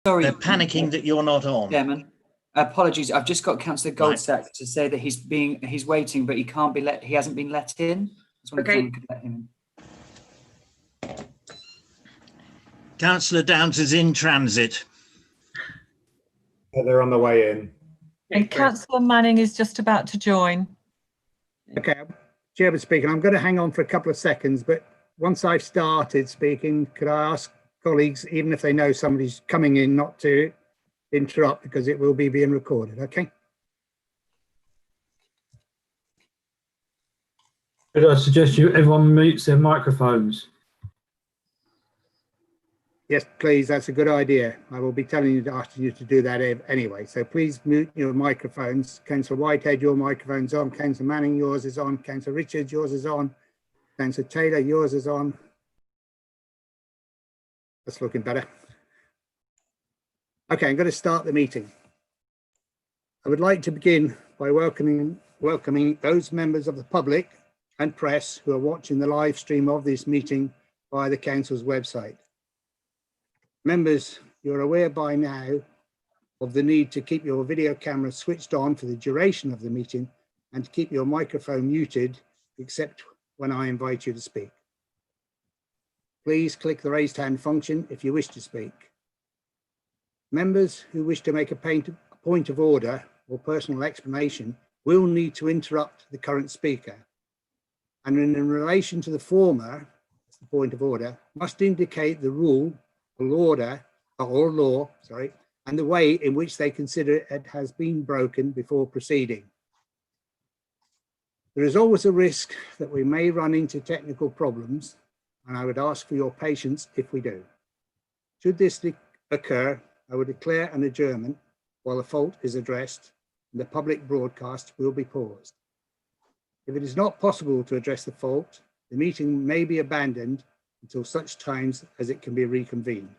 Sorry. They're panicking that you're not on. Chairman, apologies. I've just got Councillor Goldsack to say that he's waiting, but he hasn't been let in. Okay. We could let him in. Councillor Downs is in transit. They're on the way in. And Councillor Manning is just about to join. Okay, Chairman speaking. I'm going to hang on for a couple of seconds, but once I've started speaking, could I ask colleagues, even if they know somebody's coming in, not to interrupt, because it will be being recorded, okay? Could I suggest everyone mutes their microphones? Yes, please, that's a good idea. I will be asking you to do that anyway. So please mute your microphones. Councillor Whitehead, your microphone's on. Councillor Manning, yours is on. Councillor Richards, yours is on. Councillor Taylor, yours is on. That's looking better. Okay, I'm going to start the meeting. I would like to begin by welcoming those members of the public and press who are watching the live stream of this meeting via the Council's website. Members, you're aware by now of the need to keep your video camera switched on for the duration of the meeting and to keep your microphone muted, except when I invite you to speak. Please click the raised hand function if you wish to speak. Members who wish to make a point of order or personal explanation will need to interrupt the current speaker. And in relation to the former, the point of order, must indicate the rule or law, and the way in which they consider it has been broken before proceeding. There is always a risk that we may run into technical problems, and I would ask for your patience if we do. Should this occur, I would declare an adjournment while the fault is addressed and the public broadcast will be paused. If it is not possible to address the fault, the meeting may be abandoned until such times as it can be reconvened.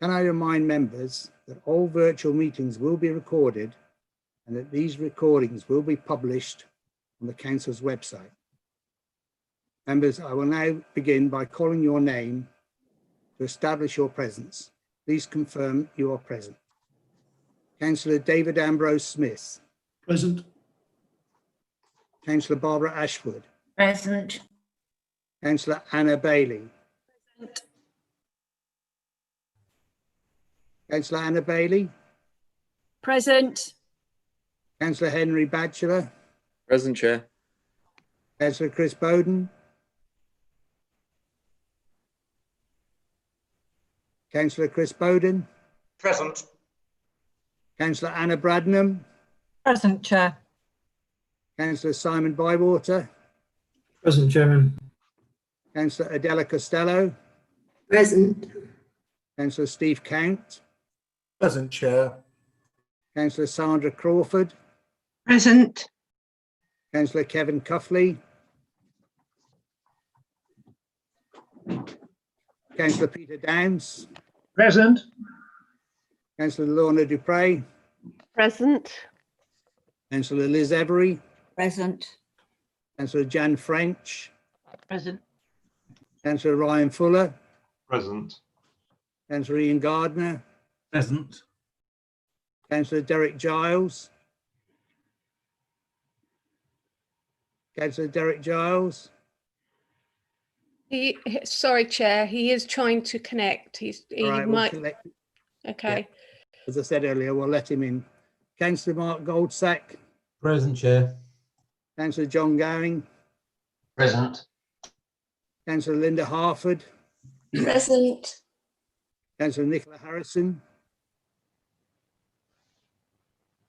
Can I remind members that all virtual meetings will be recorded and that these recordings will be published on the Council's website. Members, I will now begin by calling your name to establish your presence. Please confirm you are present. Councillor David Ambrose Smith. Present. Councillor Barbara Ashford. Present. Councillor Anna Bailey. Present. Councillor Anna Bailey. Present. Councillor Henry Batchelor. Present, Chair. Councillor Chris Bowden. Councillor Chris Bowden. Present. Councillor Anna Bradnam. Present, Chair. Councillor Simon Bywater. Present, Chairman. Councillor Adela Costello. Present. Councillor Steve Count. Present, Chair. Councillor Sandra Crawford. Present. Councillor Kevin Cuffley. Councillor Peter Downs. Present. Councillor Lorna Dupre. Present. Councillor Liz Every. Present. Councillor Jan French. Present. Councillor Ryan Fuller. Present. Councillor Ian Gardner. Present. Councillor Derek Giles. Councillor Derek Giles. Sorry, Chair, he is trying to connect. He All right, might. Yeah. Okay. As I said earlier, we'll let him in. Councillor Mark Goldsack. Present, Chair. Councillor John Gowing. Present. Councillor Linda Harford. Present. Councillor Nicola Harrison.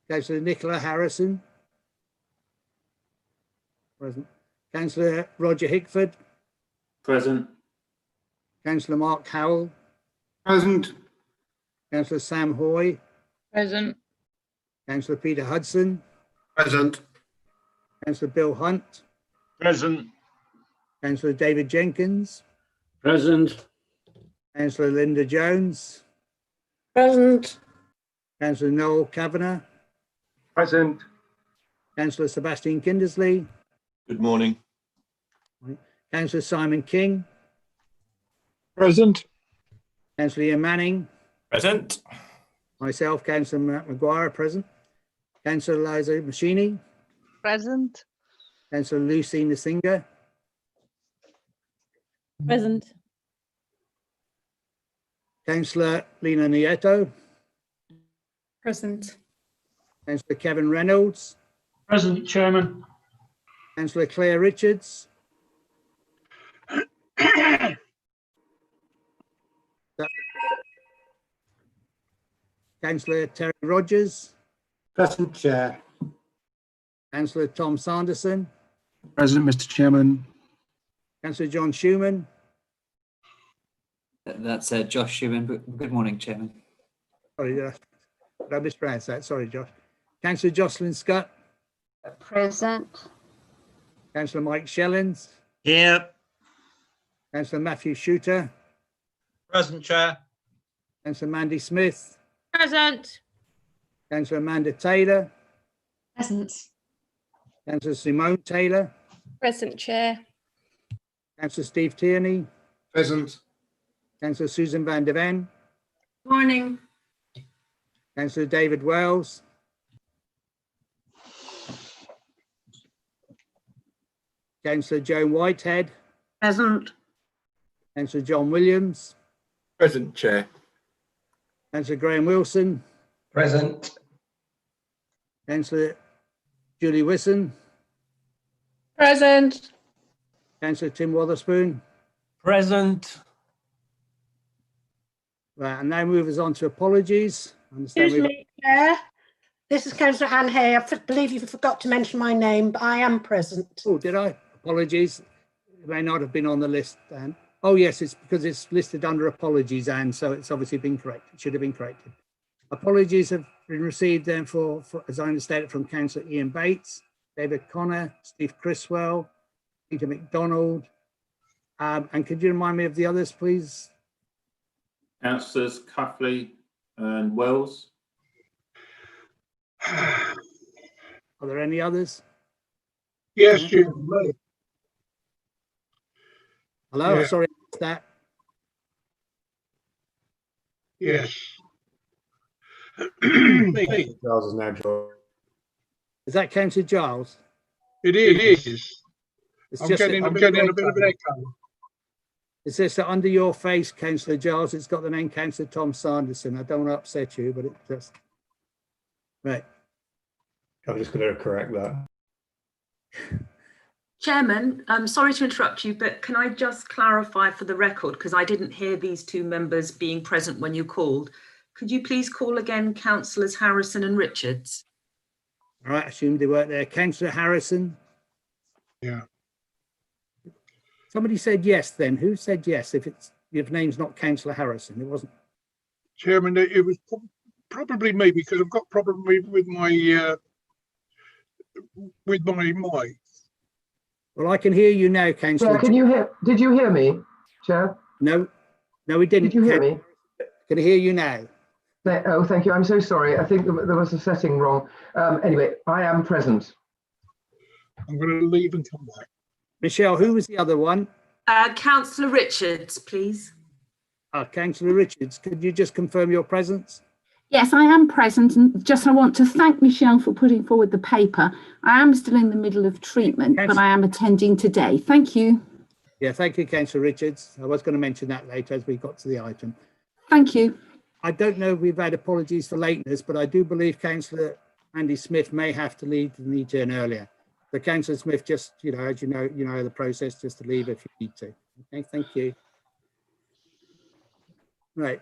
Councillor Nicola Harrison. Present. Councillor Roger Hickford. Present. Councillor Mark Howell. Present. Councillor Sam Hoy. Present. Councillor Peter Hudson. Present. Councillor Bill Hunt. Present. Councillor David Jenkins. Present. Councillor Linda Jones. Present. Councillor Noel Kavanagh. Present. Councillor Sebastian Kindersley. Good morning. Councillor Simon King. Present. Councillor Ian Manning. Present. Myself, Councillor Matt Maguire, present. Councillor Liza Machini, Present. Councillor Lucy Nasinga, Present. Councillor Lena Nieto, Present. Councillor Kevin Reynolds, Present, Chairman. Councillor Claire Richards, Councillor Terry Rogers, Present, Chair. Councillor Tom Sanderson, Present, Mr. Chairman. Councillor John Schumann, That's Josh Schumann. Good morning, Chairman. sorry, did I mispronounce that? Sorry, Josh. Councillor Jocelyn Scott, Present. Councillor Mike Shellins, Here. Councillor Matthew Shooter, Present, Chair. Councillor Mandy Smith, Present. Councillor Amanda Taylor, Present. Councillor Simone Taylor, Present, Chair. Councillor Steve Tierney, Present. Councillor Susan van der Ven, Morning. Councillor David Wells, Councillor Joan Whitehead, Present. Councillor John Williams, Present, Chair. Councillor Graham Wilson, Present. Councillor Julie Wisson, Present. Councillor Tim Wotherspoon. Present. Right, and now move us on to apologies. I understand Excuse we've- me, Chair. This is Councillor Anne Hay. Believe you forgot to mention my name, but I am present. Oh, did I? Apologies. It may not have been on the list, Anne. Oh, yes, it's because it's listed under apologies, Anne, so it's obviously been corrected. It should have been corrected. Apologies have been received then for as I understand it, from Councillor Ian Bates, David Connor, Steve Criswell, Peter McDonald. And could you remind me of the others, please? Councillors Cuffley and Wells. Are there any others? Yes, Yeah. Chairman. Hello, Yeah. sorry, I missed that. Yes. Charles is now joined. Is that Councillor Giles? It is. It's I'm just getting that a under bit your- of an echo. It says that under your face, Councillor Giles, it's got the name Councillor Tom Sanderson. I don't want to upset you, but it's right. I'm just going to correct that. Chairman, I'm sorry to interrupt you, but can I just clarify for the record, because I didn't hear these two members being present when you called. Could you please call again Councillors Harrison and Richards? All right, I assumed they weren't there. Councillor Harrison. Yeah. Somebody said yes then. Who said yes if name's not Councillor Harrison? It wasn't. Chairman, it was probably me because I've got problem with my mic. Well, I can hear you now, Councillor. Can you hear? Did you hear me, Chair? No, we didn't. Did you hear me? Can I hear you now? Oh, thank you. I'm so sorry. I think there was a setting wrong. Anyway, I am present. I'm going to leave and come back. Michelle, who was the other one? Councillor Richards, please. Councillor Richards, could you just confirm your presence? Yes, I am present, and I want to thank Michelle for putting forward the paper. I am still in the middle of treatment, but I am attending today. Thank you. Yeah, thank you, Councillor Richards. I was going to mention that later as we got to the item. Thank you. I don't know if we've had apologies for lateness, but I do believe Councillor Andy Smith may have to leave the meeting earlier. So Councillor Smith, just, as you know the process, just to leave if you need to. Okay, thank you. Right.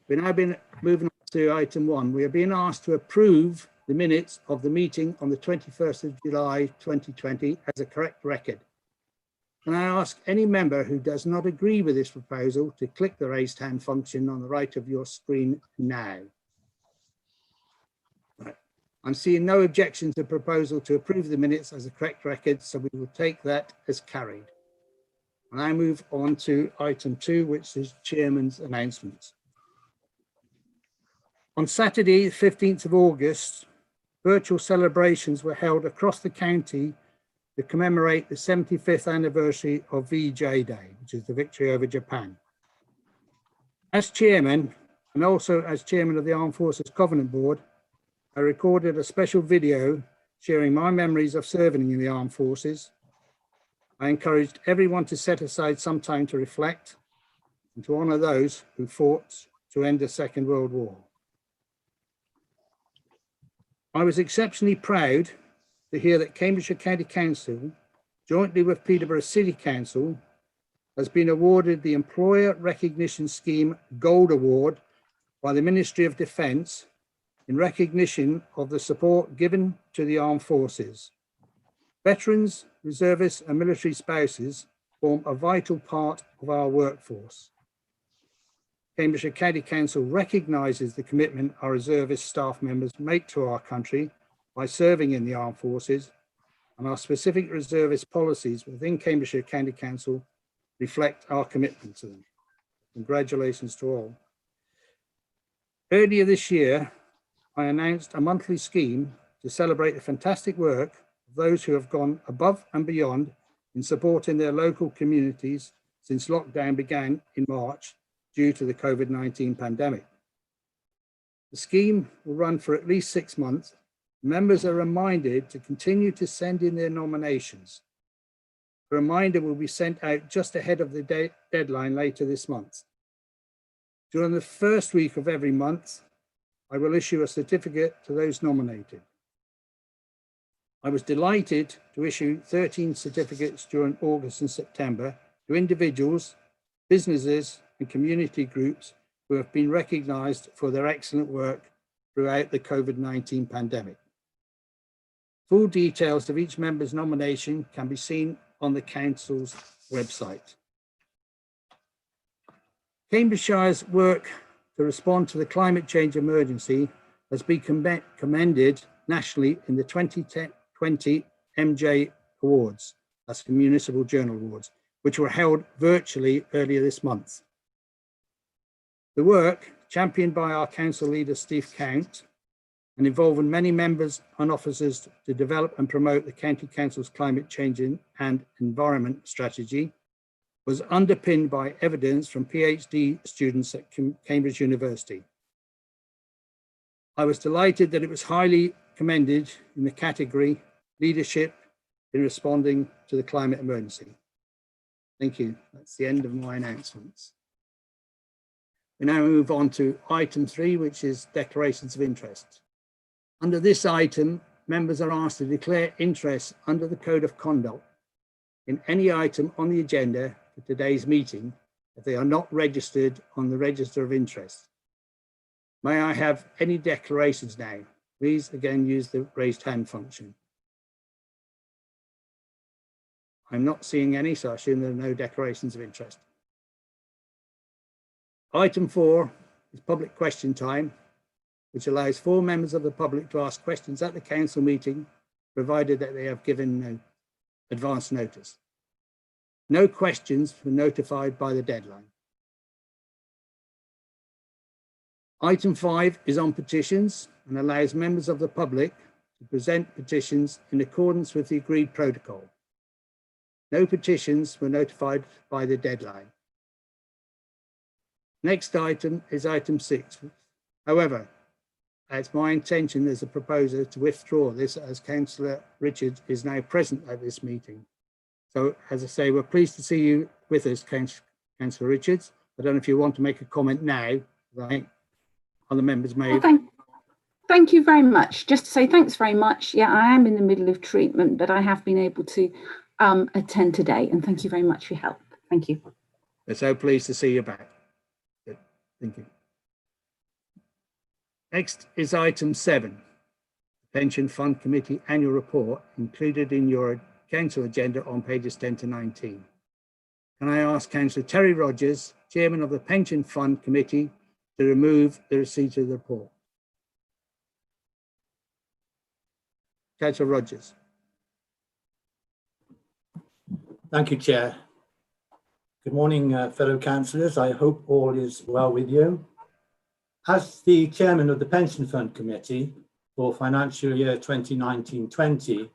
We've now been moving on to item 1. We are being asked to approve the minutes of the meeting on the 21st of July 2020 as a correct record. Can I ask any member who does not agree with this proposal to click the raised hand function on the right of your screen now? Right. I'm seeing no objection to the proposal to approve the minutes as a correct record, so we will take that as carried. And I move on to item 2, which is Chairman's announcements. On Saturday, the 15th of August, virtual celebrations were held across the county to commemorate the 75th anniversary of VJ Day, which is the victory over Japan. As chairman, and also as chairman of the Armed Forces Covenant Board, I recorded a special video sharing my memories of serving in the armed forces. I encouraged everyone to set aside some time to reflect and to honour those who fought to end the Second World War. I was exceptionally proud to hear that Cambridgeshire County Council, jointly with Peterborough City Council, has been awarded the Employer Recognition Scheme Gold Award by the Ministry of Defence in recognition of the support given to the armed forces. Veterans, reservists and military spouses form a vital part of our workforce. Cambridgeshire County Council recognises the commitment our reservist staff members make to our country by serving in the armed forces, and our specific reservist policies within Cambridgeshire County Council reflect our commitment to them. Congratulations to all. Earlier this year, I announced a monthly scheme to celebrate the fantastic work of those who have gone above and beyond in supporting their local communities since lockdown began in March due to the COVID-19 pandemic. The scheme will run for at least 6 months. Members are reminded to continue to send in their nominations. A reminder will be sent out just ahead of the deadline later this month. During the first week of every month, I will issue a certificate to those nominated. I was delighted to issue 13 certificates during August and September to individuals, businesses and community groups who have been recognised for their excellent work throughout the COVID-19 pandemic. Full details of each member's nomination can be seen on the Council's website. Cambridgeshire's work to respond to the climate change emergency has been commended nationally in the 2020 MJ Awards, that's the Municipal Journal Awards, which were held virtually earlier this month. The work, championed by our council leader, Steve Count, and involving many members and officers to develop and promote the County Council's climate change and environment strategy, was underpinned by evidence from PhD students at Cambridge University. I was delighted that it was highly commended in the category Leadership in Responding to the Climate Emergency. Thank you. That's the end of my announcements. We now move on to item 3, which is declarations of interest. Under this item, members are asked to declare interest under the Code of Conduct in any item on the agenda for today's meeting if they are not registered on the Register of Interest. May I have any declarations now? Please again use the raised hand function. I'm not seeing any, so I assume there are no declarations of interest. Item 4 is public question time, which allows 4 members of the public to ask questions at the council meeting, provided that they have given advance notice. No questions were notified by the deadline. Item 5 is on petitions and allows members of the public to present petitions in accordance with the agreed protocol. No petitions were notified by the deadline. Next item is item 6. However, it's my intention as a proposer to withdraw this as Councillor Richards is now present at this meeting. So as I say, we're pleased to see you with us, Councillor Richards. I don't know if you want to make a comment now, right? Other members may. Well, thank you very much. Just to say thanks very much. Yeah, I am in the middle of treatment, but I have been able to attend today, and thank you very much for your help. Thank you. We're so pleased to see you back. Good. Thank you. Next is item 7, Pension Fund Committee Annual Report, included in your council agenda on pages 10 to 19. Can I ask Councillor Terry Rogers, Chairman of the Pension Fund Committee, to remove the receipt of the report? Councillor Rogers. Thank you, Chair. Good morning, fellow councillors. I hope all is well with you. As the Chairman of the Pension Fund Committee for financial year 2019-20,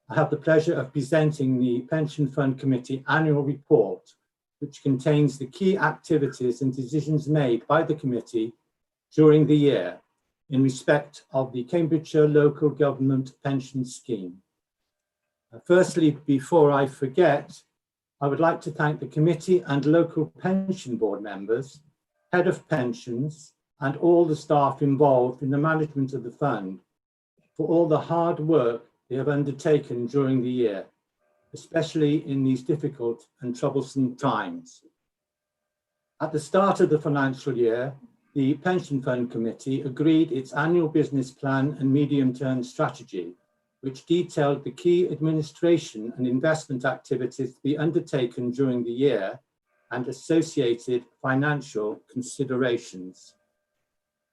I have the pleasure of presenting the Pension Fund Committee Annual Report, which contains the key activities and decisions made by the committee during the year in respect of the Cambridgeshire Local Government Pension Scheme. Firstly, before I forget, I would like to thank the committee and local pension board members, head of pensions, and all the staff involved in the management of the fund for all the hard work they have undertaken during the year, especially in these difficult and troublesome times. At the start of the financial year, the Pension Fund Committee agreed its annual business plan and medium-term strategy, which detailed the key administration and investment activities to be undertaken during the year and associated financial considerations.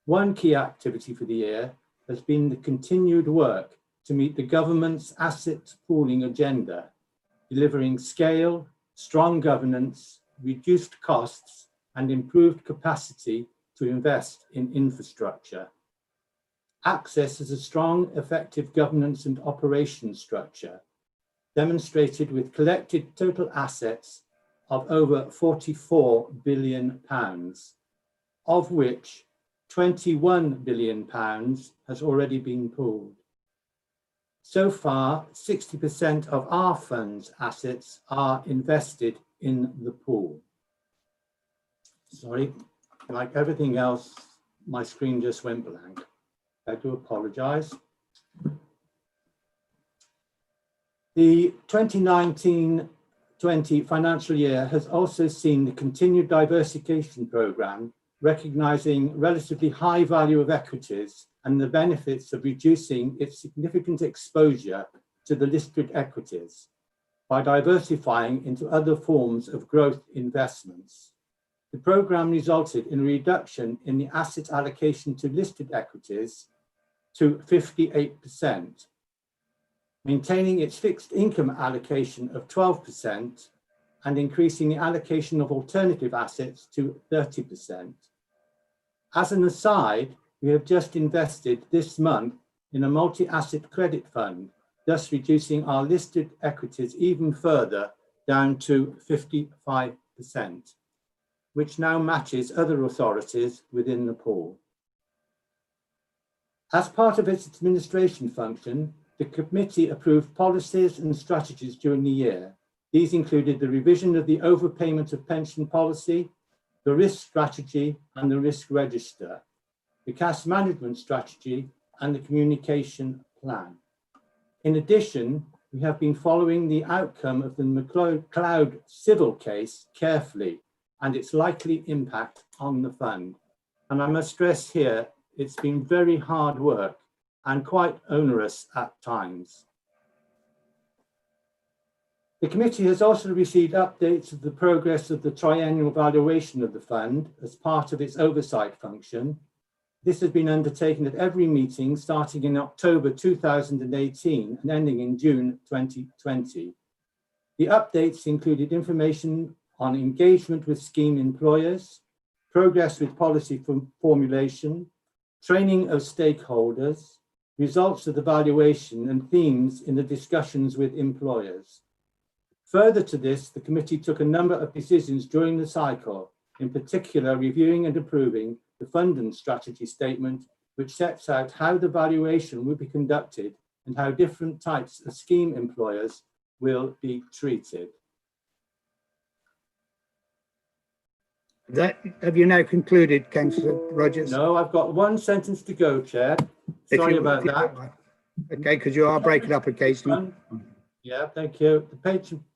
One key activity for the year has been the continued work to meet the government's asset pooling agenda, delivering scale, strong governance, reduced costs, and improved capacity to invest in infrastructure. Access is a strong, effective governance and operations structure, demonstrated with collected total assets of over £44 billion, of which £21 billion has already been pooled. So far, 60% of our fund's assets are invested in the pool. Sorry, like everything else, my screen just went blank. I do apologise. The 2019-20 financial year has also seen the continued diversification programme, recognising relatively high value of equities and the benefits of reducing its significant exposure to the listed equities by diversifying into other forms of growth investments. The programme resulted in a reduction in the asset allocation to listed equities to 58%, maintaining its fixed income allocation of 12% and increasing the allocation of alternative assets to 30%. As an aside, we have just invested this month in a multi-asset credit fund, thus reducing our listed equities even further down to 55%, which now matches other authorities within the pool. As part of its administration function, the committee approved policies and strategies during the year. These included the revision of the overpayment of pension policy, the risk strategy and the risk register, the cash management strategy and the communication plan. In addition, we have been following the outcome of the McLeod civil case carefully and its likely impact on the fund. And I must stress here, it's been very hard work and quite onerous at times. The committee has also received updates of the progress of the triennial valuation of the fund as part of its oversight function. This has been undertaken at every meeting starting in October 2018 and ending in June 2020. The updates included information on engagement with scheme employers, progress with policy formulation, training of stakeholders, results of the valuation and themes in the discussions with employers. Further to this, the committee took a number of decisions during the cycle, in particular reviewing and approving the fund and strategy statement, which sets out how the valuation will be conducted and how different types of scheme employers will be treated. Have you now concluded, Councillor Rogers? No, I've got one sentence to go, Chair. Sorry about that. Okay, because you are breaking up occasionally. Yeah, thank you. The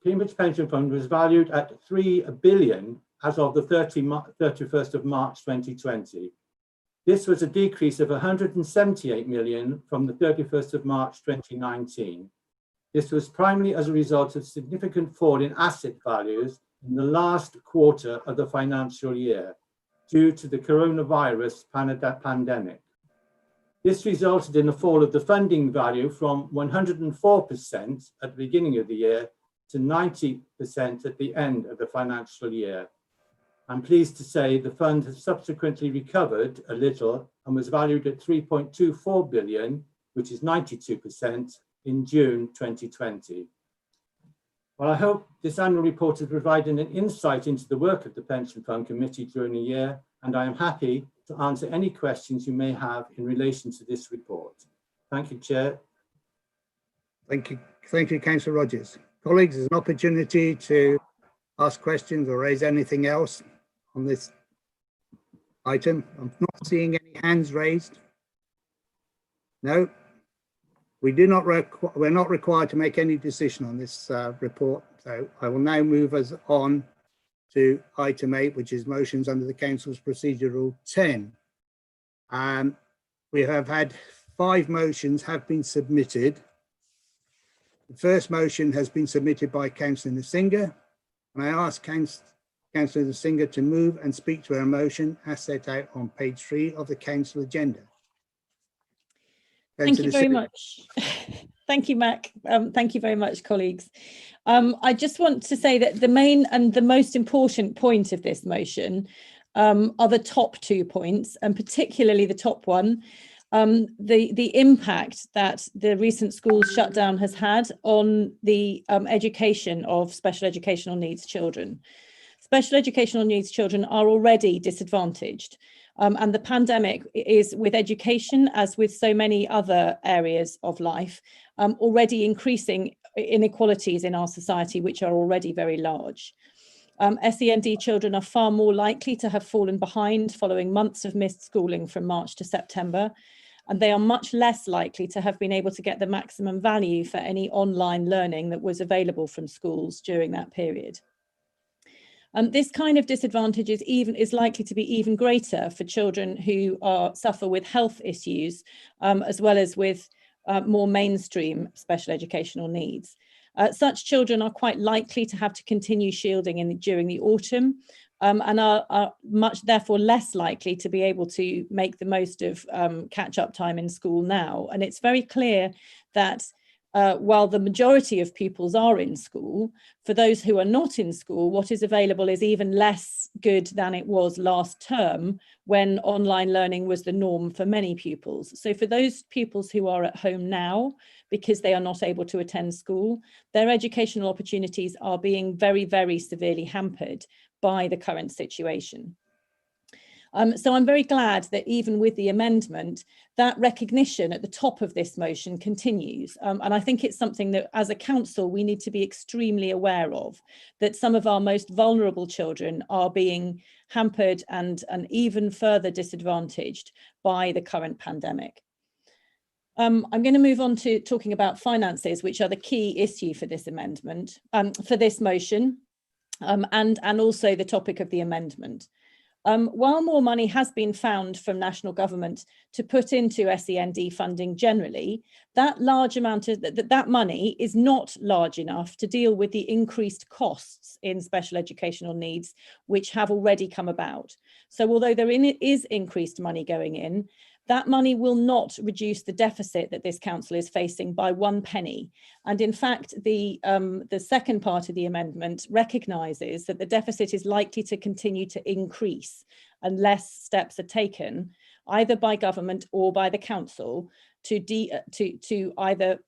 Cambridge Pension Fund was valued at £3 billion as of the 31st of March 2020. This was a decrease of £178 million from the 31st of March 2019. This was primarily as a result of significant fall in asset values in the last quarter of the financial year due to the coronavirus pandemic. This resulted in a fall of the funding value from 104% at the beginning of the year to 90% at the end of the financial year. I'm pleased to say the fund has subsequently recovered a little and was valued at £3.24 billion, which is 92% in June 2020. Well, I hope this annual report has provided an insight into the work of the Pension Fund Committee during the year, and I am happy to answer any questions you may have in relation to this report. Thank you, Chair. Thank you, Councillor Rogers. Colleagues, there's an opportunity to ask questions or raise anything else on this item. I'm not seeing any hands raised. No, we're not required to make any decision on this report. So I will now move us on to item 8, which is motions under the Council's Procedure Rule 10. We have had 5 motions have been submitted. The first motion has been submitted by Councillor Nsinga, and I ask Councillor Nsinga to move and speak to her motion as set out on page 3 of the Council agenda. Thank you very much. Thank you, Mac. Thank you very much, colleagues. I just want to say that the main and the most important point of this motion are the top 2 points, and particularly the top one, the impact that the recent school shutdown has had on the education of special educational needs children. Special educational needs children are already disadvantaged. And the pandemic is, with education, as with so many other areas of life, already increasing inequalities in our society, which are already very large. SEND children are far more likely to have fallen behind following months of missed schooling from March to September, and they are much less likely to have been able to get the maximum value for any online learning that was available from schools during that period. This kind of disadvantage is likely to be even greater for children who suffer with health issues, as well as with more mainstream special educational needs. Such children are quite likely to have to continue shielding during the autumn, and are much therefore less likely to be able to make the most of catch-up time in school now. And it's very clear that while the majority of pupils are in school, for those who are not in school, what is available is even less good than it was last term, when online learning was the norm for many pupils. So for those pupils who are at home now, because they are not able to attend school, their educational opportunities are being very, very severely hampered by the current situation. So I'm very glad that even with the amendment, that recognition at the top of this motion continues. And I think it's something that as a council, we need to be extremely aware of, that some of our most vulnerable children are being hampered and even further disadvantaged by the current pandemic. I'm going to move on to talking about finances, which are the key issue for this amendment, for this motion, and also the topic of the amendment. While more money has been found from national government to put into SEND funding generally, that large amount of that money is not large enough to deal with the increased costs in special educational needs, which have already come about. So although there is increased money going in, that money will not reduce the deficit that this council is facing by 1 penny. And in fact, the second part of the amendment recognises that the deficit is likely to continue to increase unless steps are taken, either by government or by the council, to either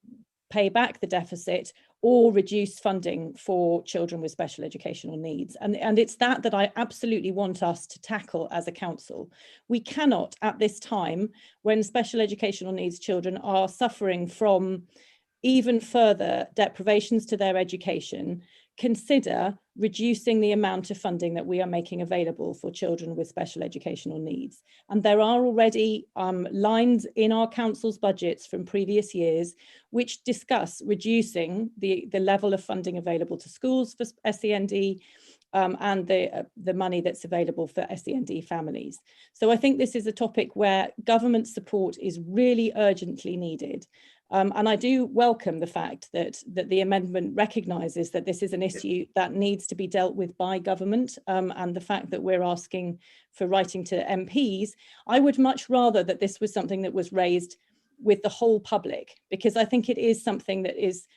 pay back the deficit or reduce funding for children with special educational needs. And it's that I absolutely want us to tackle as a council. We cannot, at this time, when special educational needs children are suffering from even further deprivations to their education, consider reducing the amount of funding that we are making available for children with special educational needs. And there are already lines in our council's budgets from previous years which discuss reducing the level of funding available to schools for SEND and the money that's available for SEND families. So I think this is a topic where government support is really urgently needed. And I do welcome the fact that the amendment recognises that this is an issue that needs to be dealt with by government, and the fact that we're asking for writing to MPs. I would much rather that this was something that was raised with the whole public, because I think it is something that is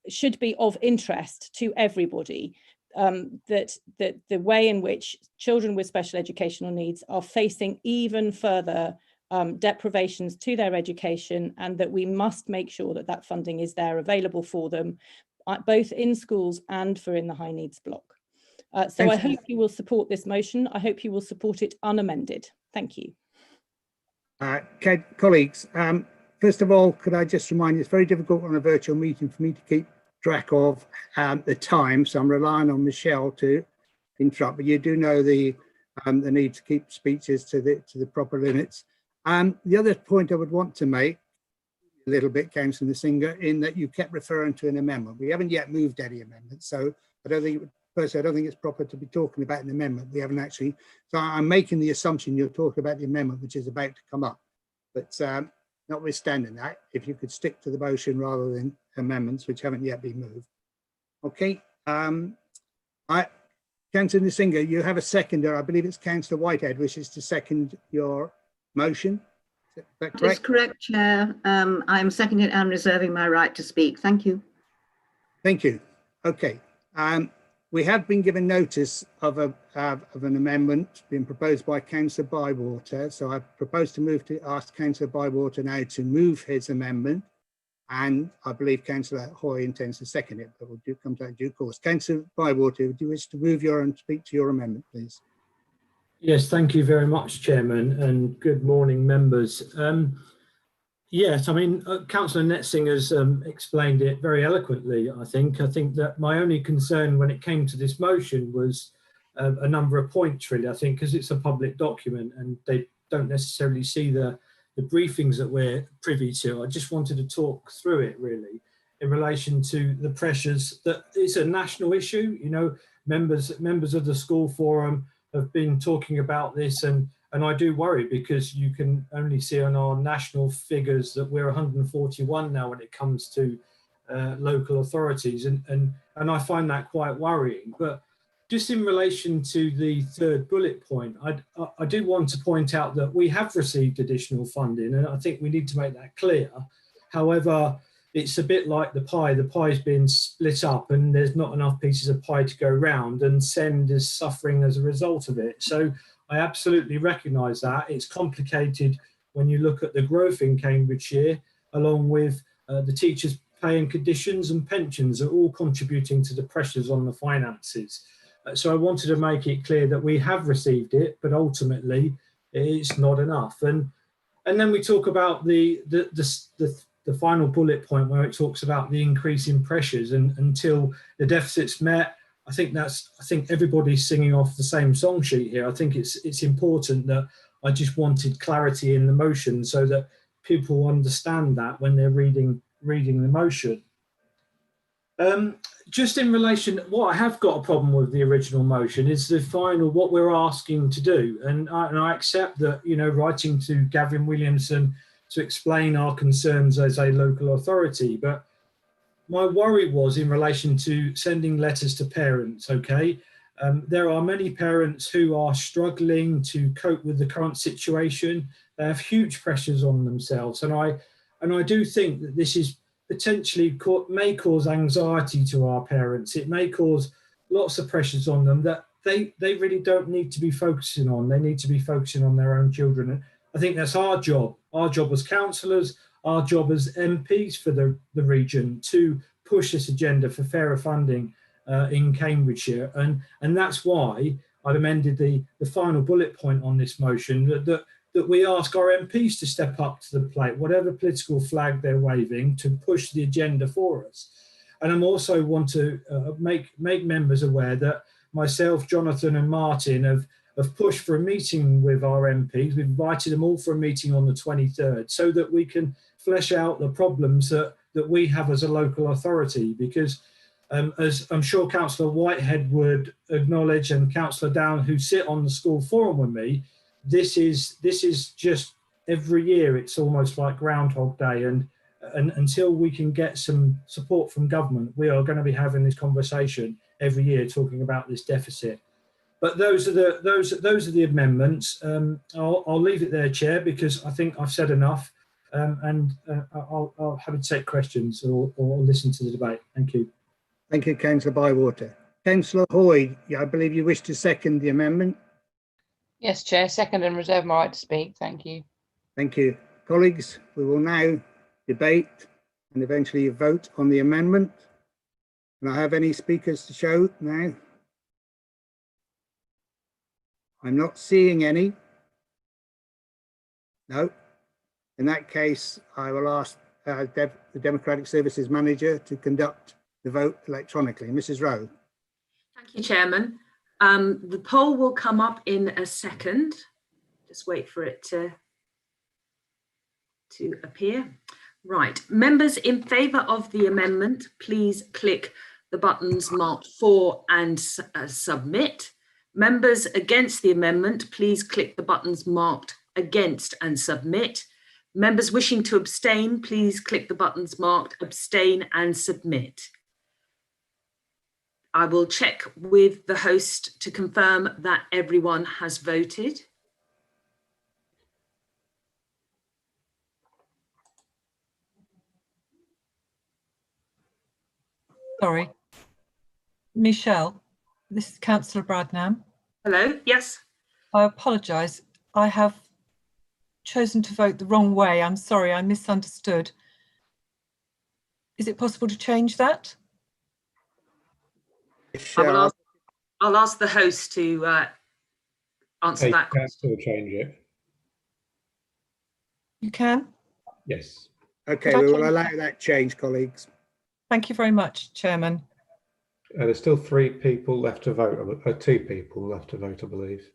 should be of interest to everybody. That the way in which children with special educational needs are facing even further deprivations to their education, and that we must make sure that that funding is there available for them, both in schools and for in the high needs block. So I hope you will support this motion. I hope you will support it unamended. Thank you. Colleagues, first of all, could I just remind you, it's very difficult on a virtual meeting for me to keep track of the time, so I'm relying on Michelle to interrupt, but you do know the need to keep speeches to the proper limits. The other point I would want to make a little bit, Councillor Singer, in that you kept referring to an amendment. We haven't yet moved any amendments, so I don't think it's proper to be talking about an amendment. We haven't actually, so I'm making the assumption you're talking about the amendment which is about to come up. But notwithstanding that, if you could stick to the motion rather than amendments which haven't yet been moved. Okay. Councillor Singer, you have a seconder. I believe it's Councillor Whitehead wishes to second your motion. Is that correct? That is correct, Chair. I'm seconding and reserving my right to speak. Thank you. Thank you. Okay. We have been given notice of an amendment being proposed by Councillor Bywater. So I propose to ask Councillor Bywater now to move his amendment. And I believe Councillor Hoy intends to second it, but we'll come to that in due course. Councillor Bywater, would you wish to move and speak to your amendment, please? Yes, thank you very much, Chairman, and good morning, members. Yes, I mean, Councillor Netzinger's explained it very eloquently, I think. I think that my only concern when it came to this motion was a number of points, really, I think, because it's a public document and they don't necessarily see the briefings that we're privy to. I just wanted to talk through it, really, in relation to the pressures that it's a national issue. You know, members of the school forum have been talking about this, and I do worry because you can only see on our national figures that we're 141 now when it comes to local authorities, and I find that quite worrying. But just in relation to the third bullet point, I do want to point out that we have received additional funding, and I think we need to make that clear. However, it's a bit like the pie. The pie's been split up and there's not enough pieces of pie to go round, and SEND is suffering as a result of it. So I absolutely recognise that. It's complicated when you look at the growth in Cambridgeshire, along with the teachers' pay and conditions and pensions are all contributing to the pressures on the finances. So I wanted to make it clear that we have received it, but ultimately it's not enough. And then we talk about the final bullet point where it talks about the increase in pressures, and until the deficit's met, I think everybody's singing off the same song sheet here. I think it's important that I just wanted clarity in the motion so that people understand that when they're reading the motion. Just in relation, what I have got a problem with the original motion is the final, what we're asking to do. And I accept that, you know, writing to Gavin Williamson to explain our concerns as a local authority, but my worry was in relation to sending letters to parents, okay? There are many parents who are struggling to cope with the current situation. They have huge pressures on themselves. And I do think that this is potentially may cause anxiety to our parents. It may cause lots of pressures on them that they really don't need to be focusing on. They need to be focusing on their own children. And I think that's our job as councillors, our job as MPs for the region to push this agenda for fairer funding in Cambridgeshire. And that's why I've amended the final bullet point on this motion that we ask our MPs to step up to the plate, whatever political flag they're waving, to push the agenda for us. And I'm also want to make members aware that myself, Jonathan and Martin have pushed for a meeting with our MPs. We've invited them all for a meeting on the 23rd so that we can flesh out the problems that we have as a local authority, because as I'm sure Councillor Whitehead would acknowledge, and Councillor Down, who sit on the school forum with me, this is just every year it's almost like Groundhog Day, and until we can get some support from government, we are going to be having this conversation every year talking about this deficit. But those are the amendments. I'll leave it there, Chair, because I think I've said enough, and I'll happy to take questions or listen to the debate. Thank you. Thank you, Councillor Bywater. Councillor Hoy, I believe you wish to second the amendment. Yes, Chair, second and reserve my right to speak. Thank you. Thank you. Colleagues, we will now debate and eventually vote on the amendment. Can I have any speakers to show now? I'm not seeing any. No. In that case, I will ask the Democratic Services Manager to conduct the vote electronically. Mrs. Rowe. Thank you, Chairman. The poll will come up in a second. Just wait for it to appear. Right. Members in favour of the amendment, please click the buttons marked for and submit. Members against the amendment, please click the buttons marked against and submit. Members wishing to abstain, please click the buttons marked abstain and submit. I will check with the host to confirm that everyone has voted. Sorry. Michelle, this is Councillor Bradnam. Hello, yes. I apologise. I have chosen to vote the wrong way. I'm sorry, I misunderstood. Is it possible to change that? I'll ask the host to answer that You can question. still change it. You can? Yes. Okay, we will allow that change, colleagues. Thank you very much, Chairman. There's still 3 people left to vote, 2 people left to vote, I believe.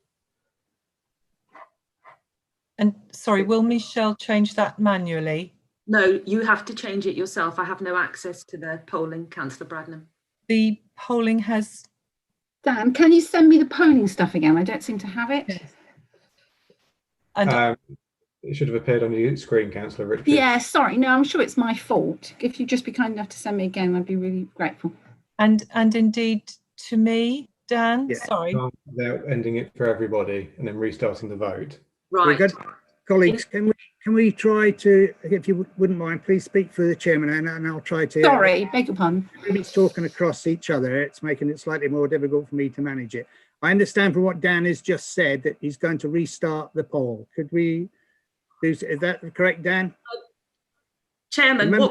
And sorry, will Michelle change that manually? No, you have to change it yourself. I have no access to the polling, Councillor Bradnam. The polling has... Dan, can you send me the polling stuff again? I don't seem to have it. Yes. And It should have appeared on your screen, Councillor Richards. yeah, sorry. No, I'm sure it's my fault. If you'd just be kind enough to send me again, I'd be really grateful. And indeed to me, Dan, Yeah. sorry. Without ending it for everybody and then restarting the vote. Right. Good. Colleagues, can we try to, if you wouldn't mind, please speak for the chairman, and I'll try to. Sorry, beg your pardon. It's talking across each other. It's making it slightly more difficult for me to manage it. I understand from what Dan has just said that he's going to restart the poll. Could we do? Is that correct, Dan? Chairman, Remember,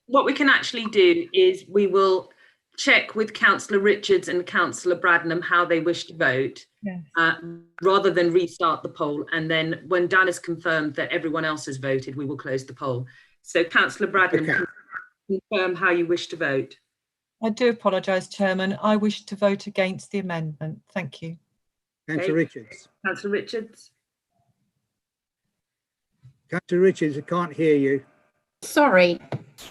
what we can actually do is we will check with Councillor Richards and Councillor Bradnam how they wish to vote, Yes. rather than restart the poll. And then when Dan has confirmed that everyone else has voted, we will close the poll. So Councillor Bradnam, Okay. can you confirm how you wish to vote? I do apologise, Chairman. I wish to vote against the amendment. Thank you. Councillor Richards. Councillor Richards. Councillor Richards, I can't hear you. Sorry,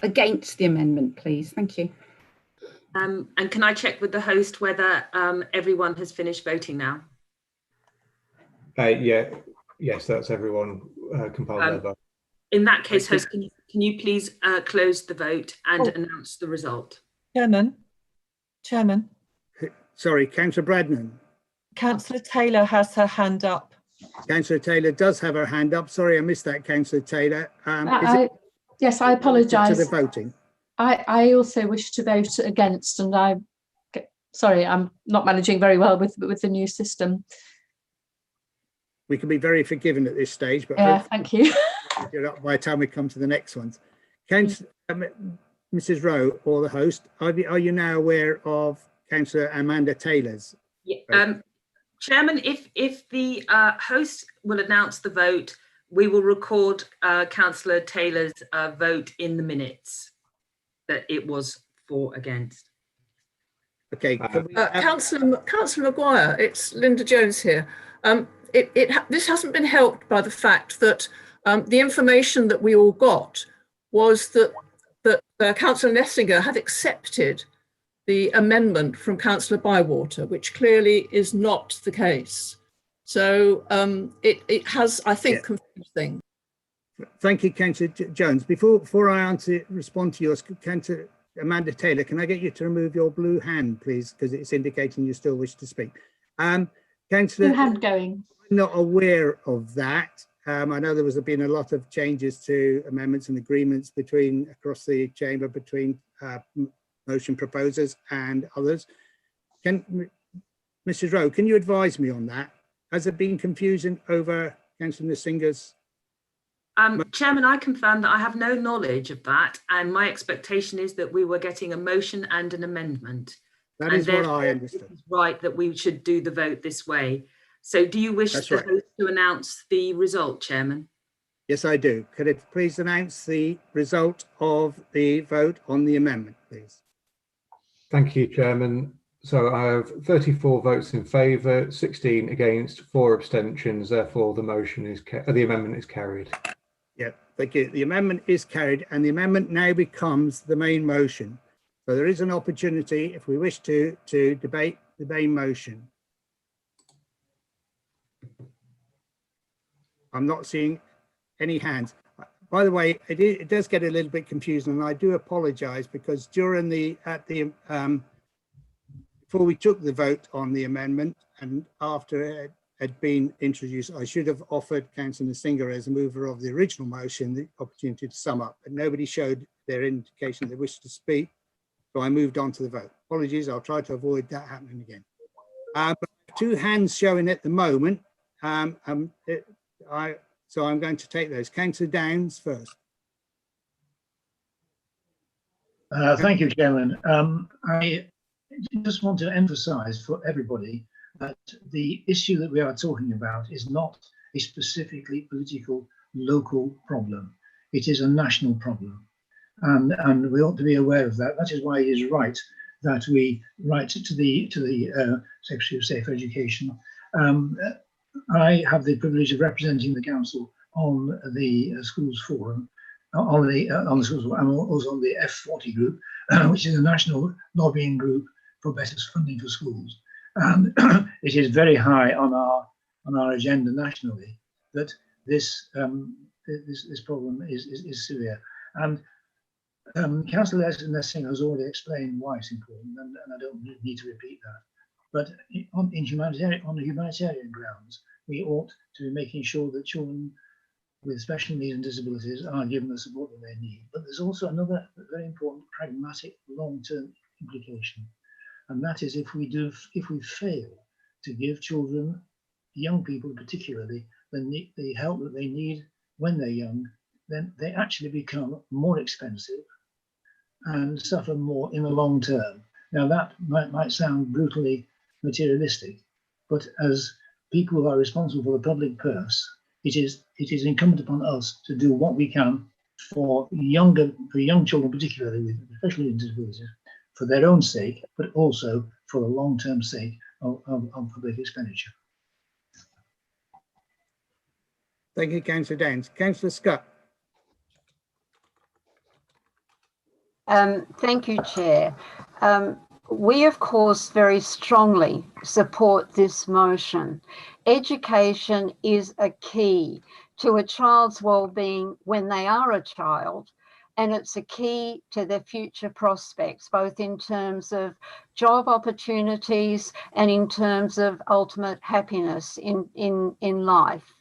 against the amendment, please. Thank you. And can I check with the host whether everyone has finished voting now? Yeah, yes, that's everyone compiled their vote. In that case, host, can you please close the vote and announce the result? Chairman. Sorry, Councillor Bradnam. Councillor Taylor has her hand up. Councillor Taylor does have her hand up. Sorry, I missed that, Councillor Taylor. Yes, I apologise. To the voting. I also wish to vote against, and sorry, I'm not managing very well with the new system. We can be very forgiving at this stage, but yeah, thank you. You're up by the time we come to the next ones. Mrs. Rowe, or the host, are you now aware of Councillor Amanda Taylor's? Yeah, Chairman, if the host will announce the vote, we will record Councillor Taylor's vote in the minutes, that it was for against. Okay. Councillor Maguire, it's Linda Jones here. This hasn't been helped by the fact that the information that we all got was that Councillor Nessinger had accepted the amendment from Councillor Bywater, which clearly is not the case. So it has, I think, confused things. Thank you, Councillor Jones. Before I respond to yours, Councillor Amanda Taylor, can I get you to remove your blue hand, please, because it's indicating you still wish to speak. Councillor, Blue hand going. I'm not aware of that. I know there was been a lot of changes to amendments and agreements across the chamber between motion proposers and others. Mrs. Rowe, can you advise me on that? Has there been confusion over Councillor Nessinger's? Chairman, I confirm that I have no knowledge of that, and my expectation is that we were getting a motion and an amendment. That is what I understood. It's right that we should do the vote this way. So do you wish the host to announce the result, Chairman? Yes, I do. Could it please announce the result of the vote on the amendment, please? Thank you, Chairman. So I have 34 votes in favour, 16 against, 4 abstentions. Therefore, the amendment is carried. Yeah, thank you. The amendment is carried, and the amendment now becomes the main motion. So there is an opportunity, if we wish to debate the main motion. I'm not seeing any hands. By the way, it does get a little bit confusing, and I do apologise because during before we took the vote on the amendment and after it had been introduced, I should have offered Councillor Singer, as a mover of the original motion, the opportunity to sum up, but nobody showed their indication they wished to speak, so I moved on to the vote. Apologies, I'll try to avoid that happening again. But 2 hands showing at the moment, so I'm going to take those. Councillor Downs first. Thank you, Chairman. I just want to emphasise for everybody that the issue that we are talking about is not a specifically political local problem. It is a national problem, and we ought to be aware of that. That is why it is right that we write to the Secretary of Safe Education. I have the privilege of representing the council on the schools forum, on the schools forum, and also on the F40 group, which is a national lobbying group for better funding for schools. And it is very high on our agenda nationally that this problem is severe. And Councillor Lessing has already explained why it's important, and I don't need to repeat that. But on humanitarian grounds, we ought to be making sure that children with special needs and disabilities are given the support that they need. But there's also another very important pragmatic long-term implication, and that is if we fail to give children, young people particularly, the help that they need when they're young, then they actually become more expensive and suffer more in the long term. Now that might sound brutally materialistic, but as people who are responsible for the public purse, it is incumbent upon us to do what we can for young children, particularly especially with disabilities, for their own sake, but also for the long-term sake of public expenditure. Thank you, Councillor Downs. Councillor Scott. Thank you, Chair. We, of course, very strongly support this motion. Education is a key to a child's well-being when they are a child, and it's a key to their future prospects, both in terms of job opportunities and in terms of ultimate happiness in life.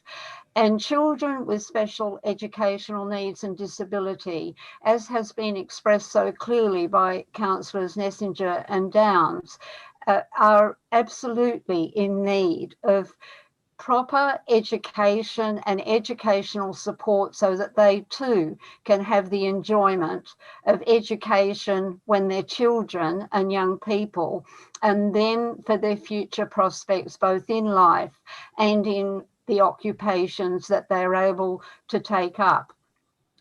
And children with special educational needs and disability, as has been expressed so clearly by Councillors Nessinger and Downs, are absolutely in need of proper education and educational support so that they too can have the enjoyment of education when they're children and young people, and then for their future prospects both in life and in the occupations that they're able to take up.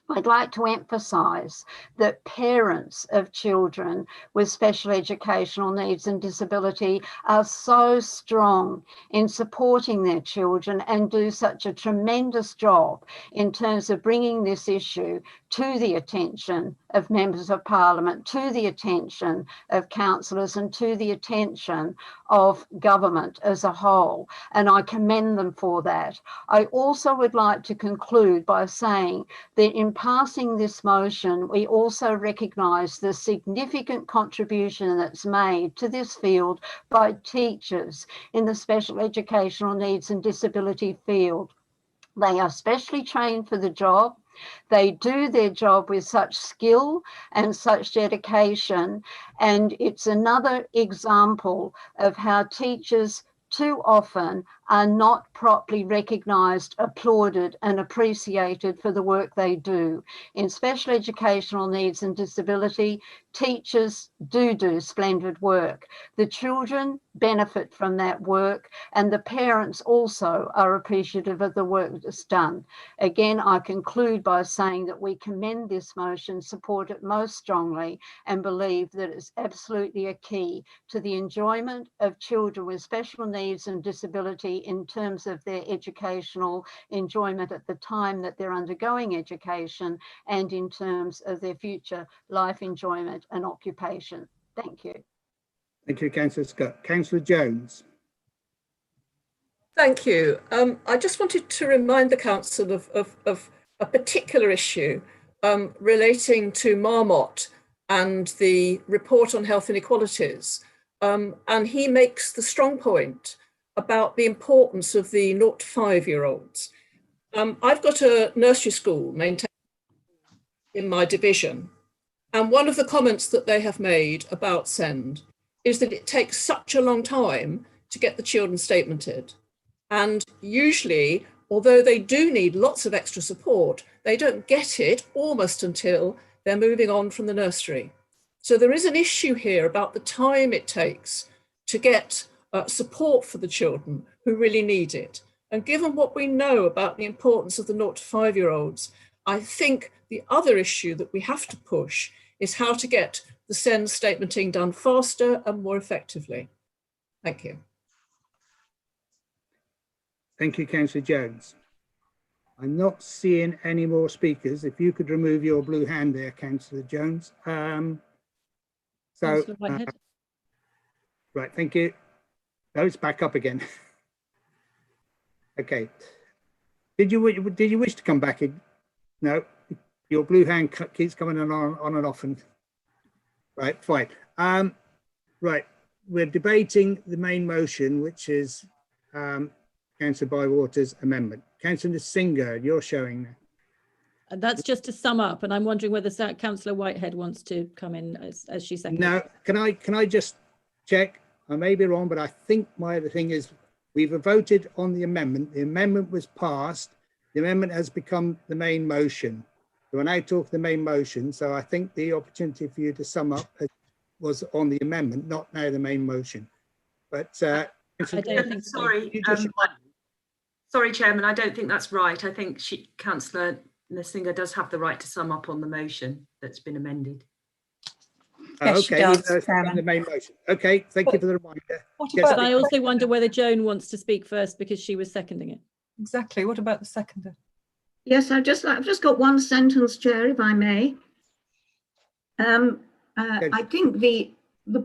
I'd like to emphasise that parents of children with special educational needs and disability are so strong in supporting their children and do such a tremendous job in terms of bringing this issue to the attention of members of Parliament, to the attention of councillors and to the attention of government as a whole. And I commend them for that. I also would like to conclude by saying that in passing this motion, we also recognise the significant contribution that's made to this field by teachers in the special educational needs and disability field. They are specially trained for the job. They do their job with such skill and such dedication, and it's another example of how teachers too often are not properly recognised, applauded and appreciated for the work they do. In special educational needs and disability, teachers do splendid work. The children benefit from that work and the parents also are appreciative of the work that's done. Again, I conclude by saying that we commend this motion, support it most strongly and believe that it's absolutely a key to the enjoyment of children with special needs and disability in terms of their educational enjoyment at the time that they're undergoing education and in terms of their future life enjoyment and occupation. Thank you. Thank you, Councillor Scott. Councillor Jones. Thank you. I just wanted to remind the council of a particular issue relating to Marmot and the report on health inequalities. And he makes the strong point about the importance of the 0 to 5-year-olds. I've got a nursery school maintained in my division. And one of the comments that they have made about SEND is that it takes such a long time to get the children statemented. And usually, although they do need lots of extra support, they don't get it almost until they're moving on from the nursery. So there is an issue here about the time it takes to get support for the children who really need it. And given what we know about the importance of the 0 to 5-year-olds, I think the other issue that we have to push is how to get the SEND statementing done faster and more effectively. Thank you. Thank you, Councillor Jones. I'm not seeing any more speakers. If you could remove your blue hand there, Councillor Jones. Right, thank you. No, it's back up again. Okay. Did you wish to come back in? No, your blue hand keeps coming on and off. And right, fine. Right, we're debating the main motion, which is Councillor Bywater's amendment. Councillor Singer, you're showing now. And that's just to sum up, and I'm wondering whether Councillor Whitehead wants to come in as she seconded. No, can I just check? I may be wrong, but I think my other thing is we've voted on the amendment. The amendment was passed. The amendment has become the main motion. So we're now talking the main motion. So I think the opportunity for you to sum up was on the amendment, not now the main motion. But I don't think so. Sorry, Chairman, I don't think that's right. I think Councillor Nsinga does have the right to sum up on the motion that's been amended. Yes, okay, the main motion. Okay, thank you for the reminder. But I also wonder whether Joan wants to speak first because she was seconding it. Exactly. What about the seconder? Yes, I've just got one sentence, Chair, if I may. I think the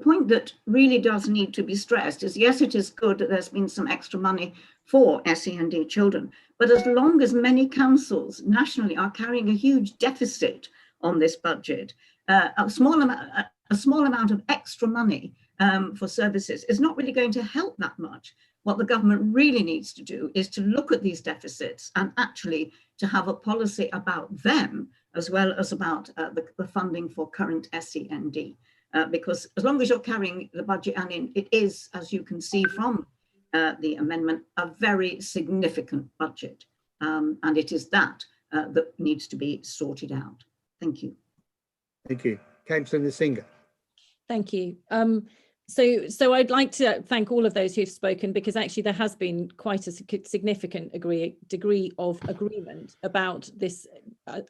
point that really does need to be stressed is, yes, it is good that there's been some extra money for SEND children, but as long as many councils nationally are carrying a huge deficit on this budget, a small amount of extra money for services is not really going to help that much. What the government really needs to do is to look at these deficits and actually to have a policy about them as well as about the funding for current SEND. Because as long as you're carrying the budget, and it is, as you can see from the amendment, a very significant budget. And it is that that needs to be sorted out. Thank you. Thank you. Councillor Nsinga. Thank you. So I'd like to thank all of those who've spoken, because actually there has been quite a significant degree of agreement about this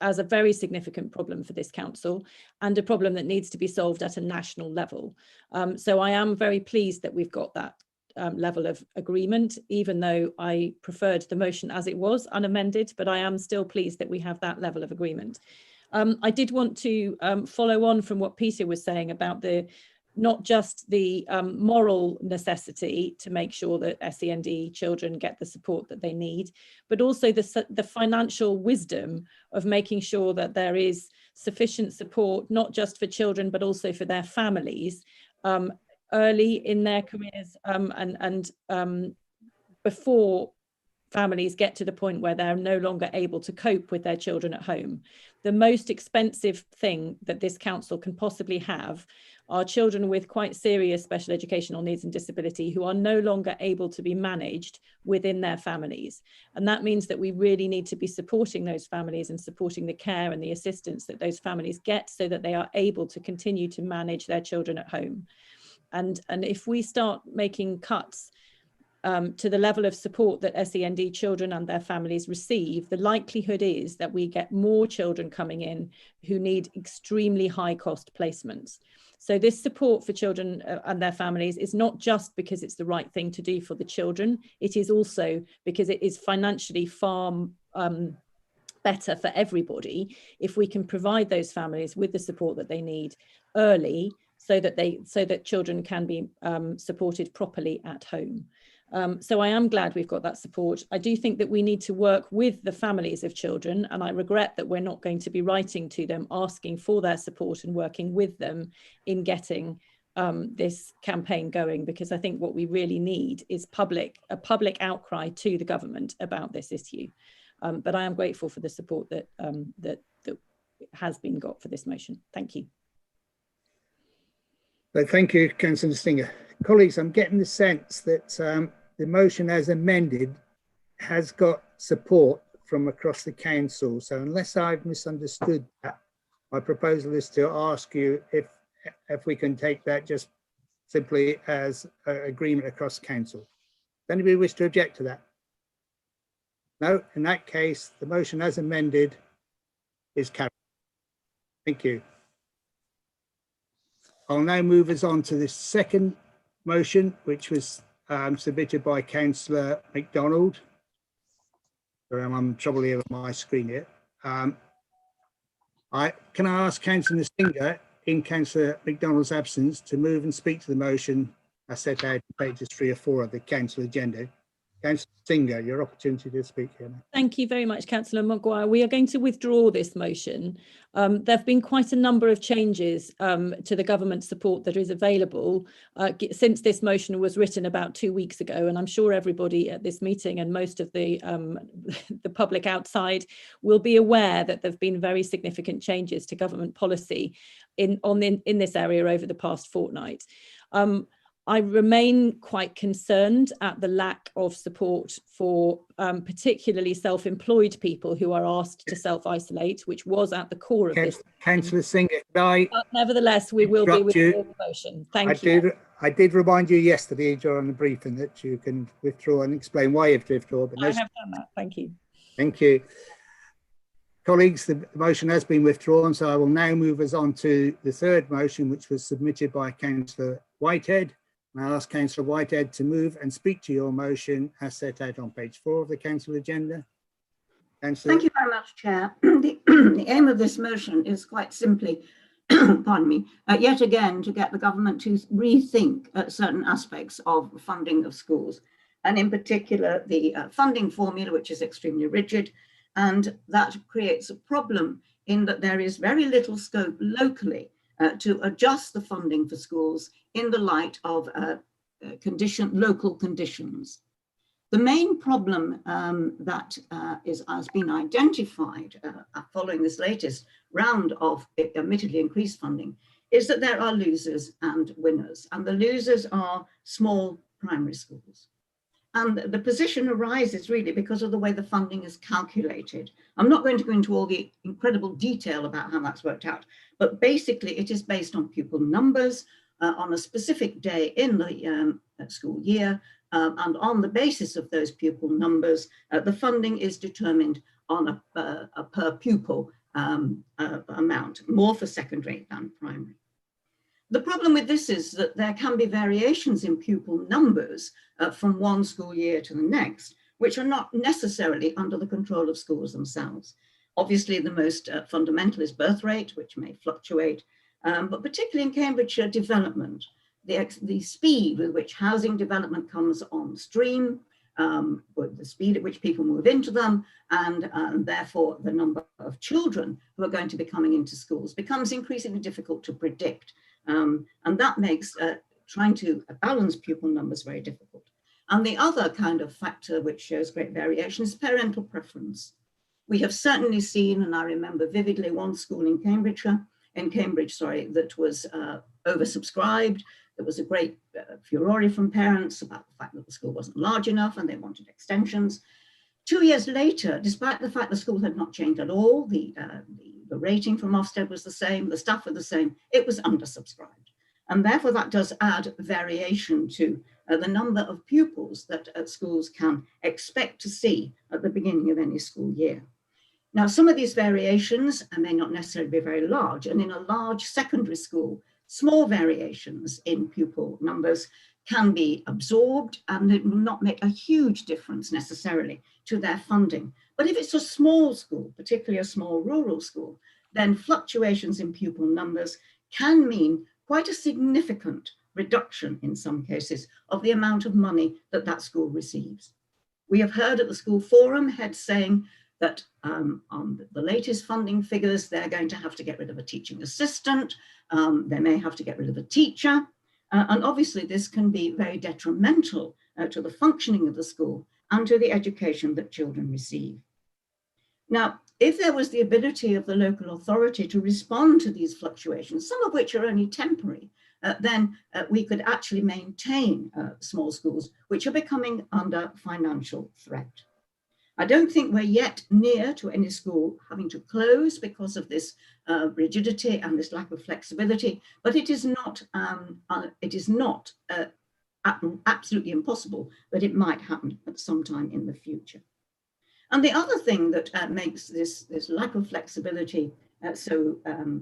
as a very significant problem for this council and a problem that needs to be solved at a national level. So I am very pleased that we've got that level of agreement, even though I preferred the motion as it was, unamended, but I am still pleased that we have that level of agreement. I did want to follow on from what Peter was saying about not just the moral necessity to make sure that SEND children get the support that they need, but also the financial wisdom of making sure that there is sufficient support, not just for children, but also for their families early in their careers and before families get to the point where they're no longer able to cope with their children at home. The most expensive thing that this council can possibly have are children with quite serious special educational needs and disability who are no longer able to be managed within their families. And that means that we really need to be supporting those families and supporting the care and the assistance that those families get so that they are able to continue to manage their children at home. And if we start making cuts to the level of support that SEND children and their families receive, the likelihood is that we get more children coming in who need extremely high cost placements. So this support for children and their families is not just because it's the right thing to do for the children, it is also because it is financially far better for everybody if we can provide those families with the support that they need early so that children can be supported properly at home. So I am glad we've got that support. I do think that we need to work with the families of children, and I regret that we're not going to be writing to them asking for their support and working with them in getting this campaign going, because I think what we really need is a public outcry to the government about this issue. But I am grateful for the support that has been got for this motion. Thank you. So thank you, Councillor Stinger. Colleagues, I'm getting the sense that the motion as amended has got support from across the council. So unless I've misunderstood that, my proposal is to ask you if we can take that just simply as agreement across council. Does anybody wish to object to that? No, in that case, the motion as amended is carried. Thank you. I'll now move us on to the second motion, which was submitted by Councillor MacDonald. Sorry, I'm in trouble here with my screen here. Can I ask Councillor Stinger, in Councillor MacDonald's absence, to move and speak to the motion as set out in pages 3 or 4 of the council agenda? Councillor Stinger, your opportunity to speak here now. Thank you very much, Councillor Maguire. We are going to withdraw this motion. There have been quite a number of changes to the government support that is available since this motion was written about 2 weeks ago, and I'm sure everybody at this meeting and most of the public outside will be aware that there have been very significant changes to government policy in this area over the past fortnight. I remain quite concerned at the lack of support for particularly self-employed people who are asked to self-isolate, which was at the core of this. Councillor Singer, nevertheless, we will be withdrawing the motion. Thank you. I did remind you yesterday during the briefing that you can withdraw and explain why you've withdrawn. But I have done that. Thank you. Thank you. Colleagues, the motion has been withdrawn, so I will now move us on to the third motion, which was submitted by Councillor Whitehead. I'll ask Councillor Whitehead to move and speak to your motion as set out on page 4 of the council agenda. Councillor. Thank you very much, Chair. The aim of this motion is quite simply, pardon me, yet again to get the government to rethink certain aspects of funding of schools, and in particular the funding formula, which is extremely rigid, and that creates a problem in that there is very little scope locally to adjust the funding for schools in the light of local conditions. The main problem that has been identified following this latest round of admittedly increased funding is that there are losers and winners, and the losers are small primary schools. And the position arises really because of the way the funding is calculated. I'm not going to go into all the incredible detail about how that's worked out, but basically it is based on pupil numbers on a specific day in the school year, and on the basis of those pupil numbers, the funding is determined on a per pupil amount, more for secondary than primary. The problem with this is that there can be variations in pupil numbers from one school year to the next, which are not necessarily under the control of schools themselves. Obviously, the most fundamental is birth rate, which may fluctuate, but particularly in Cambridgeshire, development, the speed with which housing development comes on stream, with the speed at which people move into them, and therefore the number of children who are going to be coming into schools becomes increasingly difficult to predict. And that makes trying to balance pupil numbers very difficult. And the other kind of factor which shows great variation is parental preference. We have certainly seen, and I remember vividly one school in Cambridge, that was oversubscribed. There was a great furore from parents about the fact that the school wasn't large enough and they wanted extensions. 2 years later, despite the fact the school had not changed at all, the rating from Ofsted was the same, the staff were the same, it was undersubscribed. And therefore that does add variation to the number of pupils that schools can expect to see at the beginning of any school year. Now, some of these variations may not necessarily be very large, and in a large secondary school, small variations in pupil numbers can be absorbed, and it will not make a huge difference necessarily to their funding. But if it's a small school, particularly a small rural school, then fluctuations in pupil numbers can mean quite a significant reduction in some cases of the amount of money that that school receives. We have heard at the school forum heads saying that on the latest funding figures, they're going to have to get rid of a teaching assistant, they may have to get rid of a teacher, and obviously this can be very detrimental to the functioning of the school and to the education that children receive. Now, if there was the ability of the local authority to respond to these fluctuations, some of which are only temporary, then we could actually maintain small schools which are becoming under financial threat. I don't think we're yet near to any school having to close because of this rigidity and this lack of flexibility, but it is not absolutely impossible that it might happen at some time in the future. And the other thing that makes this lack of flexibility so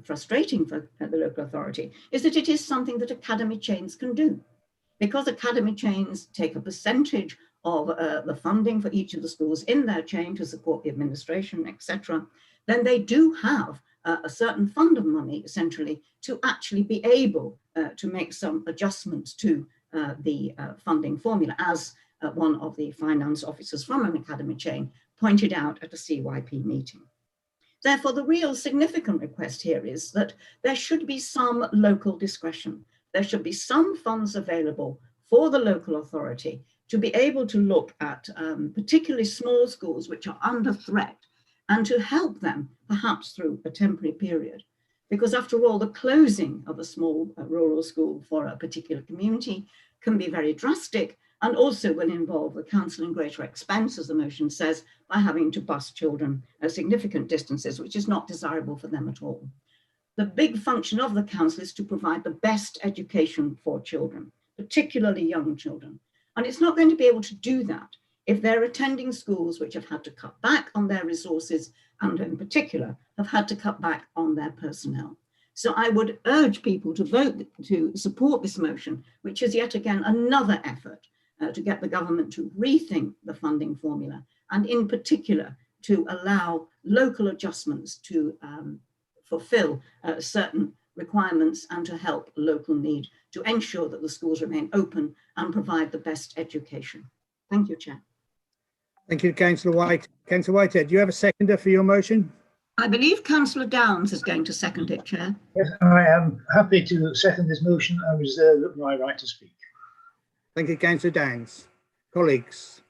frustrating for the local authority is that it is something that academy chains can do. Because academy chains take a percentage of the funding for each of the schools in their chain to support the administration, etc., then they do have a certain fund of money essentially to actually be able to make some adjustments to the funding formula, as one of the finance officers from an academy chain pointed out at a CYP meeting. Therefore, the real significant request here is that there should be some local discretion. There should be some funds available for the local authority to be able to look at particularly small schools which are under threat and to help them perhaps through a temporary period. Because after all, the closing of a small rural school for a particular community can be very drastic and also will involve the council in greater expense, as the motion says, by having to bus children significant distances, which is not desirable for them at all. The big function of the council is to provide the best education for children, particularly young children. And it's not going to be able to do that if they're attending schools which have had to cut back on their resources and in particular have had to cut back on their personnel. So I would urge people to vote to support this motion, which is yet again another effort to get the government to rethink the funding formula and in particular to allow local adjustments to fulfill certain requirements and to help local need to ensure that the schools remain open and provide the best education. Thank you, Chair. Thank you, Councillor White. Councillor Whitehead, do you have a seconder for your motion? I believe Councillor Downs is going to second it, Chair. Yes, I am happy to second this motion. I reserve my right to speak. Thank you, Councillor Downs. Colleagues,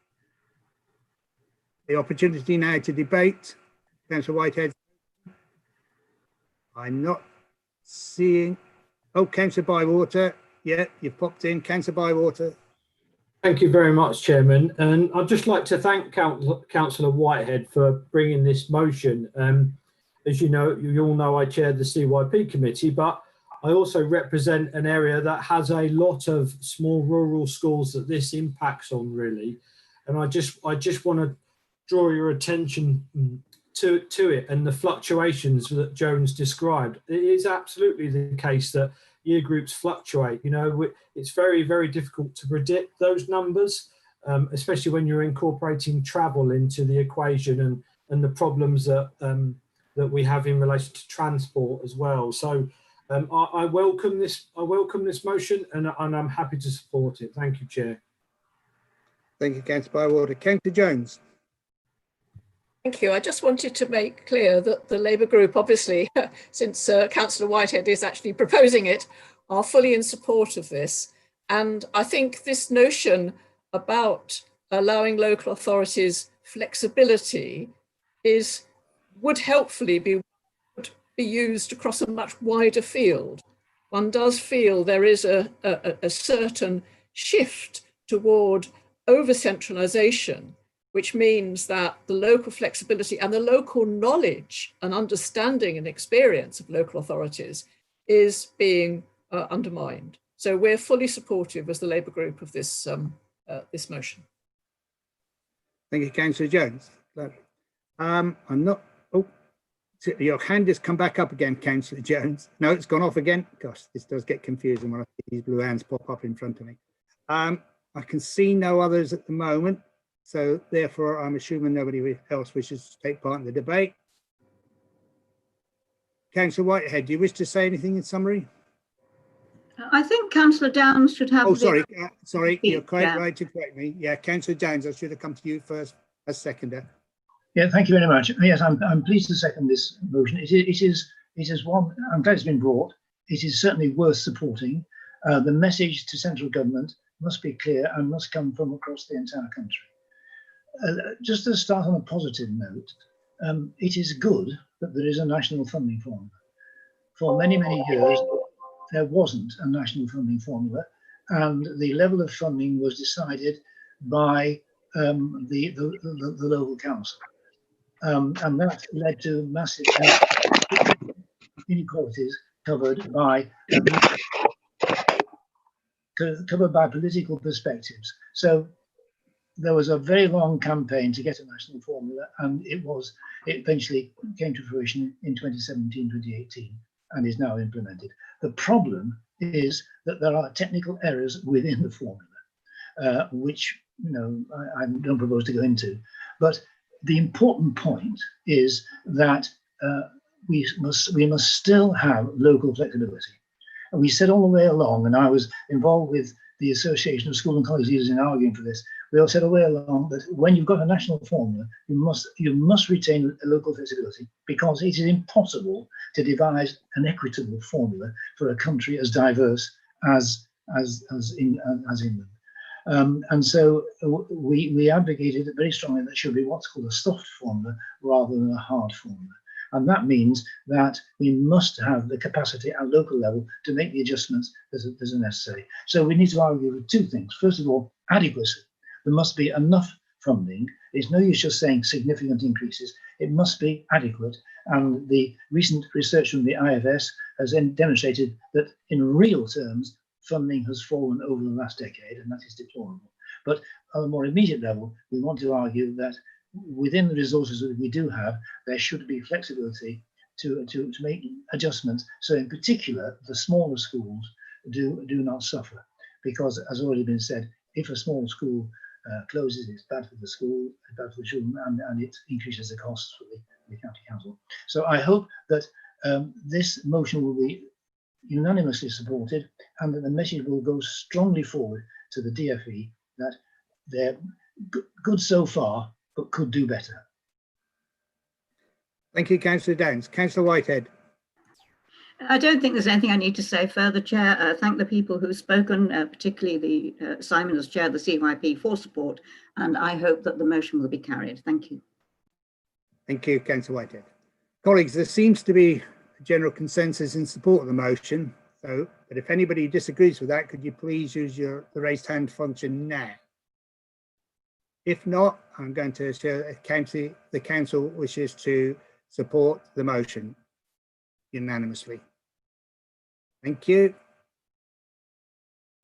the opportunity now to debate. Councillor Whitehead. I'm not seeing. Oh, Councillor Bywater. Yeah, you've popped in. Councillor Bywater. Thank you very much, Chairman. And I'd just like to thank Councillor Whitehead for bringing this motion. As you know, you all know I chair the CYP committee, but I also represent an area that has a lot of small rural schools that this impacts on, really. And I just want to draw your attention to it and the fluctuations that Jones described. It is absolutely the case that year groups fluctuate. You know, it's very, very difficult to predict those numbers, especially when you're incorporating travel into the equation and the problems that that we have in relation to transport as well. So I welcome this motion and I'm happy to support it. Thank you, Chair. Thank you, Councillor Bywater. Councillor Jones. Thank you. I just wanted to make clear that the Labour group, obviously, since Councillor Whitehead is actually proposing it, are fully in support of this. And I think this notion about allowing local authorities flexibility would helpfully be used across a much wider field. One does feel there is a certain shift toward over-centralisation, which means that the local flexibility and the local knowledge and understanding and experience of local authorities is being undermined. So we're fully supportive as the Labour group of this motion. Thank you, Councillor Jones. I'm not, oh, your hand has come back up again, Councillor Jones. No, it's gone off again. Gosh, this does get confusing when I see these blue hands pop up in front of me. I can see no others at the moment, so therefore I'm assuming nobody else wishes to take part in the debate. Councillor Whitehead, do you wish to say anything in summary? I think Councillor Downs should have. Oh, sorry, you're quite right to correct me. Yeah, Councillor Downs, I should have come to you first as seconder. Yeah, thank you very much. Yes, I'm pleased to second this motion. It is one. I'm glad it's been brought. It is certainly worth supporting. The message to central government must be clear and must come from across the entire country. Just to start on a positive note, it is good that there is a national funding formula. For many, many years, there wasn't a national funding formula, and the level of funding was decided by the local council. And that led to massive inequalities covered by political perspectives. So there was a very long campaign to get a national formula, and it eventually came to fruition in 2017, 2018, and is now implemented. The problem is that there are technical errors within the formula, which I don't propose to go into. But the important point is that we must still have local flexibility. And we said all the way along, and I was involved with the Association of School and College Leaders in arguing for this. We all said all the way along that when you've got a national formula, you must retain a local flexibility, because it is impossible to devise an equitable formula for a country as diverse as England. And so we advocated very strongly that there should be what's called a soft formula rather than a hard formula. And that means that we must have the capacity at local level to make the adjustments that are necessary. So we need to argue for two things. First of all, adequacy. There must be enough funding. It's no use just saying significant increases. It must be adequate. And the recent research from the IFS has then demonstrated that in real terms, funding has fallen over the last decade, and that is deplorable. But on a more immediate level, we want to argue that within the resources that we do have, there should be flexibility to make adjustments. So in particular, the smaller schools do not suffer, because as already been said, if a small school closes, it's bad for the school, it's bad for the children, and it increases the costs for the county council. So I hope that this motion will be unanimously supported, and that the message will go strongly forward to the DFE that they're good so far, but could do better. Thank you, Councillor Downs. Councillor Whitehead. I don't think there's anything I need to say further, Chair. Thank the people who've spoken, particularly Simon as Chair of the CYP, for support, and I hope that the motion will be carried. Thank you. Thank you, Councillor Whitehead. Colleagues, there seems to be a general consensus in support of the motion. So, but if anybody disagrees with that, could you please use the raised hand function now? If not, I'm going to show the council wishes to support the motion unanimously. Thank you.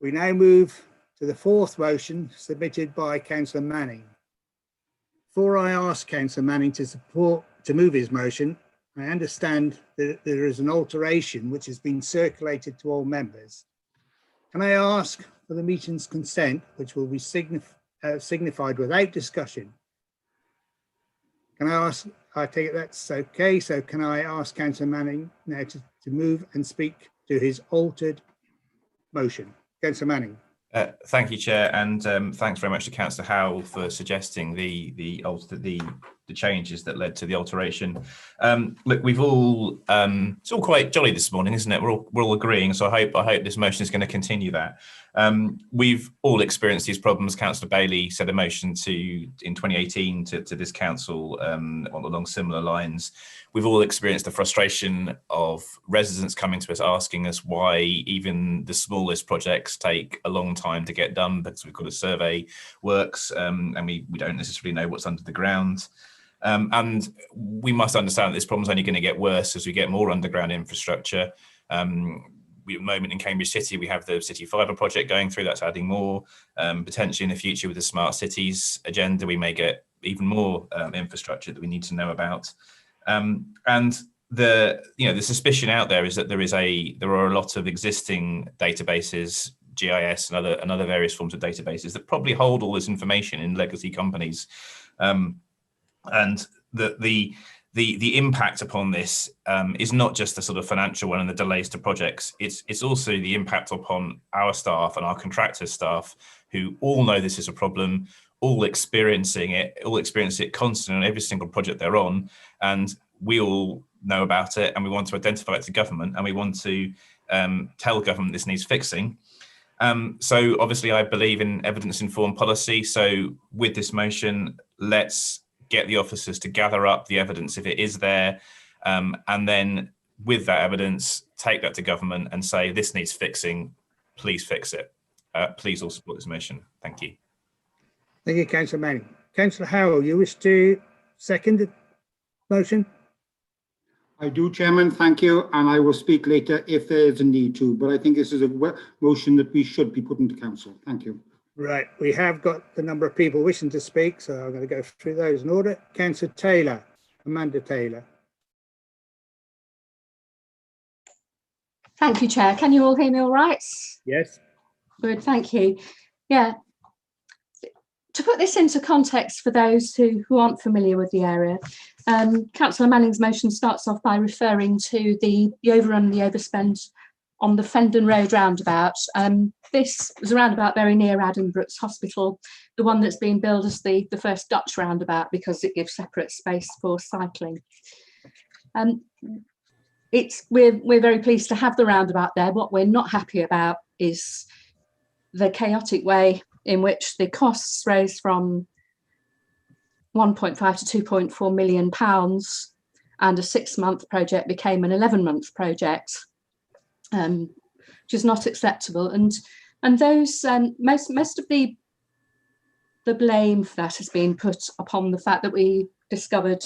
We now move to the fourth motion submitted by Councillor Manning. Before I ask Councillor Manning to move his motion, I understand that there is an alteration which has been circulated to all members. Can I ask for the meeting's consent, which will be signified without discussion? Can I ask, I take it that's okay, so can I ask Councillor Manning now to move and speak to his altered motion? Councillor Manning. Thank you, Chair, and thanks very much to Councillor Howell for suggesting the changes that led to the alteration. Look, we've all it's all quite jolly this morning, isn't it? We're all agreeing, so I hope this motion is going to continue that. We've all experienced these problems. Councillor Bailey said a motion in 2018 to this council along similar lines. We've all experienced the frustration of residents coming to us asking us why even the smallest projects take a long time to get done, because we've got a survey works and we don't necessarily know what's under the ground. And we must understand that this problem is only going to get worse as we get more underground infrastructure. At the moment in Cambridge City, we have the City Fibre project going through, that's adding more. Potentially in the future with the Smart Cities agenda, we may get even more infrastructure that we need to know about. And the suspicion out there is that there are a lot of existing databases, GIS and other various forms of databases that probably hold all this information in legacy companies. And the impact upon this is not just the sort of financial one and the delays to projects. It's also the impact upon our staff and our contractor staff, who all know this is a problem, all experience it constantly on every single project they're on, and we all know about it, and we want to identify it to government, and we want to tell government this needs fixing. So obviously I believe in evidence-informed policy. So with this motion, let's get the officers to gather up the evidence if it is there, and then with that evidence, take that to government and say, this needs fixing, please fix it. Please all support this motion. Thank you. Thank you, Councillor Manning. Councillor Howell, you wish to second the motion? I do, Chairman, thank you, and I will speak later if there is a need to, but I think this is a motion that we should be putting to council. Thank you. Right, we have got the number of people wishing to speak, so I'm going to go through those in order. Councillor Taylor, Amanda Taylor. Thank you, Chair. Can you all hear me all right? Yes. Good, thank you. Yeah. To put this into context for those who aren't familiar with the area, Councillor Manning's motion starts off by referring to the overrun and the overspend on the Fendon Road roundabout. This was a roundabout very near Addenbrooke's Hospital, the one that's being billed as the first Dutch roundabout because it gives separate space for cycling. We're very pleased to have the roundabout there. What we're not happy about is the chaotic way in which the costs rose from 1.5 to 2.4 million pounds, and a 6-month project became an 11-month project, which is not acceptable. And those most of the blame for that has been put upon the fact that we discovered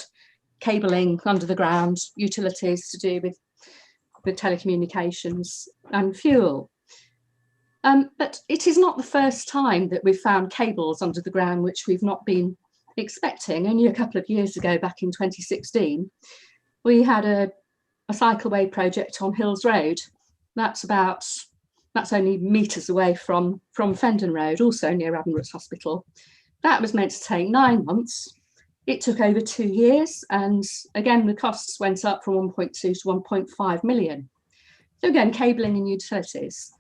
cabling under the ground, utilities to do with telecommunications and fuel. But it is not the first time that we've found cables under the ground which we've not been expecting. Only a couple of years ago, back in 2016, we had a cycleway project on Hills Road. That's only metres away from Fendon Road, also near Addenbrooke's Hospital. That was meant to take 9 months. It took over 2 years, and again the costs went up from 1.2 to 1.5 million. So again, cabling and utilities.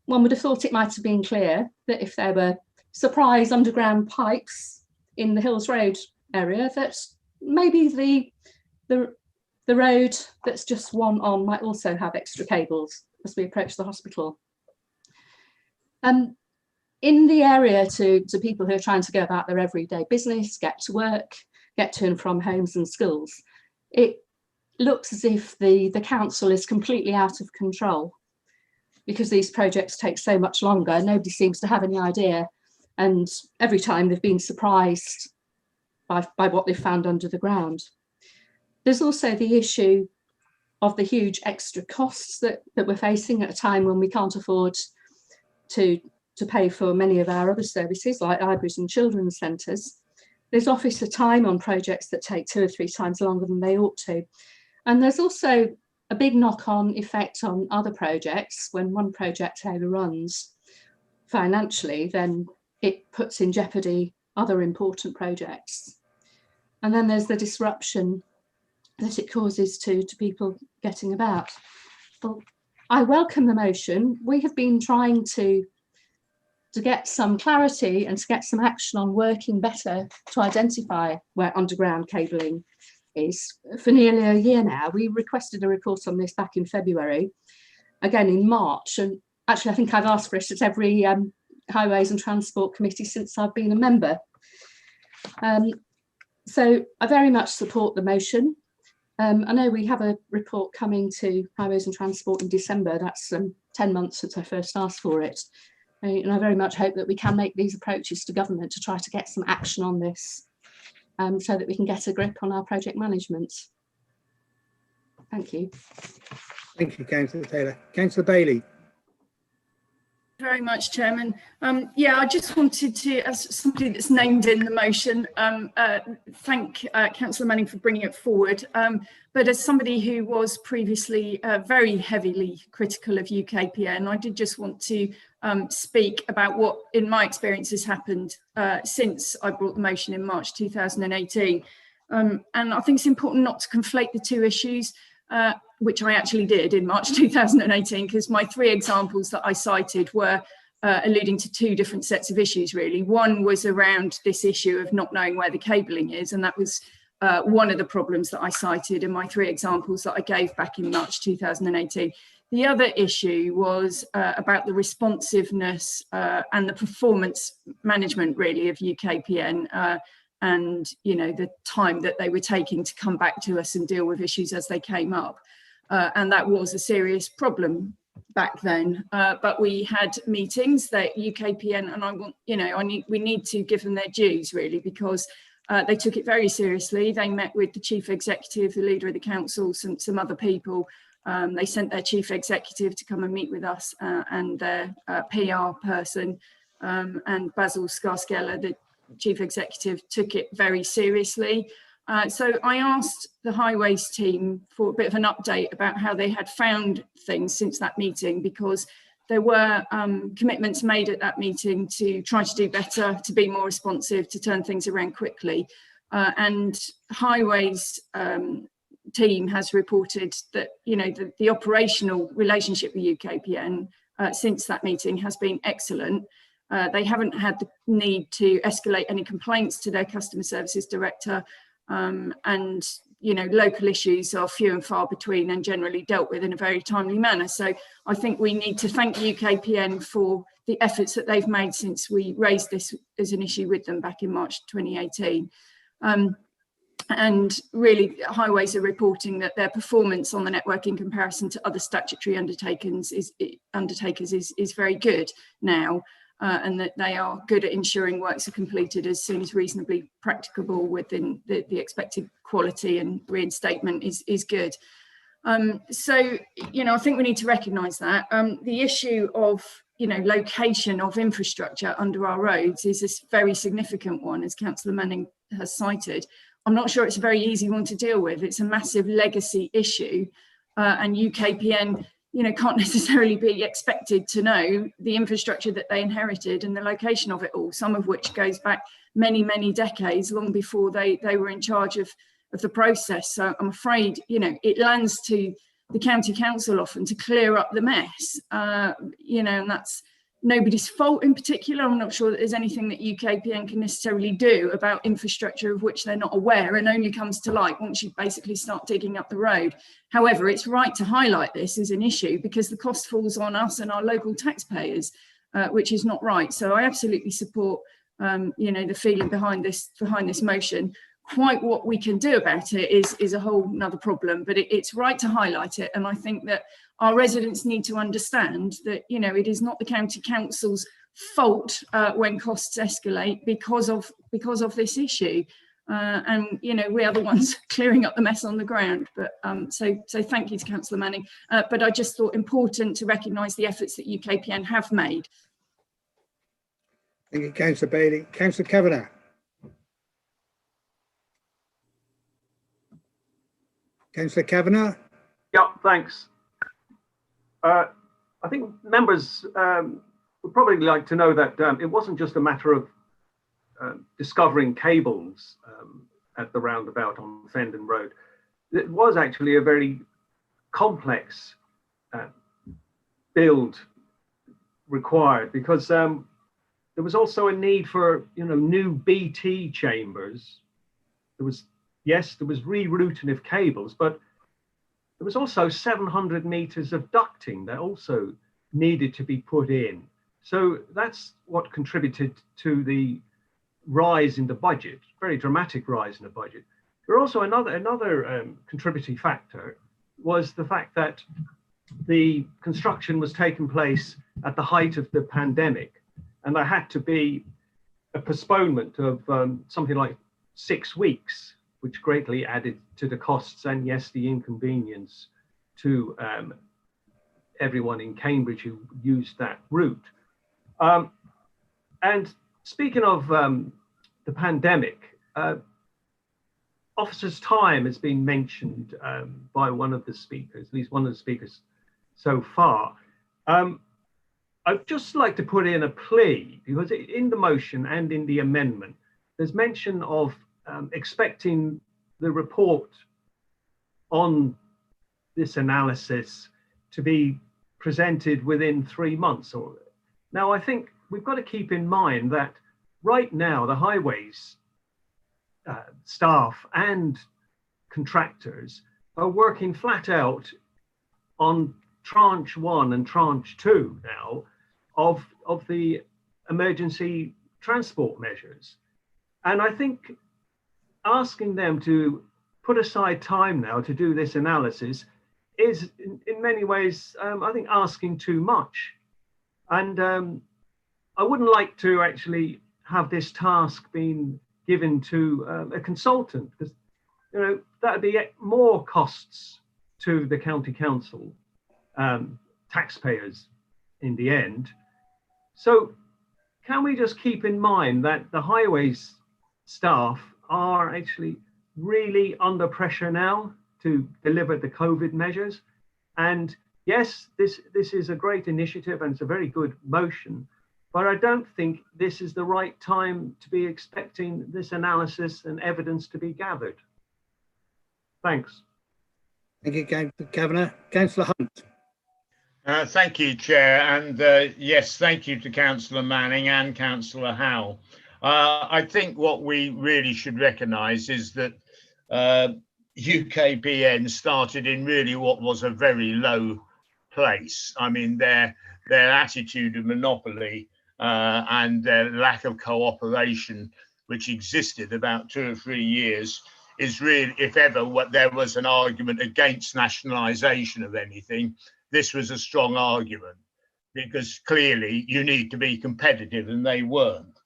One would have thought it might have been clear that if there were surprise underground pipes in the Hills Road area, that maybe the road that's just one on might also have extra cables as we approach the hospital. In the area, to people who are trying to go about their everyday business, get to work, get to and from homes and schools, it looks as if the council is completely out of control, because these projects take so much longer. Nobody seems to have any idea. And every time they've been surprised by what they've found under the ground. There's also the issue of the huge extra costs that we're facing at a time when we can't afford to pay for many of our other services like libraries and children's centres. There's officer time on projects that take 2 or 3 times longer than they ought to. And there's also a big knock-on effect on other projects. When one project overruns financially, then it puts in jeopardy other important projects. And then there's the disruption that it causes to people getting about. Well, I welcome the motion. We have been trying to get some clarity and to get some action on working better to identify where underground cabling is for nearly a year now. We requested a report on this back in February, again in March, and actually, I think I've asked for it at every Highways and Transport Committee since I've been a member. So I very much support the motion. I know we have a report coming to Highways and Transport in December. That's 10 months since I first asked for it. And I very much hope that we can make these approaches to government to try to get some action on this so that we can get a grip on our project management. Thank you. Thank you, Councillor Taylor. Councillor Bailey. Very much, Chairman. Yeah, I just wanted to, as somebody that's named in the motion, thank Councillor Manning for bringing it forward. But as somebody who was previously very heavily critical of UKPN, I did just want to speak about what, in my experience, has happened since I brought the motion in March 2018. And I think it's important not to conflate the two issues. Which I actually did in March 2018, because my 3 examples that I cited were alluding to 2 different sets of issues, really. One was around this issue of not knowing where the cabling is, and that was one of the problems that I cited in my 3 examples that I gave back in March 2018. The other issue was about the responsiveness and the performance management, really, of UKPN. And, you know, the time that they were taking to come back to us and deal with issues as they came up. And that was a serious problem back then. But we had meetings that UKPN, and I want, you know, we need to give them their dues, really, because they took it very seriously. They met with the chief executive, the leader of the council, some other people. They sent their chief executive to come and meet with us and their PR person, and Basil Scarscella, the chief executive, took it very seriously. So I asked the Highways team for a bit of an update about how they had found things since that meeting, because there were commitments made at that meeting to try to do better, to be more responsive, to turn things around quickly. And Highways team has reported that, you know, the operational relationship with UKPN since that meeting has been excellent. They haven't had the need to escalate any complaints to their customer services director, and, you know, local issues are few and far between and generally dealt with in a very timely manner. So I think we need to thank UKPN for the efforts that they've made since we raised this as an issue with them back in March 2018. And really, Highways are reporting that their performance on the network in comparison to other statutory undertakers is very good now. And that they are good at ensuring works are completed as soon as reasonably practicable within the expected quality, and reinstatement is good. So, you know, I think we need to recognise that. The issue of, you know, location of infrastructure under our roads is a very significant one, as Councillor Manning has cited. I'm not sure it's a very easy one to deal with. It's a massive legacy issue, and UKPN, you know, can't necessarily be expected to know the infrastructure that they inherited and the location of it all, some of which goes back many, many decades, long before they were in charge of the process. So I'm afraid, you know, it lands to the county council often to clear up the mess, you know, and that's nobody's fault in particular. I'm not sure that there's anything that UKPN can necessarily do about infrastructure of which they're not aware, and only comes to light once you basically start digging up the road. However, it's right to highlight this as an issue because the cost falls on us and our local taxpayers, which is not right. So I absolutely support, you know, the feeling behind this motion. Quite what we can do about it is a whole nother problem, but it's right to highlight it. And I think that our residents need to understand that, you know, it is not the county council's fault when costs escalate because of this issue. And, you know, we are the ones clearing up the mess on the ground. But so thank you to Councillor Manning. But I just thought important to recognise the efforts that UKPN have made. Thank you, Councillor Bailey. Councillor Kavanagh. Councillor Kavanagh. Yeah, thanks. I think members would probably like to know that it wasn't just a matter of discovering cables at the roundabout on Fendon Road. It was actually a very complex build required, because there was also a need for, you know, new BT chambers. There was rerouting of cables, but there was also 700 meters of ducting that also needed to be put in. So that's what contributed to the rise in the budget, very dramatic rise in the budget. But also another contributing factor was the fact that the construction was taking place at the height of the pandemic, and there had to be a postponement of something like 6 weeks, which greatly added to the costs and, yes, the inconvenience to everyone in Cambridge who used that route. And speaking of the pandemic, officers' time has been mentioned by one of the speakers, at least one of the speakers so far. I'd just like to put in a plea, because in the motion and in the amendment, there's mention of expecting the report on this analysis to be presented within 3 months. Now, I think we've got to keep in mind that right now, the highways staff and contractors are working flat out on tranche 1 and tranche 2 now of the emergency transport measures. And I think asking them to put aside time now to do this analysis is in many ways, I think, asking too much. And I wouldn't like to actually have this task being given to a consultant, because that would be more costs to the county council, taxpayers in the end. So can we just keep in mind that the highways staff are actually really under pressure now to deliver the COVID measures? And yes, this is a great initiative and it's a very good motion, but I don't think this is the right time to be expecting this analysis and evidence to be gathered. Thanks. Thank you, Kavanagh. Councillor Hunt. Thank you, Chair. And yes, thank you to Councillor Manning and Councillor Howell. I think what we really should recognise is that UKPN started in really what was a very low place. I mean, their attitude of monopoly and their lack of cooperation, which existed about 2 or 3 years, is really, if ever there was an argument against nationalisation of anything, this was a strong argument, because clearly you need to be competitive and they weren't.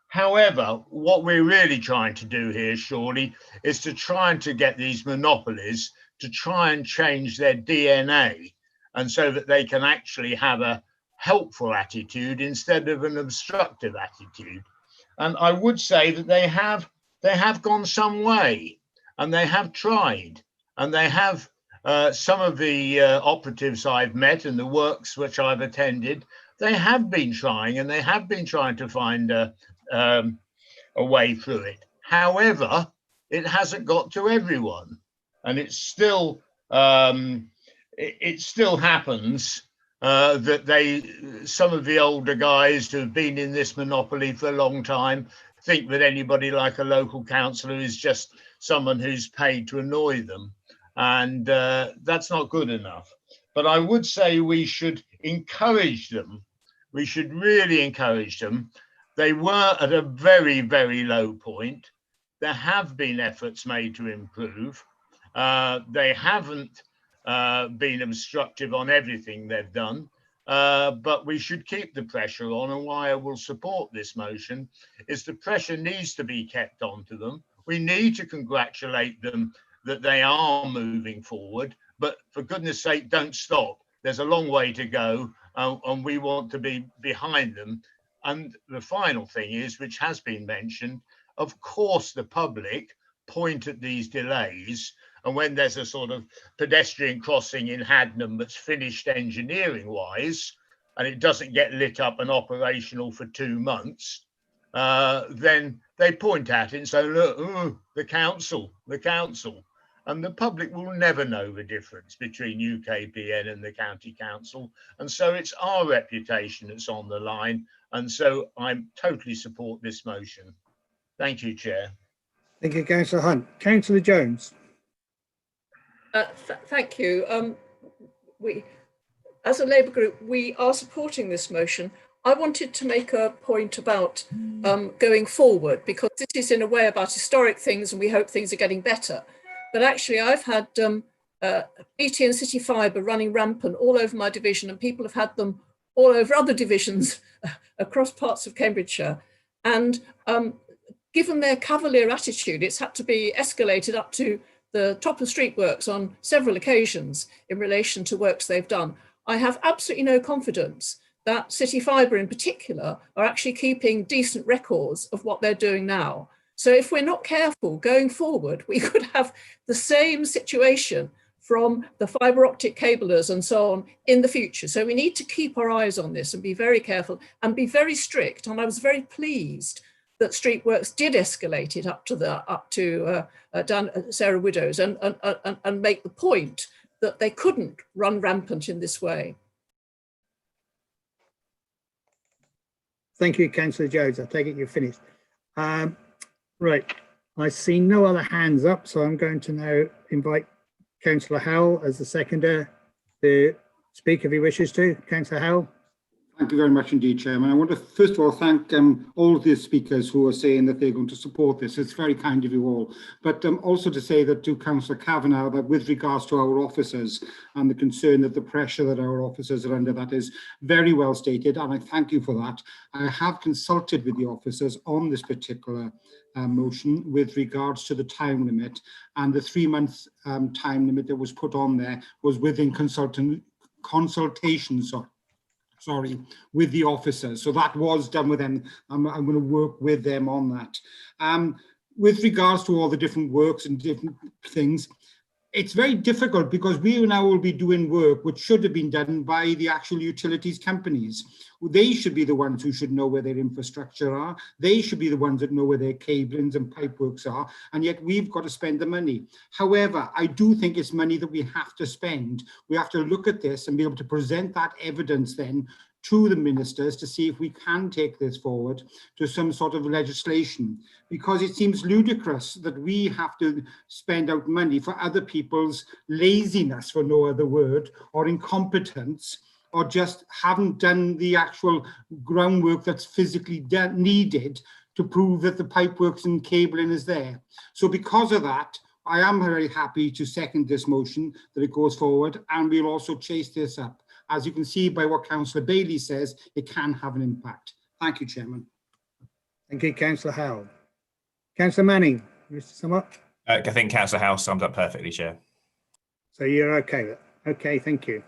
However, what we're really trying to do here, surely, is to try and to get these monopolies to try and change their DNA, and so that they can actually have a helpful attitude instead of an obstructive attitude. And I would say that they have gone some way, and they have tried, and they have some of the operatives I've met and the works which I've attended, they have been trying, and they have been trying to find a way through it. However, it hasn't got to everyone, and it still happens that some of the older guys who have been in this monopoly for a long time think that anybody like a local councillor is just someone who's paid to annoy them, and that's not good enough. But I would say we should encourage them. We should really encourage them. They were at a very, very low point. There have been efforts made to improve. They haven't been obstructive on everything they've done, but we should keep the pressure on. And why I will support this motion is the pressure needs to be kept onto them. We need to congratulate them that they are moving forward, but for goodness sake, don't stop. There's a long way to go, and we want to be behind them. And the final thing is, which has been mentioned, of course, the public point at these delays, and when there's a sort of pedestrian crossing in Hadnam that's finished engineering wise, and it doesn't get lit up and operational for 2 months, then they point at it and say, look, ooh, the council. And the public will never know the difference between UKPN and the county council. And so it's our reputation that's on the line. And so I totally support this motion. Thank you, Chair. Thank you, Councillor Hunt. Councillor Jones. Thank you. as a Labour group, we are supporting this motion. I wanted to make a point about going forward, because this is in a way about historic things and we hope things are getting better. But actually I've had BT and City Fibre running rampant all over my division, and people have had them all over other divisions across parts of Cambridgeshire. And given their cavalier attitude, it's had to be escalated up to the top of street works on several occasions in relation to works they've done. I have absolutely no confidence that City Fibre in particular are actually keeping decent records of what they're doing now. So if we're not careful going forward, we could have the same situation from the fibre optic cablers and so on in the future. So we need to keep our eyes on this and be very careful and be very strict. And I was very pleased that Streetworks did escalate it up to down Sarah Widows and make the point that they couldn't run rampant in this way. Thank you, Councillor Jones. I take it you're finished. Right, I see no other hands up, so I'm going to now invite Councillor Howell as the seconder to speak if he wishes to. Councillor Howell. Thank you very much indeed, Chairman. I want to first of all thank all of the speakers who are saying that they're going to support this. It's very kind of you all. But also to say that to Councillor Kavanagh, that with regards to our officers and the concern that the pressure that our officers are under, that is very well stated, and I thank you for that. I have consulted with the officers on this particular motion with regards to the time limit, and the 3 month time limit that was put on there was within consultations with the officers. So that was done with them. I'm going to work with them on that. With regards to all the different works and different things, it's very difficult because we now will be doing work which should have been done by the actual utilities companies. They should be the ones who should know where their infrastructure are. They should be the ones that know where their cablings and pipeworks are, and yet we've got to spend the money. However, I do think it's money that we have to spend. We have to look at this and be able to present that evidence then to the ministers to see if we can take this forward to some sort of legislation, because it seems ludicrous that we have to spend out money for other people's laziness, for no other word, or incompetence, or just haven't done the actual groundwork that's physically needed to prove that the pipeworks and cabling is there. So because of that, I am very happy to second this motion, that it goes forward, and we'll also chase this up. As you can see by what Councillor Bailey says, it can have an impact. Thank you, Chairman. Thank you, Councillor Howell. Councillor Manning, you wish to sum up? I think Councillor House summed up perfectly, Chair. So you're okay with it? Okay, thank you.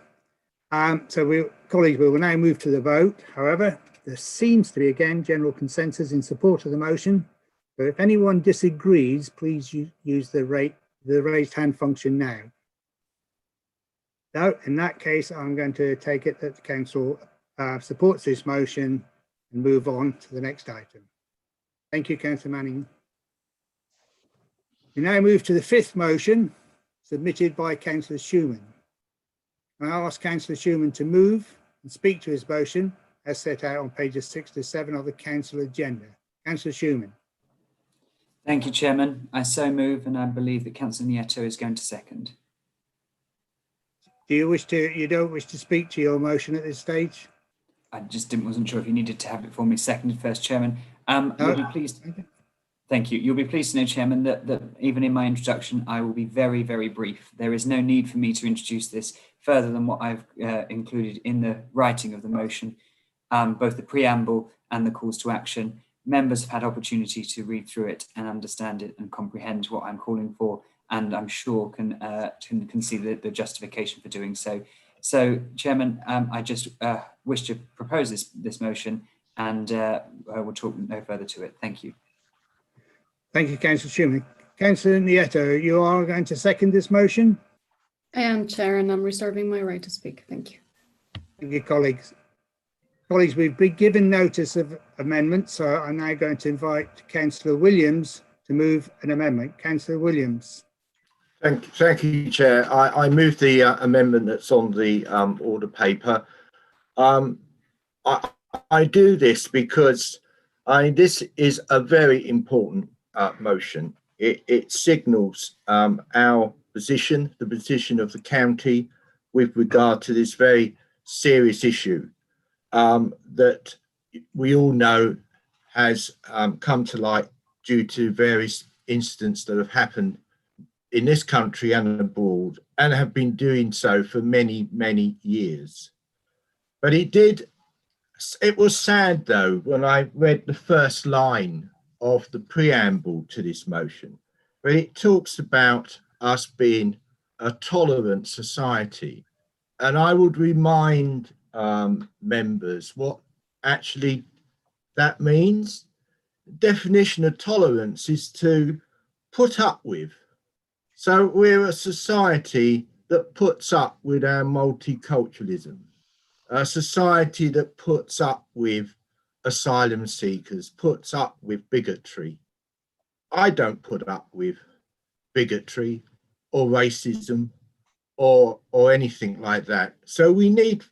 Colleagues, we will now move to the vote. However, there seems to be, again, general consensus in support of the motion. So if anyone disagrees, please use the raised hand function now. No, in that case, I'm going to take it that the council supports this motion and move on to the next item. Thank you, Councillor Manning. We now move to the fifth motion submitted by Councillor Schumann. I ask Councillor Schumann to move and speak to his motion as set out on pages 6 to 7 of the council agenda. Councillor Schumann. Thank you, Chairman. I so move, and I believe that Councillor Nieto is going to second. Do you wish to? You don't wish to speak to your motion at this stage? I just wasn't sure if you needed to have it for me seconded first, Chairman. You'll be pleased. Thank you. You'll be pleased to know, Chairman, that even in my introduction, I will be very, very brief. There is no need for me to introduce this further than what I've included in the writing of the motion, both the preamble and the calls to action. Members have had opportunity to read through it and understand it and comprehend what I'm calling for, and I'm sure can see the justification for doing so. So, Chairman, I just wish to propose this motion, and I will talk no further to it. Thank you. Thank you, Councillor Schumann. Councillor Nieto, you are going to second this motion? I am, Chair, and I'm reserving my right to speak. Thank you. Thank you, colleagues. Colleagues, we've been given notice of amendment, so I'm now going to invite Councillor Williams to move an amendment. Councillor Williams. Thank you, Chair. I move the amendment that's on the order paper. I do this because this is a very important motion. It signals our position, the position of the county with regard to this very serious issue that we all know has come to light due to various incidents that have happened in this country and abroad, and have been doing so for many, many years. But it was sad though, when I read the first line of the preamble to this motion, where it talks about us being a tolerant society. And I would remind members what actually that means. The definition of tolerance is to put up with. So we're a society that puts up with our multiculturalism, a society that puts up with asylum seekers, puts up with bigotry. I don't put up with bigotry or racism or anything like that. So we need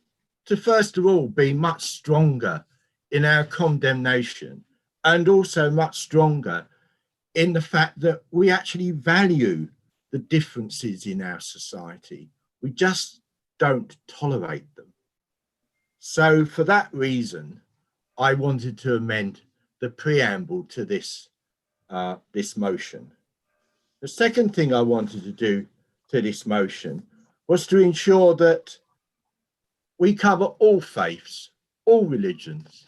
to, first of all, be much stronger in our condemnation, and also much stronger in the fact that we actually value the differences in our society. We just don't tolerate them. So for that reason, I wanted to amend the preamble to this motion. The second thing I wanted to do to this motion was to ensure that we cover all faiths, all religions,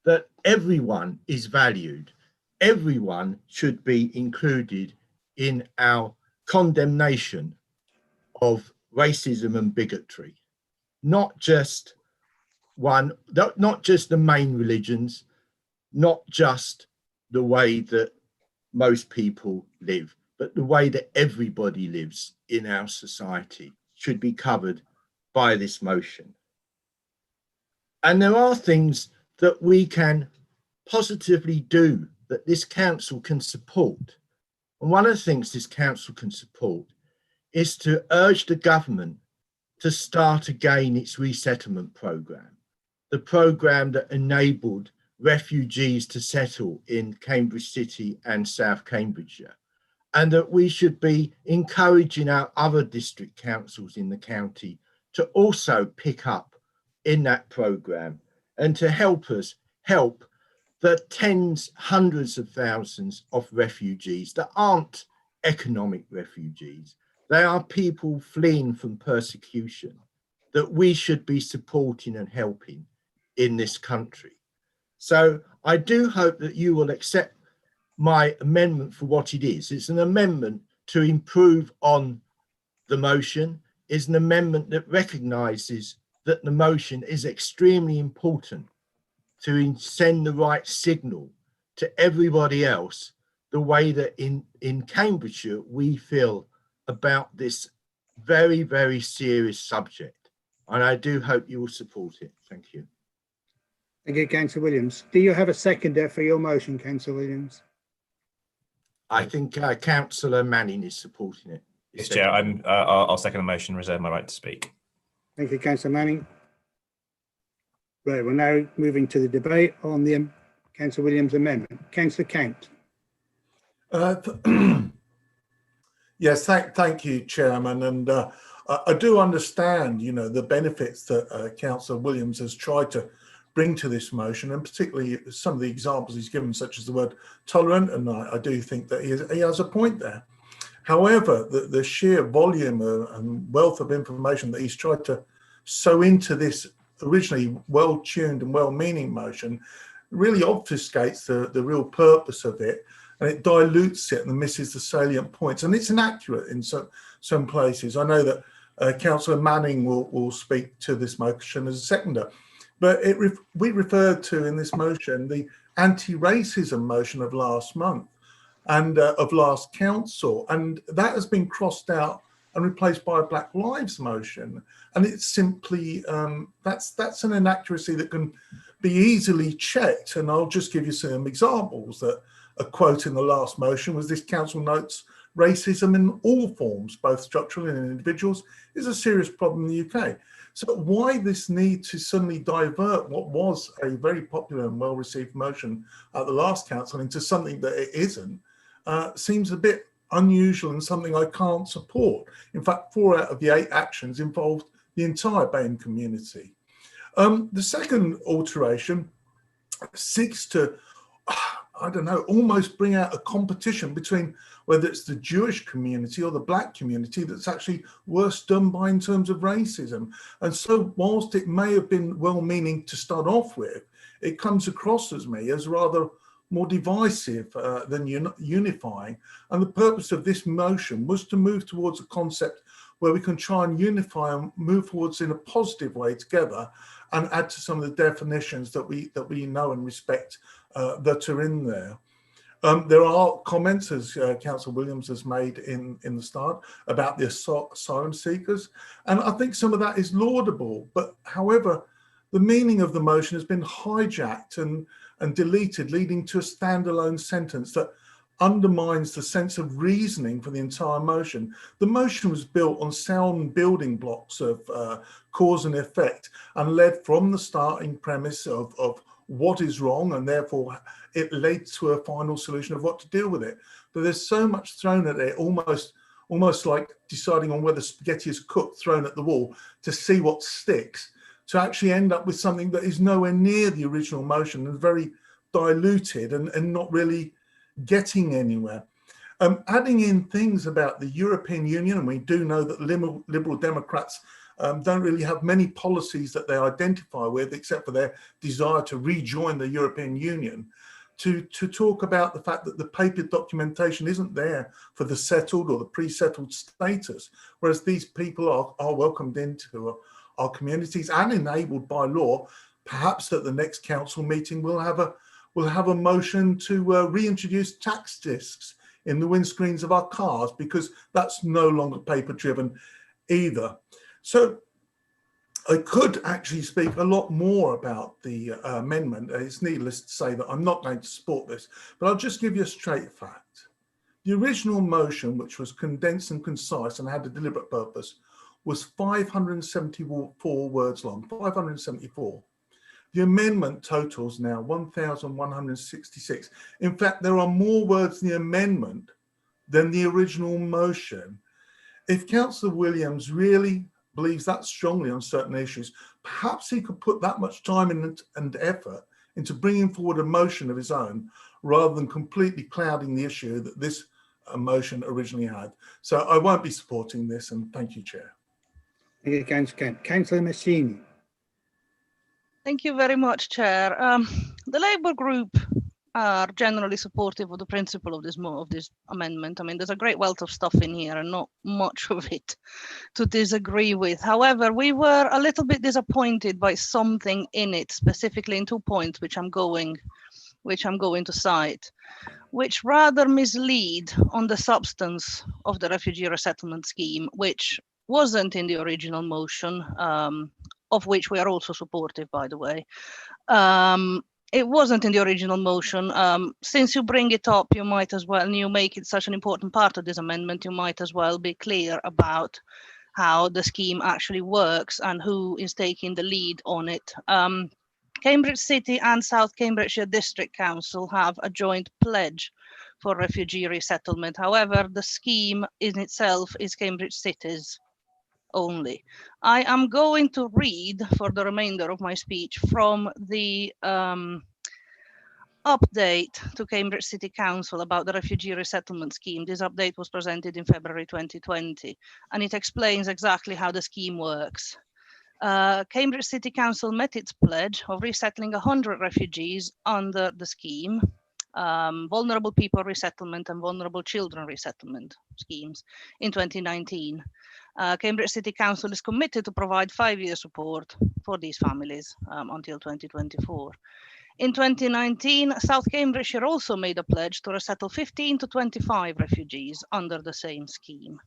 that everyone is valued. Everyone should be included in our condemnation of racism and bigotry, not just the main religions, not just the way that most people live, but the way that everybody lives in our society should be covered by this motion. And there are things that we can positively do, that this council can support. And one of the things this council can support is to urge the government to start again its resettlement programme, the programme that enabled refugees to settle in Cambridge City and South Cambridgeshire, and that we should be encouraging our other district councils in the county to also pick up in that programme and to help us help the tens, hundreds of thousands of refugees that aren't economic refugees. They are people fleeing from persecution that we should be supporting and helping in this country. So I do hope that you will accept my amendment for what it is. It's an amendment to improve on the motion. It's an amendment that recognises that the motion is extremely important to send the right signal to everybody else, the way that in Cambridgeshire we feel about this very, very serious subject. And I do hope you will support it. Thank you. Thank you, Councillor Williams. Do you have a seconder for your motion, Councillor Williams? I think Councillor Manning is supporting it. Yes, Chair, I'll second the motion, reserve my right to speak. Thank you, Councillor Manning. Right, we're now moving to the debate on the Councillor Williams amendment. Councillor Kent. Yes, thank you, Chairman. And I do understand, you know, the benefits that Councillor Williams has tried to bring to this motion, and particularly some of the examples he's given, such as the word tolerant, and I do think that he has a point there. However, the sheer volume and wealth of information that he's tried to sew into this originally well-tuned and well-meaning motion really obfuscates the real purpose of it, and it dilutes it and misses the salient points, and it's inaccurate in some places. I know that Councillor Manning will speak to this motion as a seconder, but we referred to in this motion the anti-racism motion of last month and of last council, and that has been crossed out and replaced by a Black Lives motion, and it's simply that's an inaccuracy that can be easily checked. And I'll just give you some examples. That a quote in the last motion was, "This council notes racism in all forms, both structural and in individuals, is a serious problem in the UK." So why this need to suddenly divert what was a very popular and well-received motion at the last council into something that it isn't seems a bit unusual and something I can't support. In fact, 4 out of the 8 actions involved the entire BAME community. The second alteration seeks to, I don't know, almost bring out a competition between whether it's the Jewish community or the black community that's actually worse done by in terms of racism. And so whilst it may have been well-meaning to start off with, it comes across as me as rather more divisive than unifying. And the purpose of this motion was to move towards a concept where we can try and unify and move forwards in a positive way together and add to some of the definitions that we know and respect that are in there. There are comments, as Councillor Williams has made in the start, about the asylum seekers, and I think some of that is laudable. But however, the meaning of the motion has been hijacked and deleted, leading to a standalone sentence that undermines the sense of reasoning for the entire motion. The motion was built on sound building blocks of cause and effect and led from the starting premise of what is wrong, and therefore it led to a final solution of what to deal with it. But there's so much thrown at it, almost like deciding on whether spaghetti is cooked, thrown at the wall to see what sticks, to actually end up with something that is nowhere near the original motion and very diluted and not really getting anywhere. Adding in things about the European Union, and we do know that Liberal Democrats don't really have many policies that they identify with except for their desire to rejoin the European Union, to talk about the fact that the paper documentation isn't there for the settled or the pre-settled status, whereas these people are welcomed into our communities and enabled by law. Perhaps at the next council meeting we'll have a motion to reintroduce tax discs in the windscreens of our cars, because that's no longer paper driven either. So I could actually speak a lot more about the amendment. It's needless to say that I'm not going to support this, but I'll just give you a straight fact. The original motion, which was condensed and concise and had a deliberate purpose, was 574 words long, 574. The amendment totals now 1,166. In fact, there are more words in the amendment than the original motion. If Councillor Williams really believes that strongly on certain issues, perhaps he could put that much time and effort into bringing forward a motion of his own, rather than completely clouding the issue that this motion originally had. So I won't be supporting this, and thank you, Chair. Thank you, Councillor Massini. Thank you very much, Chair. The Labour Group are generally supportive of the principle of this amendment. I mean, there's a great wealth of stuff in here and not much of it to disagree with. However, we were a little bit disappointed by something in it, specifically in 2 points, which I'm going to cite, which rather mislead on the substance of the refugee resettlement scheme, which wasn't in the original motion, of which we are also supportive, by the way. It wasn't in the original motion. Since you bring it up, you might as well, and you make it such an important part of this amendment, you might as well be clear about how the scheme actually works and who is taking the lead on it. Cambridge City and South Cambridgeshire District Council have a joint pledge for refugee resettlement. However, the scheme in itself is Cambridge City's only. I am going to read for the remainder of my speech from the update to Cambridge City Council about the refugee resettlement scheme. This update was presented in February 2020, and it explains exactly how the scheme works. Cambridge City Council met its pledge of resettling 100 refugees under the scheme, vulnerable people resettlement and vulnerable children resettlement schemes in 2019. Cambridge City Council is committed to provide 5-year support for these families until 2024. In 2019, South Cambridgeshire also made a pledge to resettle 15 to 25 refugees under the same scheme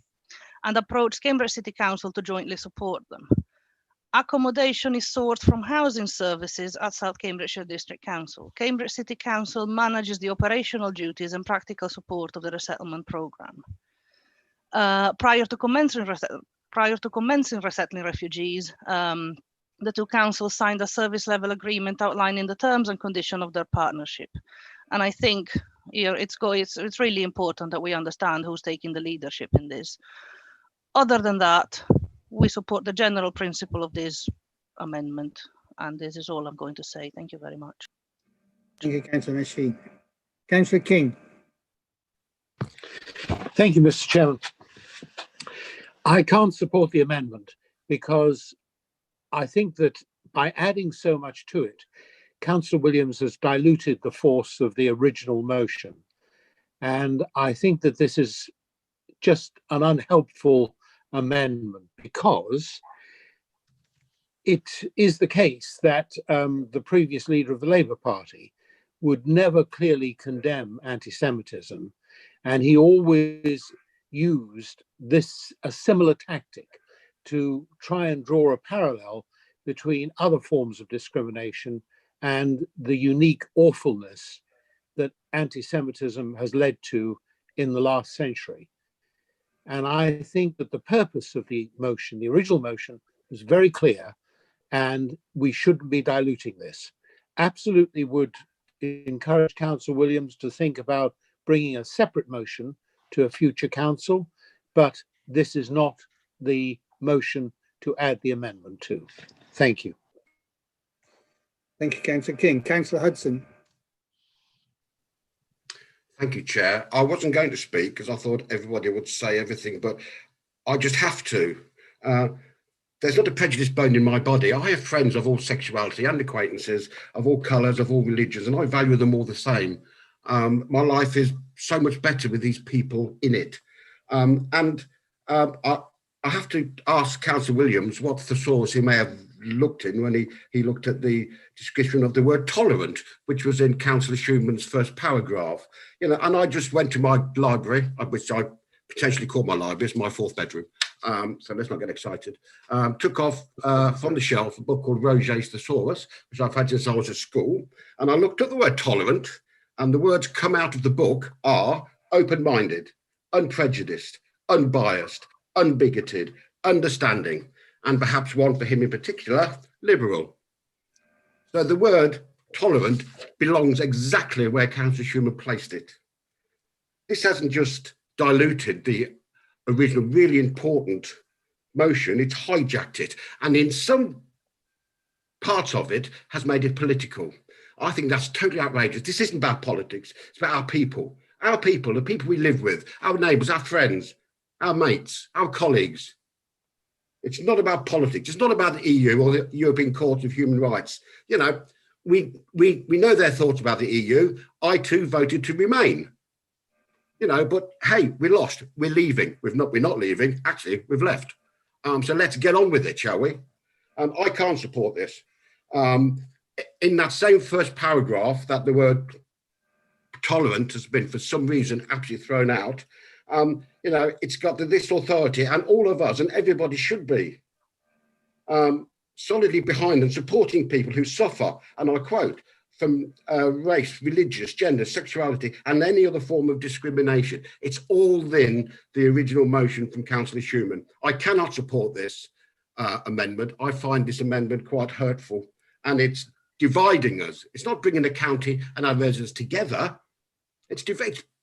and approached Cambridge City Council to jointly support them. Accommodation is sourced from housing services at South Cambridgeshire District Council. Cambridge City Council manages the operational duties and practical support of the resettlement programme. Prior to commencing resettling refugees, the two councils signed a service level agreement outlining the terms and conditions of their partnership. And I think it's really important that we understand who's taking the leadership in this. Other than that, we support the general principle of this amendment. And this is all I'm going to say. Thank you very much. Thank you, Councillor Machine. Councillor King. Thank you, Mr. Chairman. I can't support the amendment because I think that by adding so much to it, Councillor Williams has diluted the force of the original motion. And I think that this is just an unhelpful amendment because it is the case that the previous leader of the Labour Party would never clearly condemn anti-Semitism, and he always used a similar tactic to try and draw a parallel between other forms of discrimination and the unique awfulness that anti-Semitism has led to in the last century. And I think that the purpose of the motion, the original motion, was very clear, and we shouldn't be diluting this. Absolutely would encourage Councillor Williams to think about bringing a separate motion to a future council, but this is not the motion to add the amendment to. Thank you. Thank you, Councillor King. Councillor Hudson. Thank you, Chair. I wasn't going to speak because I thought everybody would say everything, but I just have to. There's not a prejudice bone in my body. I have friends of all sexuality and acquaintances of all colours, of all religions, and I value them all the same. My life is so much better with these people in it. I have to ask Councillor Williams what thesaurus he may have looked in when he looked at the description of the word tolerant, which was in Councillor Schuman's first paragraph. You know, and I just went to my library, which I potentially call my library, it's my fourth bedroom. So let's not get excited. Took off from the shelf a book called Roget's Thesaurus, which I've had since I was at school. And I looked at the word tolerant, and the words come out of the book are open-minded, unprejudiced, unbiased, unbigoted, understanding, and perhaps one for him in particular, liberal. So the word tolerant belongs exactly where Councillor Schuman placed it. This hasn't just diluted the original really important motion, it's hijacked it, and in some parts of it has made it political. I think that's totally outrageous. This isn't about politics, it's about our people, the people we live with, our neighbours, our friends, our mates, our colleagues. It's not about politics, it's not about the EU or the European Court of Human Rights. You know, we know their thoughts about the EU. I too voted to remain. You know, but hey, we lost. We're leaving. We're not leaving. Actually, we've left. So let's get on with it, shall we? I can't support this. In that same first paragraph, that the word tolerant has been, for some reason, absolutely thrown out. You know, it's got this authority, and all of us and everybody should be solidly behind and supporting people who suffer, and I quote, from race, religious, gender, sexuality, and any other form of discrimination. It's all in the original motion from Councillor Schuman. I cannot support this amendment. I find this amendment quite hurtful, and it's dividing us. It's not bringing the county and our residents together. It's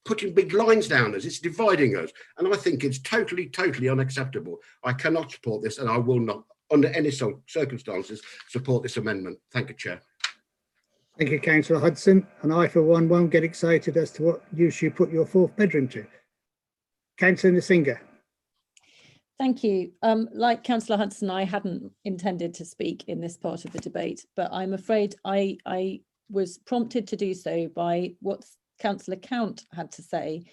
putting big lines down us. It's dividing us. And I think it's totally, totally unacceptable. I cannot support this, and I will not, under any circumstances, support this amendment. Thank you, Chair. Thank you, Councillor Hudson. And I, for one, won't get excited as to what use you put your fourth bedroom to. Councillor Nsinga. Thank you. Like Councillor Hudson, I hadn't intended to speak in this part of the debate, but I'm afraid I was prompted to do so by what Councillor Count had to say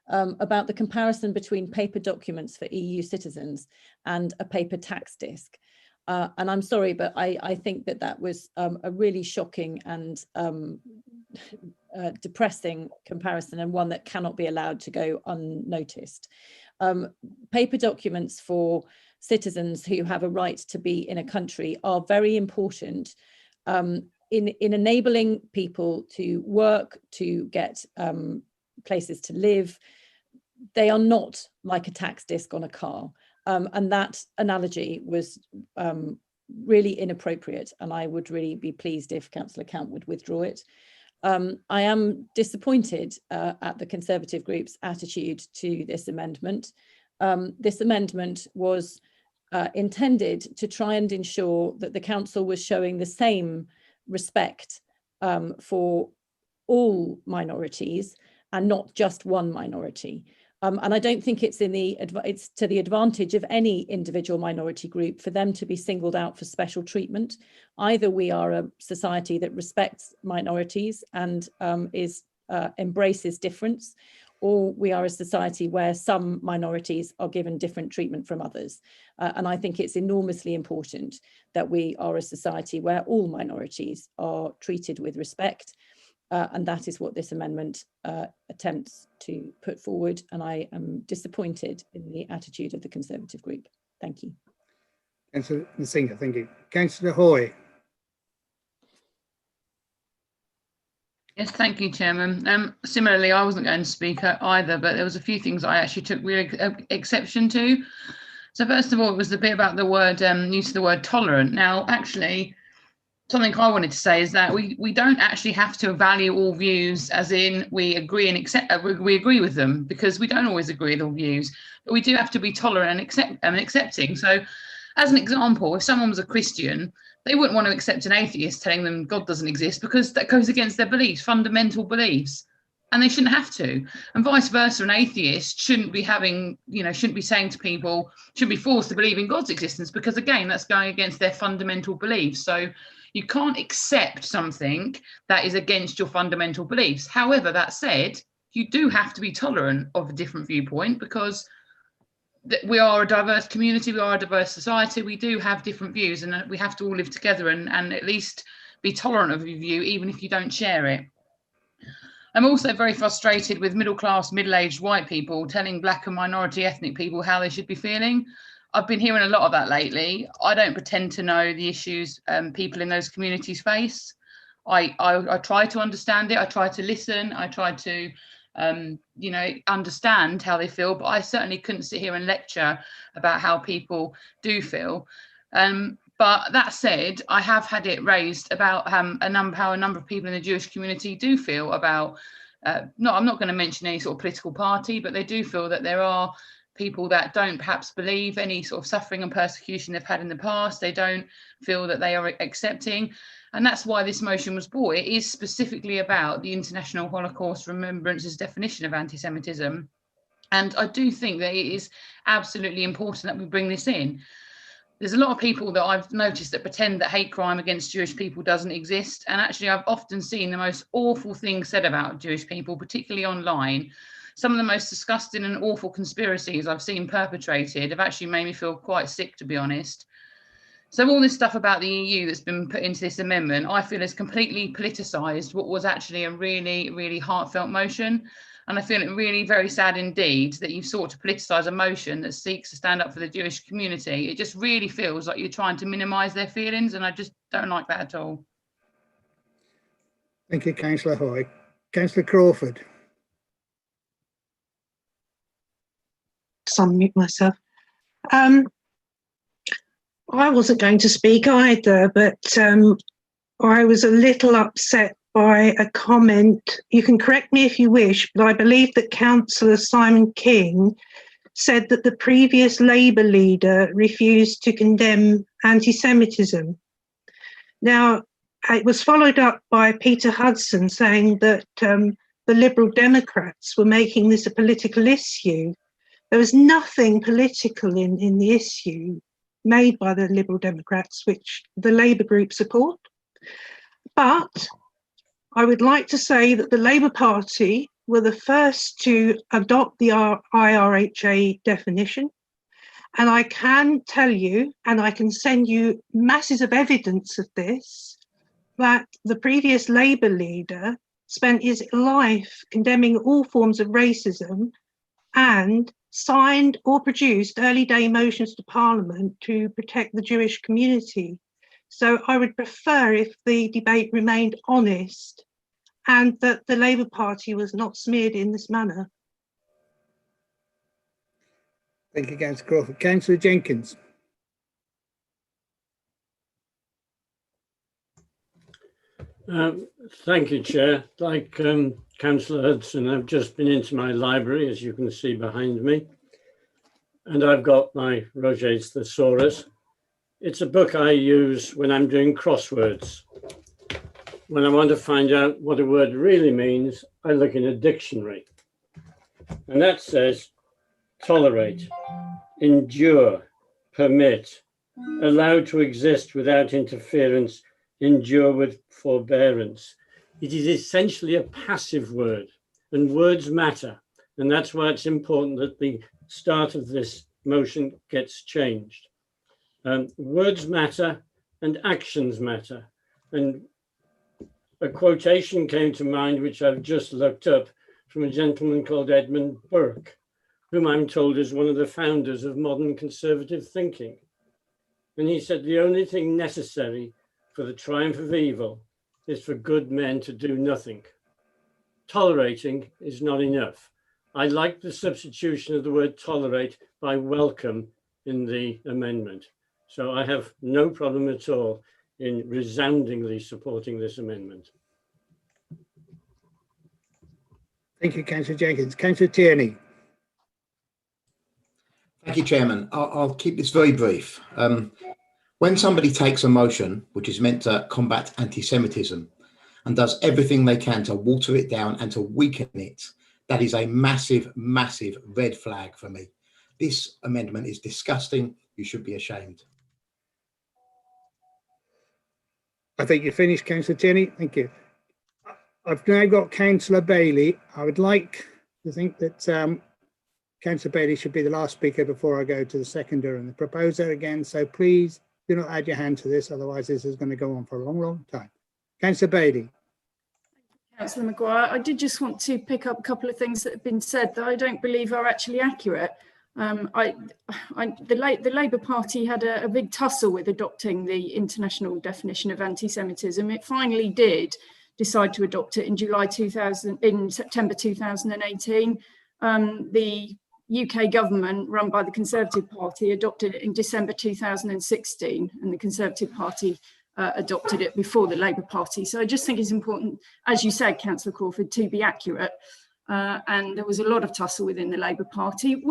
about the comparison between paper documents for EU citizens and a paper tax disc. And I'm sorry, but I think that was a really shocking and depressing comparison, and one that cannot be allowed to go unnoticed. Paper documents for citizens who have a right to be in a country are very important in enabling people to work, to get places to live. They are not like a tax disc on a car. And that analogy was really inappropriate, and I would really be pleased if Councillor Count would withdraw it. I am disappointed at the Conservative group's attitude to this amendment. This amendment was intended to try and ensure that the council was showing the same respect for all minorities and not just one minority. And I don't think it's it's to the advantage of any individual minority group for them to be singled out for special treatment. Either we are a society that respects minorities and embraces difference, or we are a society where some minorities are given different treatment from others. And I think it's enormously important that we are a society where all minorities are treated with respect. And that is what this amendment attempts to put forward. And I am disappointed in the attitude of the Conservative group. Thank you. Councillor Nsinga, thank you. Councillor Hoy. Yes, thank you, Chairman. Similarly, I wasn't going to speak either, but there was a few things I actually took real exception to. So first of all, it was the bit about the word use of the word tolerant. Now, actually, something I wanted to say is that we don't actually have to value all views as in we agree and accept, we agree with them, because we don't always agree with all views, but we do have to be tolerant and accepting. So as an example, if someone was a Christian, they wouldn't want to accept an atheist telling them God doesn't exist, because that goes against their beliefs, fundamental beliefs, and they shouldn't have to. And vice versa, an atheist shouldn't be having, shouldn't be saying to people, shouldn't be forced to believe in God's existence, because again, that's going against their fundamental beliefs. So you can't accept something that is against your fundamental beliefs. However, that said, you do have to be tolerant of a different viewpoint, because we are a diverse community, we are a diverse society, we do have different views, and we have to all live together and at least be tolerant of your view, even if you don't share it. I'm also very frustrated with middle-class, middle-aged white people telling black and minority ethnic people how they should be feeling. I've been hearing a lot of that lately. I don't pretend to know the issues people in those communities face. I try to understand it, I try to listen, I try to understand how they feel, but I certainly couldn't sit here and lecture about how people do feel. But that said, I have had it raised about how a number of people in the Jewish community do feel about, I'm not going to mention any sort of political party, but they do feel that there are people that don't perhaps believe any sort of suffering and persecution they've had in the past. They don't feel that they are accepting. And that's why this motion was brought. It is specifically about the International Holocaust Remembrance's definition of anti-Semitism. And I do think that it is absolutely important that we bring this in. There's a lot of people that I've noticed that pretend that hate crime against Jewish people doesn't exist. And actually, I've often seen the most awful things said about Jewish people, particularly online. Some of the most disgusting and awful conspiracies I've seen perpetrated have actually made me feel quite sick, to be honest. So all this stuff about the EU that's been put into this amendment, I feel has completely politicised what was actually a really, really heartfelt motion. And I feel it really very sad indeed that you've sought to politicise a motion that seeks to stand up for the Jewish community. It just really feels like you're trying to minimise their feelings, and I just don't like that at all. Thank you, Councillor Hoy. Councillor Crawford. Unmute myself. I wasn't going to speak either, but I was a little upset by a comment. You can correct me if you wish, but I believe that Councillor Simon King said that the previous Labour leader refused to condemn anti-Semitism. Now, it was followed up by Peter Hudson saying that the Liberal Democrats were making this a political issue. There was nothing political in the issue made by the Liberal Democrats, which the Labour group support. But I would like to say that the Labour Party were the first to adopt the IRHA definition. And I can tell you, and I can send you masses of evidence of this, that the previous Labour leader spent his life condemning all forms of racism and signed or produced early day motions to Parliament to protect the Jewish community. So I would prefer if the debate remained honest and that the Labour Party was not smeared in this manner. Thank you, Councillor Crawford. Councillor Jenkins. Thank you, Chair. Like Councillor Hudson, I've just been into my library, as you can see behind me. and I've got my Roget's Thesaurus. It's a book I use when I'm doing crosswords. When I want to find out what a word really means, I look in a dictionary. And that says tolerate, endure, permit, allow to exist without interference, endure with forbearance. It is essentially a passive word, and words matter. And that's why it's important that the start of this motion gets changed. Words matter and actions matter. And a quotation came to mind, which I've just looked up, from a gentleman called Edmund Burke, whom I'm told is one of the founders of modern conservative thinking. And he said, the only thing necessary for the triumph of evil is for good men to do nothing. Tolerating is not enough. I like the substitution of the word tolerate by welcome in the amendment. So I have no problem at all in resoundingly supporting this amendment. Thank you, Councillor Jenkins. Councillor Tierney. Thank you, Chairman. I'll keep this very brief. When somebody takes a motion which is meant to combat anti-Semitism and does everything they can to water it down and to weaken it, that is a massive, massive red flag for me. This amendment is disgusting. You should be ashamed. I think you finished, Councillor Tierney. Thank you. I've now got Councillor Bailey. I would like to think that Councillor Bailey should be the last speaker before I go to the seconder and the proposer again. So please do not add your hand to this, otherwise this is going to go on for a long, long time. Councillor Bailey. Councillor Maguire, I did just want to pick up a couple of things that have been said that I don't believe are actually accurate. The Labour Party had a big tussle with adopting the international definition of anti-Semitism. It finally did decide to adopt it in September 2018. The UK government, run by the Conservative Party, adopted it in December 2016, and the Conservative Party adopted it before the Labour Party. So I just think it's important, as you said, Councillor Crawford, to be accurate. And there was a lot of tussle within the Labour Party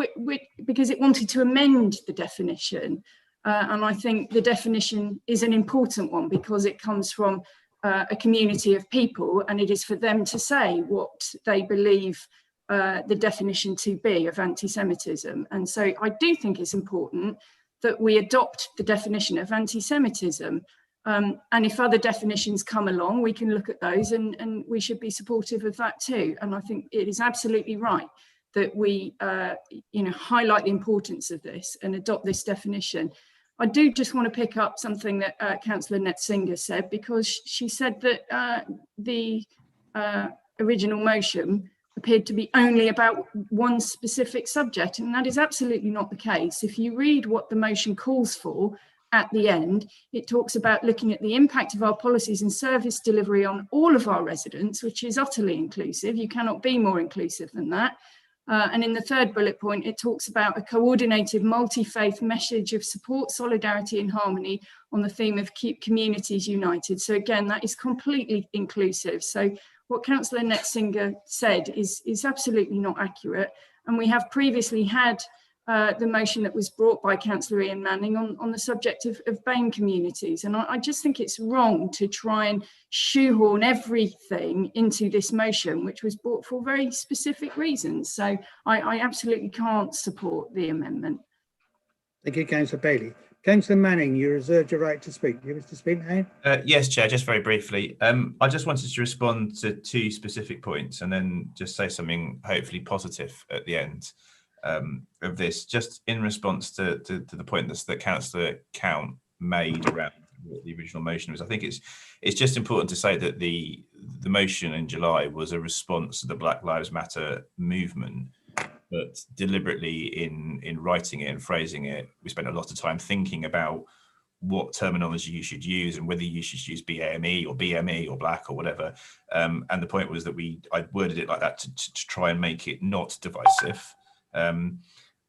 because it wanted to amend the definition. And I think the definition is an important one because it comes from a community of people, and it is for them to say what they believe the definition to be of anti-Semitism. And so I do think it's important that we adopt the definition of anti-Semitism. And if other definitions come along, we can look at those, and we should be supportive of that too. And I think it is absolutely right that we highlight the importance of this and adopt this definition. I do just want to pick up something that Councillor Netzinger said, because she said that the original motion appeared to be only about one specific subject, and that is absolutely not the case. If you read what the motion calls for at the end, it talks about looking at the impact of our policies and service delivery on all of our residents, which is utterly inclusive. You cannot be more inclusive than that. And in the third bullet point, it talks about a coordinated multi-faith message of support, solidarity and harmony on the theme of keep communities united. So again, that is completely inclusive. So what Councillor Netzinger said is absolutely not accurate. And we have previously had the motion that was brought by Councillor Ian Manning on the subject of BAME communities. And I just think it's wrong to try and shoehorn everything into this motion, which was brought for very specific reasons. So I absolutely can't support the amendment. Thank you, Councillor Bailey. Councillor Manning, you reserved your right to speak. Do you wish to speak now? Yes, Chair, just very briefly. I just wanted to respond to two specific points and then just say something hopefully positive at the end of this, just in response to the point that Councillor Count made around what the original motion was. I think it's just important to say that the motion in July was a response to the Black Lives Matter movement, but deliberately in writing it and phrasing it, we spent a lot of time thinking about what terminology you should use and whether you should use BAME or BME or black or whatever. And the point was that I worded it like that to try and make it not divisive.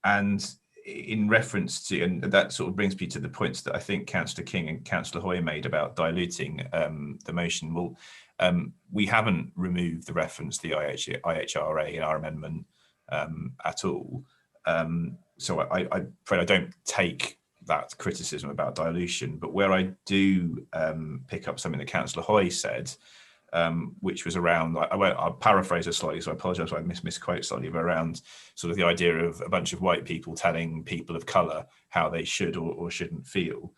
And in reference to, and that sort of brings me to the points that I think Councillor King and Councillor Hoy made about diluting the motion. Well, we haven't removed the reference to the IHRA in our amendment at all. So I'm afraid I don't take that criticism about dilution, but where I do pick up something that Councillor Hoy said, which was around, I'll paraphrase it slightly, so I apologise if I misquote slightly, but around sort of the idea of a bunch of white people telling people of colour how they should or shouldn't feel.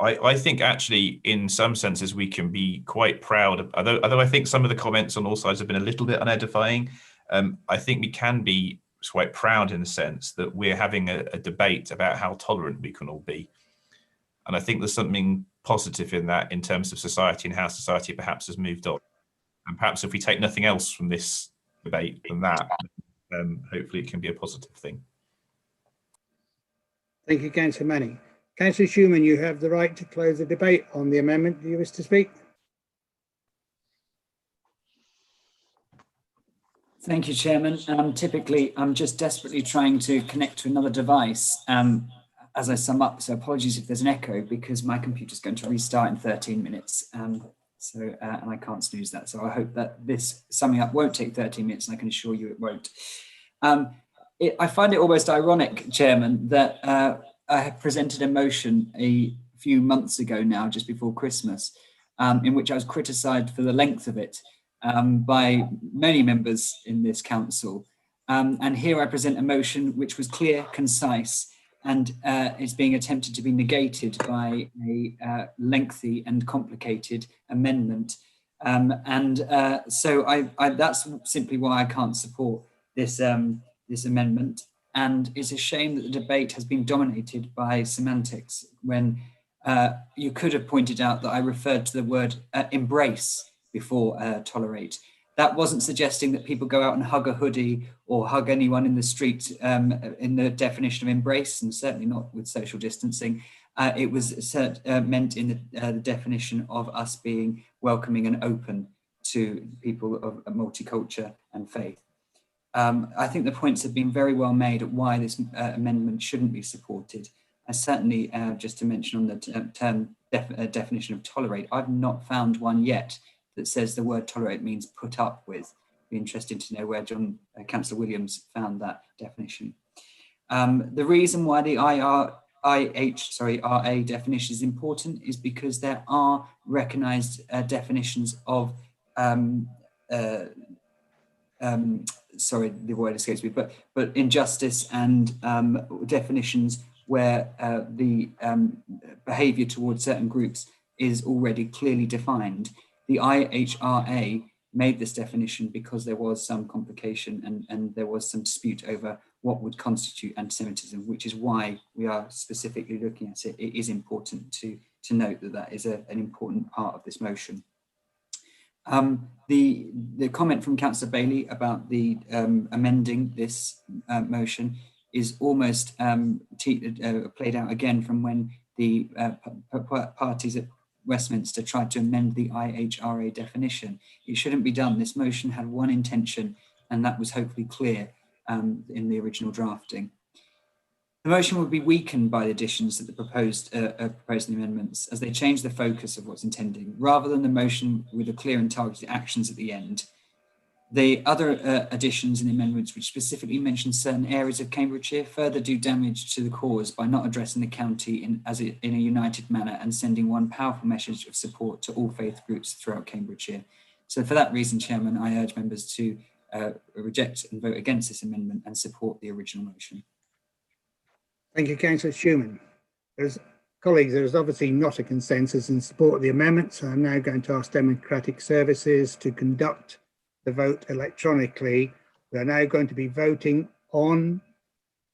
I think actually, in some senses, we can be quite proud, although I think some of the comments on all sides have been a little bit unedifying. I think we can be quite proud in the sense that we're having a debate about how tolerant we can all be. And I think there's something positive in that in terms of society and how society perhaps has moved on. And perhaps if we take nothing else from this debate than that, hopefully it can be a positive thing. Thank you, Councillor Manning. Councillor Schumann, you have the right to close the debate on the amendment. Do you wish to speak? Thank you, Chairman. Typically, I'm just desperately trying to connect to another device as I sum up. So apologies if there's an echo, because my computer's going to restart in 13 minutes. And I can't snooze that. So I hope that this summing up won't take 13 minutes, and I can assure you it won't. I find it almost ironic, Chairman, that I have presented a motion a few months ago now, just before Christmas, in which I was criticised for the length of it by many members in this council. And here I present a motion which was clear, concise, and is being attempted to be negated by a lengthy and complicated amendment. So that's simply why I can't support this, this amendment. And it's a shame that the debate has been dominated by semantics, when you could have pointed out that I referred to the word embrace before tolerate. That wasn't suggesting that people go out and hug a hoodie or hug anyone in the street in the definition of embrace, and certainly not with social distancing. It was meant in the definition of us being welcoming and open to people of multiculture and faith. I think the points have been very well made at why this amendment shouldn't be supported. Certainly, just to mention on the definition of tolerate, I've not found one yet that says the word tolerate means put up with. Be interested to know where Councillor Williams found that definition. The reason why the RA definition is important is because there are recognised definitions of sorry, the word escapes me, but injustice and definitions where the behaviour towards certain groups is already clearly defined. The IHRA made this definition because there was some complication and there was some dispute over what would constitute anti-Semitism, which is why we are specifically looking at it. It is important to note that that is an important part of this motion. The comment from Councillor Bailey about the amending this motion is almost played out again from when the parties at Westminster tried to amend the IHRA definition. It shouldn't be done. This motion had one intention, and that was hopefully clear in the original drafting. The motion would be weakened by the additions that the proposed in the amendments, as they change the focus of what's intended, rather than the motion with the clear and targeted actions at the end. The other additions in the amendments, which specifically mention certain areas of Cambridgeshire, further do damage to the cause by not addressing the county in a united manner and sending one powerful message of support to all faith groups throughout Cambridgeshire. So for that reason, Chairman, I urge members to reject and vote against this amendment and support the original motion. Thank you, Councillor Schumann. Colleagues, there is obviously not a consensus in support of the amendment, so I'm now going to ask Democratic Services to conduct the vote electronically. We are now going to be voting on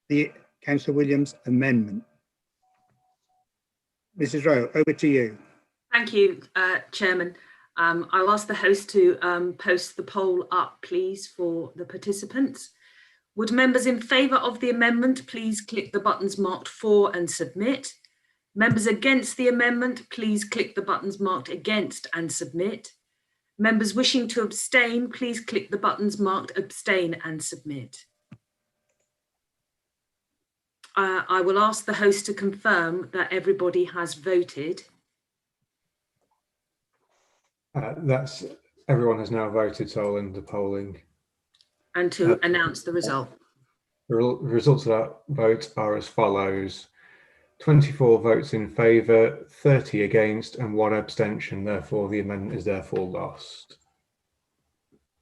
the Councillor Williams amendment. Mrs. Rowe, over to you. Thank you, Chairman. I'll ask the host to post the poll up, please, for the participants. Would members in favour of the amendment please click the buttons marked for and submit? Members against the amendment, please click the buttons marked against and submit. Members wishing to abstain, please click the buttons marked abstain and submit. I will ask the host to confirm that everybody has voted. Everyone has now voted, so I'll end the polling. And to announce the result. The results of that vote are as follows: 24 votes in favour, 30 against, and 1 abstention. Therefore, the amendment is therefore lost.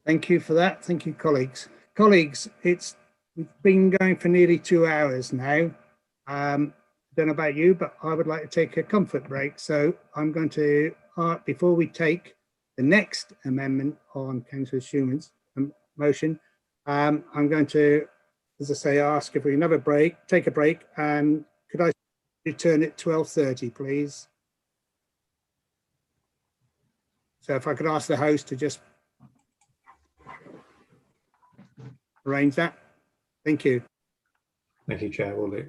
Thank you for that. Thank you, colleagues. Colleagues, we've been going for nearly 2 hours now. I don't know about you, but I would like to take a comfort break. So I'm going to, before we take the next amendment on Councillor Schuman's motion, I'm going to, as I say, ask if we can have a break, take a break, and could I return at 12:30, please? So if I could ask the host to just arrange that. Thank you. Thank you, Chair. Will do.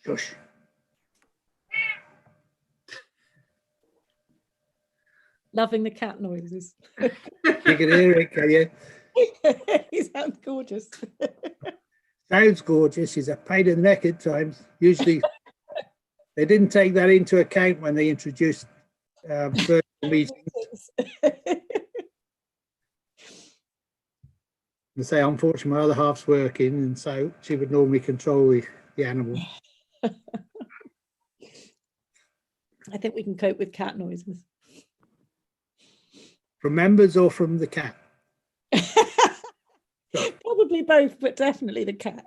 Shush. Loving the cat noises. You can hear it, can you? He sounds gorgeous. Sounds gorgeous. She's a pain in the neck at times. Usually, they didn't take that into account when they introduced virtual meetings. And say, unfortunately, my other half's working, and so she would normally control the animal. I think we can cope with cat noises. From members or from the cat? Probably both, but definitely the cat.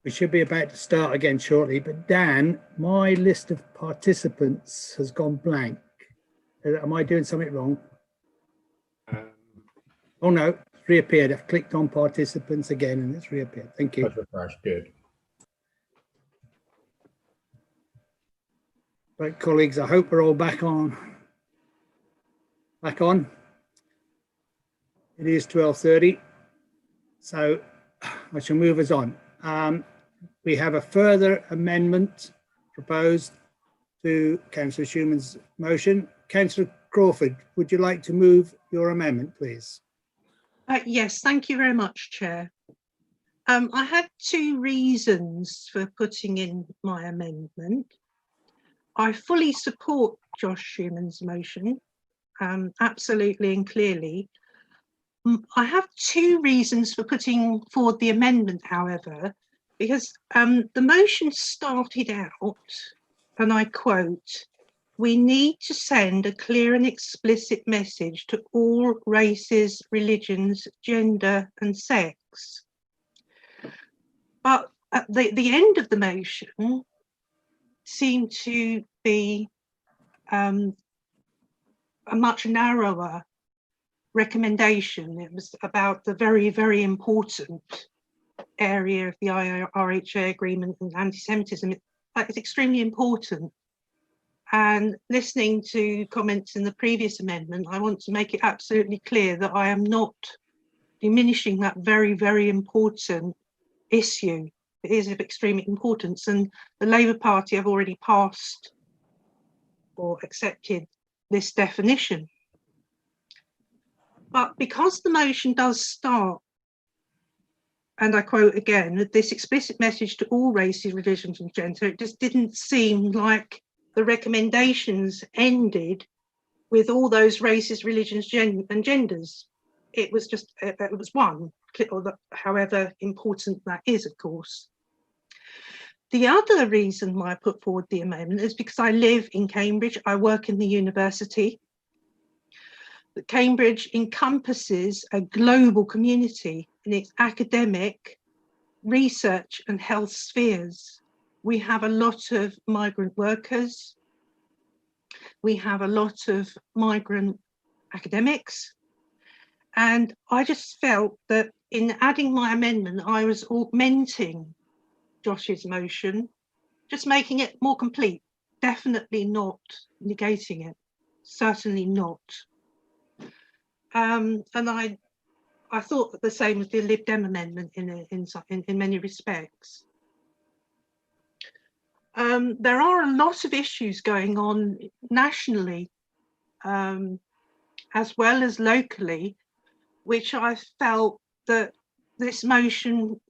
We should be about to start again shortly, but Dan, my list of participants has gone blank. Am I doing something wrong? Oh no, it's reappeared. I've clicked on participants again and it's reappeared. Thank you. That's good. Right, colleagues, I hope we're all back on. It is 12:30, so I shall move us on. We have a further amendment proposed to Councillor Schuman's motion. Councillor Crawford, would you like to move your amendment, please? Yes, thank you very much, Chair. I had two reasons for putting in my amendment. I fully support Josh Schuman's motion, absolutely and clearly. I have two reasons for putting forward the amendment, however, because the motion started out, and I quote, "We need to send a clear and explicit message to all races, religions, gender and sex." But at the end of the motion seemed to be a much narrower recommendation. It was about the very, very important area of the IRHA agreement and anti-Semitism. It's extremely important. And listening to comments in the previous amendment, I want to make it absolutely clear that I am not diminishing that very, very important issue. It is of extreme importance, and the Labour Party have already passed or accepted this definition. But because the motion does start, and I quote again, "this explicit message to all races, religions and gender," it just didn't seem like the recommendations ended with all those races, religions and genders. It was just, it was one, however important that is, of course. The other reason why I put forward the amendment is because I live in Cambridge, I work in the university, that Cambridge encompasses a global community in its academic, research and health spheres. We have a lot of migrant workers. We have a lot of migrant academics. And I just felt that in adding my amendment, I was augmenting Josh's motion, just making it more complete, definitely not negating it, certainly not. And I thought the same as the Lib Dem amendment in many respects. There are a lot of issues going on nationally, as well as locally, which I felt that this motion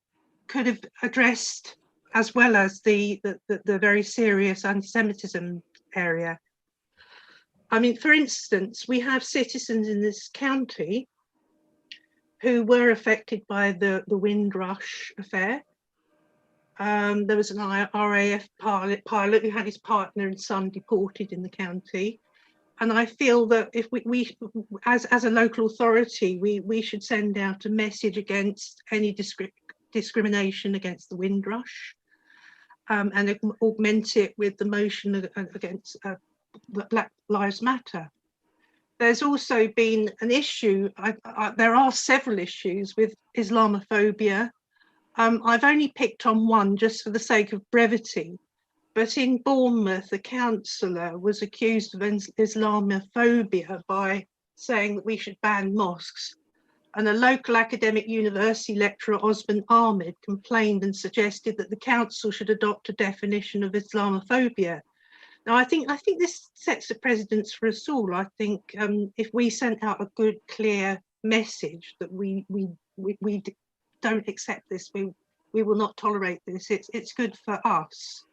could have addressed, as well as the very serious anti-Semitism area. I mean, for instance, we have citizens in this county who were affected by the Windrush affair. There was an RAF pilot who had his partner and son deported in the county. And I feel that if we as a local authority, we should send out a message against any discrimination against the Windrush, and augment it with the motion against Black Lives Matter. There's also been an issue, there are several issues with Islamophobia. I've only picked on one just for the sake of brevity, but in Bournemouth, a councillor was accused of Islamophobia by saying that we should ban mosques. And a local academic university lecturer, Osman Ahmed, complained and suggested that the council should adopt a definition of Islamophobia. Now, I think this sets a precedence for us all. I think if we sent out a good, clear message that we don't accept this, we will not tolerate this, it's good for us.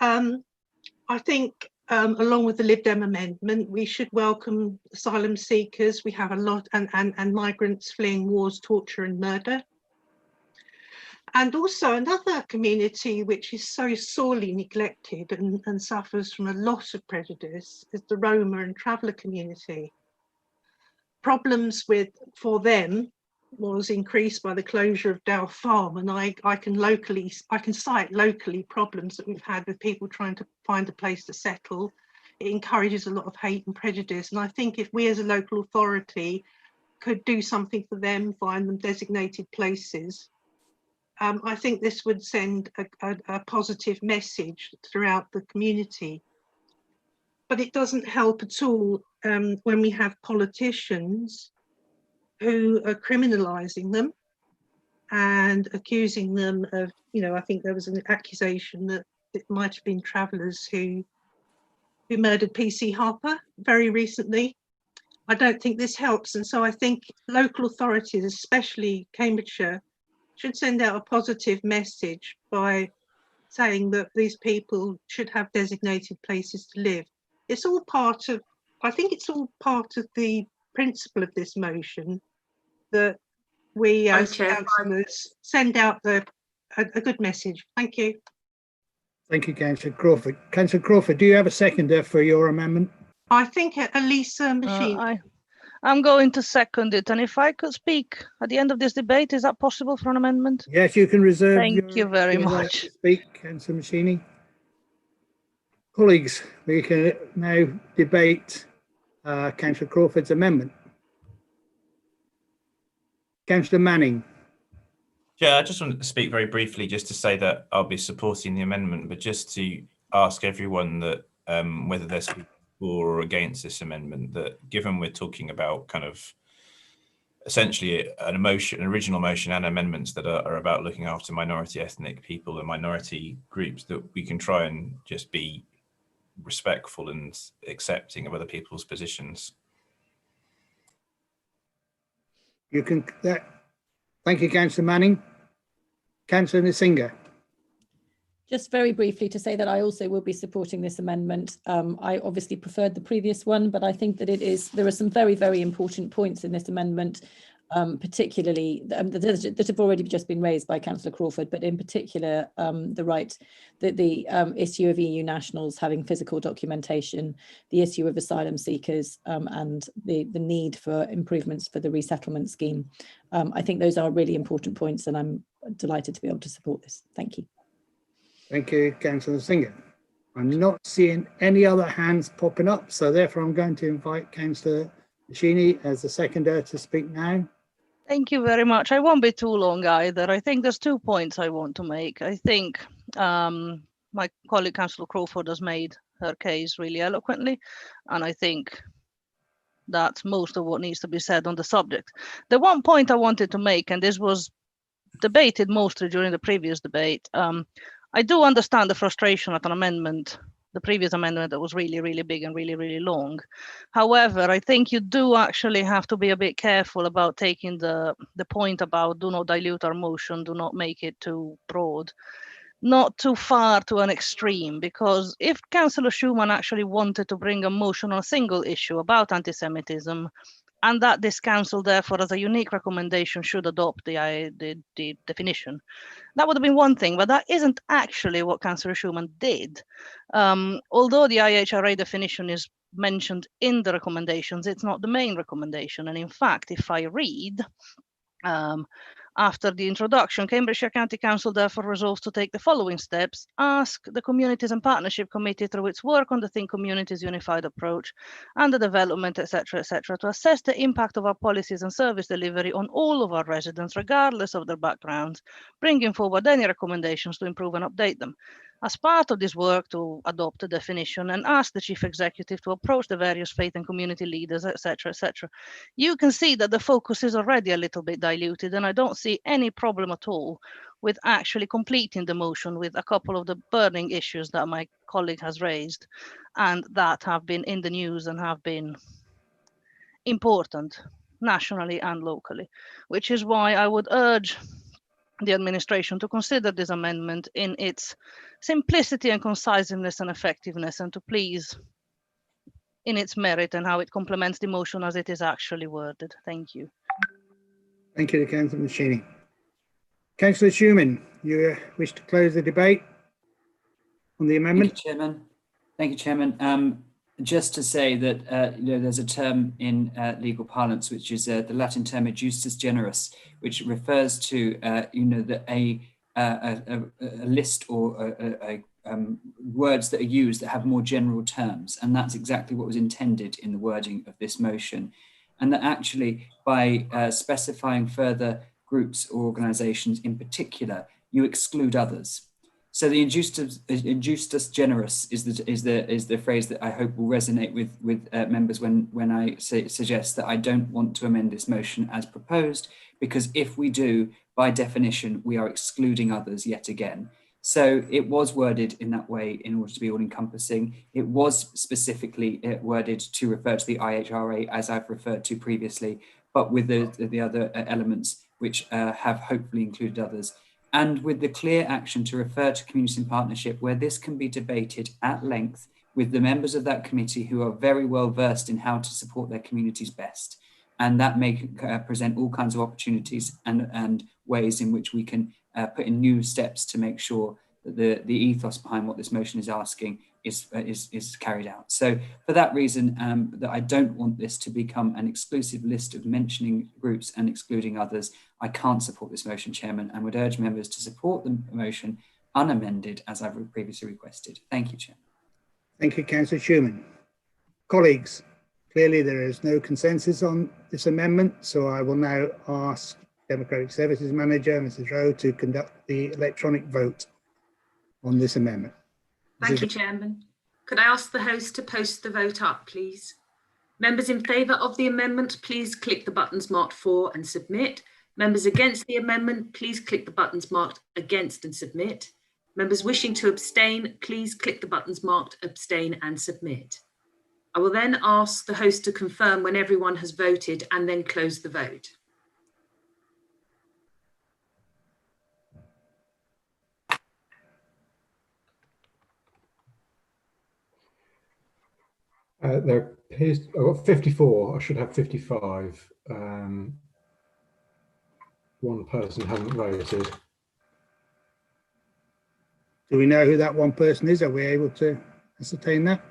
I think along with the Lib Dem amendment, we should welcome asylum seekers. We have a lot, and migrants fleeing wars, torture and murder. And also another community which is so sorely neglected and suffers from a lot of prejudice is the Roma and traveller community. Problems for them was increased by the closure of Dow Farm, and I can cite locally problems that we've had with people trying to find a place to settle. It encourages a lot of hate and prejudice, and I think if we as a local authority could do something for them, find them designated places, I think this would send a positive message throughout the community. But it doesn't help at all when we have politicians who are criminalising them and accusing them of, I think there was an accusation that it might have been travellers who murdered PC Harper very recently. I don't think this helps. And so I think local authorities, especially Cambridgeshire, should send out a positive message by saying that these people should have designated places to live. It's all part of, I think it's all part of the principle of this motion, that we as councillors send out a good message. Thank you. Thank you, Councillor Crawford. Councillor Crawford, do you have a seconder for your amendment? I think Elisa Machine. I'm going to second it, and if I could speak at the end of this debate, is that possible for an amendment? Yes, you can reserve. Thank you very much. Speak, Councillor Machine. Colleagues, we can now debate Councillor Crawford's amendment. Councillor Manning. Yeah, I just wanted to speak very briefly just to say that I'll be supporting the amendment, but just to ask everyone that whether they're speaking for or against this amendment, that given we're talking about kind of essentially an original motion and amendments that are about looking after minority ethnic people and minority groups, that we can try and just be respectful and accepting of other people's positions. You can. Thank you, Councillor Manning. Councillor Nsinga. Just very briefly to say that I also will be supporting this amendment. I obviously preferred the previous one, but I think that there are some very, very important points in this amendment. particularly that have already just been raised by Councillor Crawford, but in particular the issue of EU nationals having physical documentation, the issue of asylum seekers, and the need for improvements for the resettlement scheme. I think those are really important points, and I'm delighted to be able to support this. Thank you. Thank you, Councillor Singer. I'm not seeing any other hands popping up, so therefore I'm going to invite Councillor Machini as the seconder to speak now. Thank you very much. I won't be too long either. I think there's 2 points I want to make. I think my colleague Councillor Crawford has made her case really eloquently, and I think that's most of what needs to be said on the subject. The one point I wanted to make, and this was debated mostly during the previous debate, I do understand the frustration at an amendment, the previous amendment that was really, really big and really, really long. However, I think you do actually have to be a bit careful about taking the point about do not dilute our motion, do not make it too broad, not too far to an extreme, because if Councillor Schumann actually wanted to bring a motion on a single issue about anti-Semitism, and that this council therefore as a unique recommendation should adopt the definition, that would have been one thing, but that isn't actually what Councillor Schumann did. Although the IHRA definition is mentioned in the recommendations, it's not the main recommendation. And in fact, if I read, after the introduction, Cambridgeshire County Council therefore resolves to take the following steps: ask the Communities and Partnership Committee through its work on the Think Communities Unified Approach and the development, etc., to assess the impact of our policies and service delivery on all of our residents, regardless of their backgrounds, bringing forward any recommendations to improve and update them. As part of this work to adopt a definition and ask the Chief Executive to approach the various faith and community leaders, etc., you can see that the focus is already a little bit diluted, and I don't see any problem at all with actually completing the motion with a couple of the burning issues that my colleague has raised and that have been in the news and have been important nationally and locally, which is why I would urge the administration to consider this amendment in its simplicity and conciseness and effectiveness, and to please in its merit and how it complements the motion as it is actually worded. Thank you. Thank you, Councillor Machini. Councillor Schumann, you wish to close the debate on the amendment? Thank you, Chairman. Thank you, Chairman. Just to say that there's a term in legal parlance, which is the Latin term justus generis, which refers to that a list or words that are used that have more general terms, and that's exactly what was intended in the wording of this motion. And that actually, by specifying further groups or organisations in particular, you exclude others. So the injustus generis is the phrase that I hope will resonate with members when I suggest that I don't want to amend this motion as proposed, because if we do, by definition, we are excluding others yet again. So it was worded in that way in order to be all-encompassing. It was specifically worded to refer to the IHRA, as I've referred to previously, but with the other elements which have hopefully included others. And with the clear action to refer to community and partnership, where this can be debated at length with the members of that committee who are very well versed in how to support their communities best. And that may present all kinds of opportunities and ways in which we can put in new steps to make sure that the ethos behind what this motion is asking is carried out. So for that reason, that I don't want this to become an exclusive list of mentioning groups and excluding others, I can't support this motion, Chairman, and would urge members to support the motion unamended as I've previously requested. Thank you, Chairman. Thank you, Councillor Schumann. Colleagues, clearly there is no consensus on this amendment, so I will now ask Democratic Services Manager, Mrs. Rowe, to conduct the electronic vote on this amendment. Thank you, Chairman. Could I ask the host to post the vote up, please? Members in favour of the amendment, please click the buttons marked for and submit. Members against the amendment, please click the buttons marked against and submit. Members wishing to abstain, please click the buttons marked abstain and submit. I will then ask the host to confirm when everyone has voted and then close the vote. There appears, I've got 54, I should have 55. one person hadn't voted. Do we know who that one person is? Are we able to ascertain that?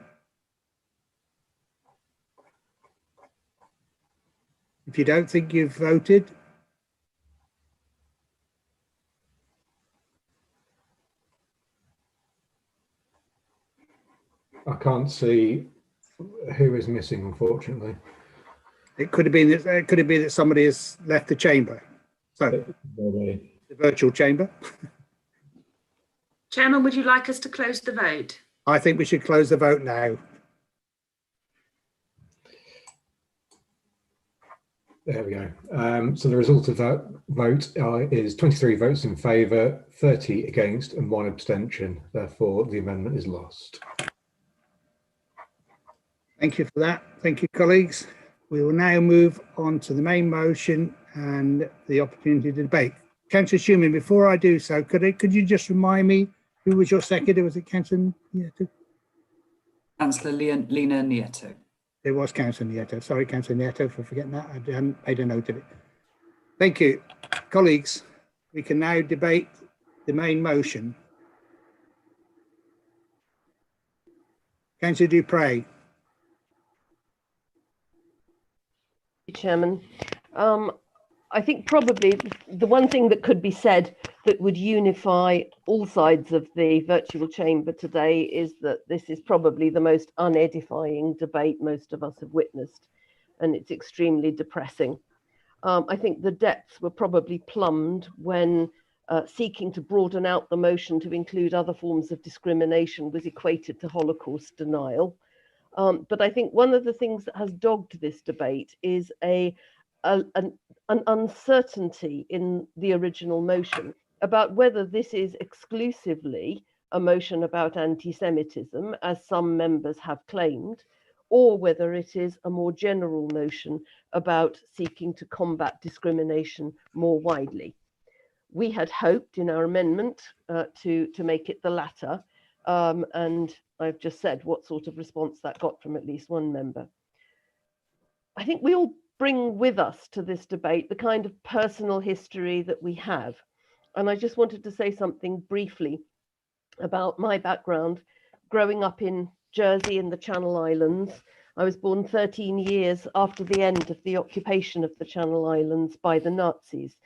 If you don't think you've voted, I can't see who is missing, unfortunately. it could have been that somebody has left the chamber. So the virtual chamber. Chairman, would you like us to close the vote? I think we should close the vote now. There we go. So the result of that vote is 23 votes in favour, 30 against and 1 abstention. Therefore, the amendment is lost. Thank you for that. Thank you, colleagues. We will now move on to the main motion and the opportunity to debate. Councillor Schumann, before I do so, could you just remind me who was your seconder? Was it Councillor Nieto? Councillor Lena Nieto. It was Councillor Nieto. Sorry, Councillor Nieto, for forgetting that. I hadn't made a note of it. Thank you. Colleagues, we can now debate the main motion. Councillor Dupre. Chairman, I think probably the one thing that could be said that would unify all sides of the virtual chamber today is that this is probably the most unedifying debate most of us have witnessed, and it's extremely depressing. I think the depths were probably plumbed when seeking to broaden out the motion to include other forms of discrimination was equated to Holocaust denial. But I think one of the things that has dogged this debate is an uncertainty in the original motion about whether this is exclusively a motion about anti-Semitism, as some members have claimed, or whether it is a more general motion about seeking to combat discrimination more widely. We had hoped in our amendment to make it the latter, and I've just said what sort of response that got from at least one member. I think we all bring with us to this debate the kind of personal history that we have. And I just wanted to say something briefly about my background. Growing up in Jersey in the Channel Islands, I was born 13 years after the end of the occupation of the Channel Islands by the Nazis,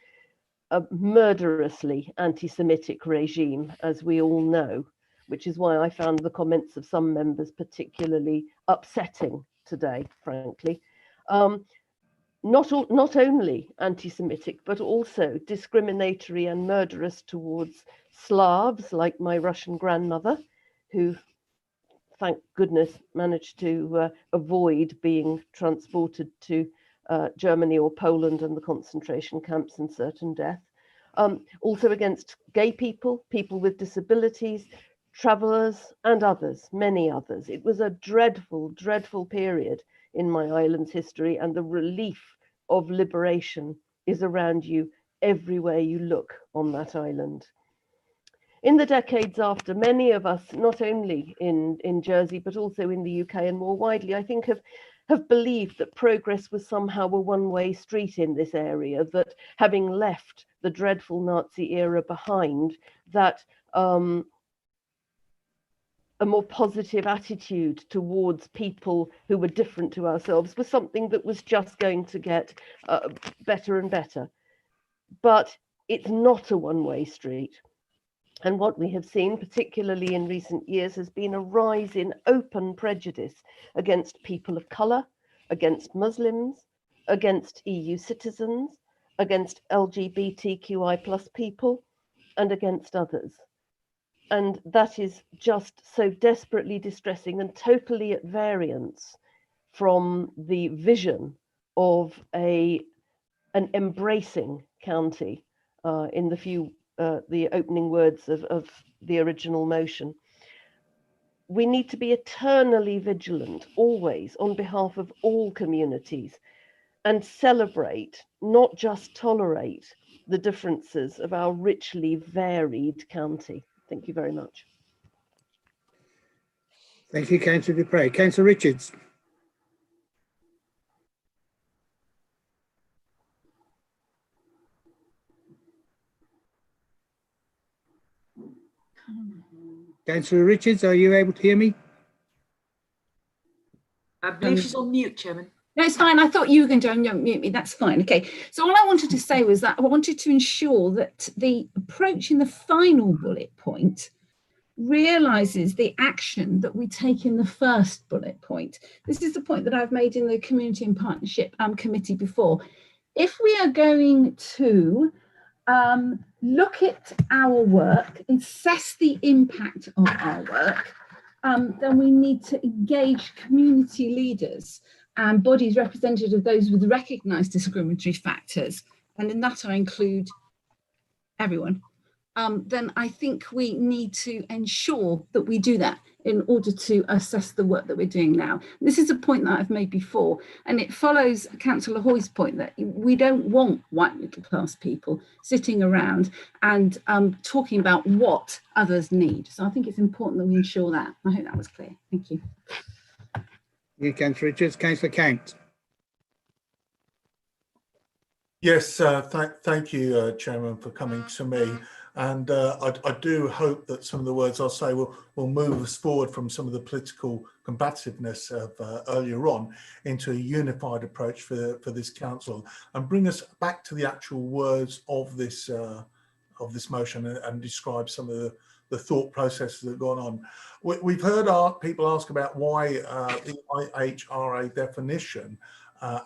a murderously anti-Semitic regime, as we all know, which is why I found the comments of some members particularly upsetting today, frankly. Not only anti-Semitic, but also discriminatory and murderous towards Slavs, like my Russian grandmother, who, thank goodness, managed to avoid being transported to Germany or Poland and the concentration camps and certain death. Also against gay people, people with disabilities, travellers and others, many others. It was a dreadful, dreadful period in my island's history, and the relief of liberation is around you everywhere you look on that island. In the decades after, many of us, not only in Jersey, but also in the UK and more widely, I think have believed that progress was somehow a one-way street in this area, that having left the dreadful Nazi era behind, that a more positive attitude towards people who were different to ourselves was something that was just going to get better and better. But it's not a one-way street. And what we have seen, particularly in recent years, has been a rise in open prejudice against people of colour, against Muslims, against EU citizens, against LGBTQI+ people, and against others. And that is just so desperately distressing and totally at variance from the vision of an embracing county in the opening words of the original motion. We need to be eternally vigilant, always, on behalf of all communities, and celebrate, not just tolerate, the differences of our richly varied county. Thank you very much. Thank you, Councillor Dupre. Councillor Richards. Councillor Richards, are you able to hear me? I believe she's on mute, Chairman. No, it's fine. I thought you were going to unmute me. That's fine. Okay. So all I wanted to say was that I wanted to ensure that the approach in the final bullet point realises the action that we take in the first bullet point. This is the point that I've made in the Community and Partnership Committee before. If we are going to look at our work, assess the impact of our work, then we need to engage community leaders and bodies representative of those with recognised discriminatory factors, and in that I include everyone. Then I think we need to ensure that we do that in order to assess the work that we're doing now. This is a point that I've made before, and it follows Councillor Hoy's point that we don't want white middle class people sitting around and talking about what others need. So I think it's important that we ensure that. I hope that was clear. Thank you. You, Councillor Richards. Councillor Count. Yes, thank you, Chairman, for coming to me. And I do hope that some of the words I'll say will move us forward from some of the political combativeness of earlier on into a unified approach for this council, and bring us back to the actual words of this motion and describe some of the thought processes that have gone on. We've heard people ask about why the IHRA definition.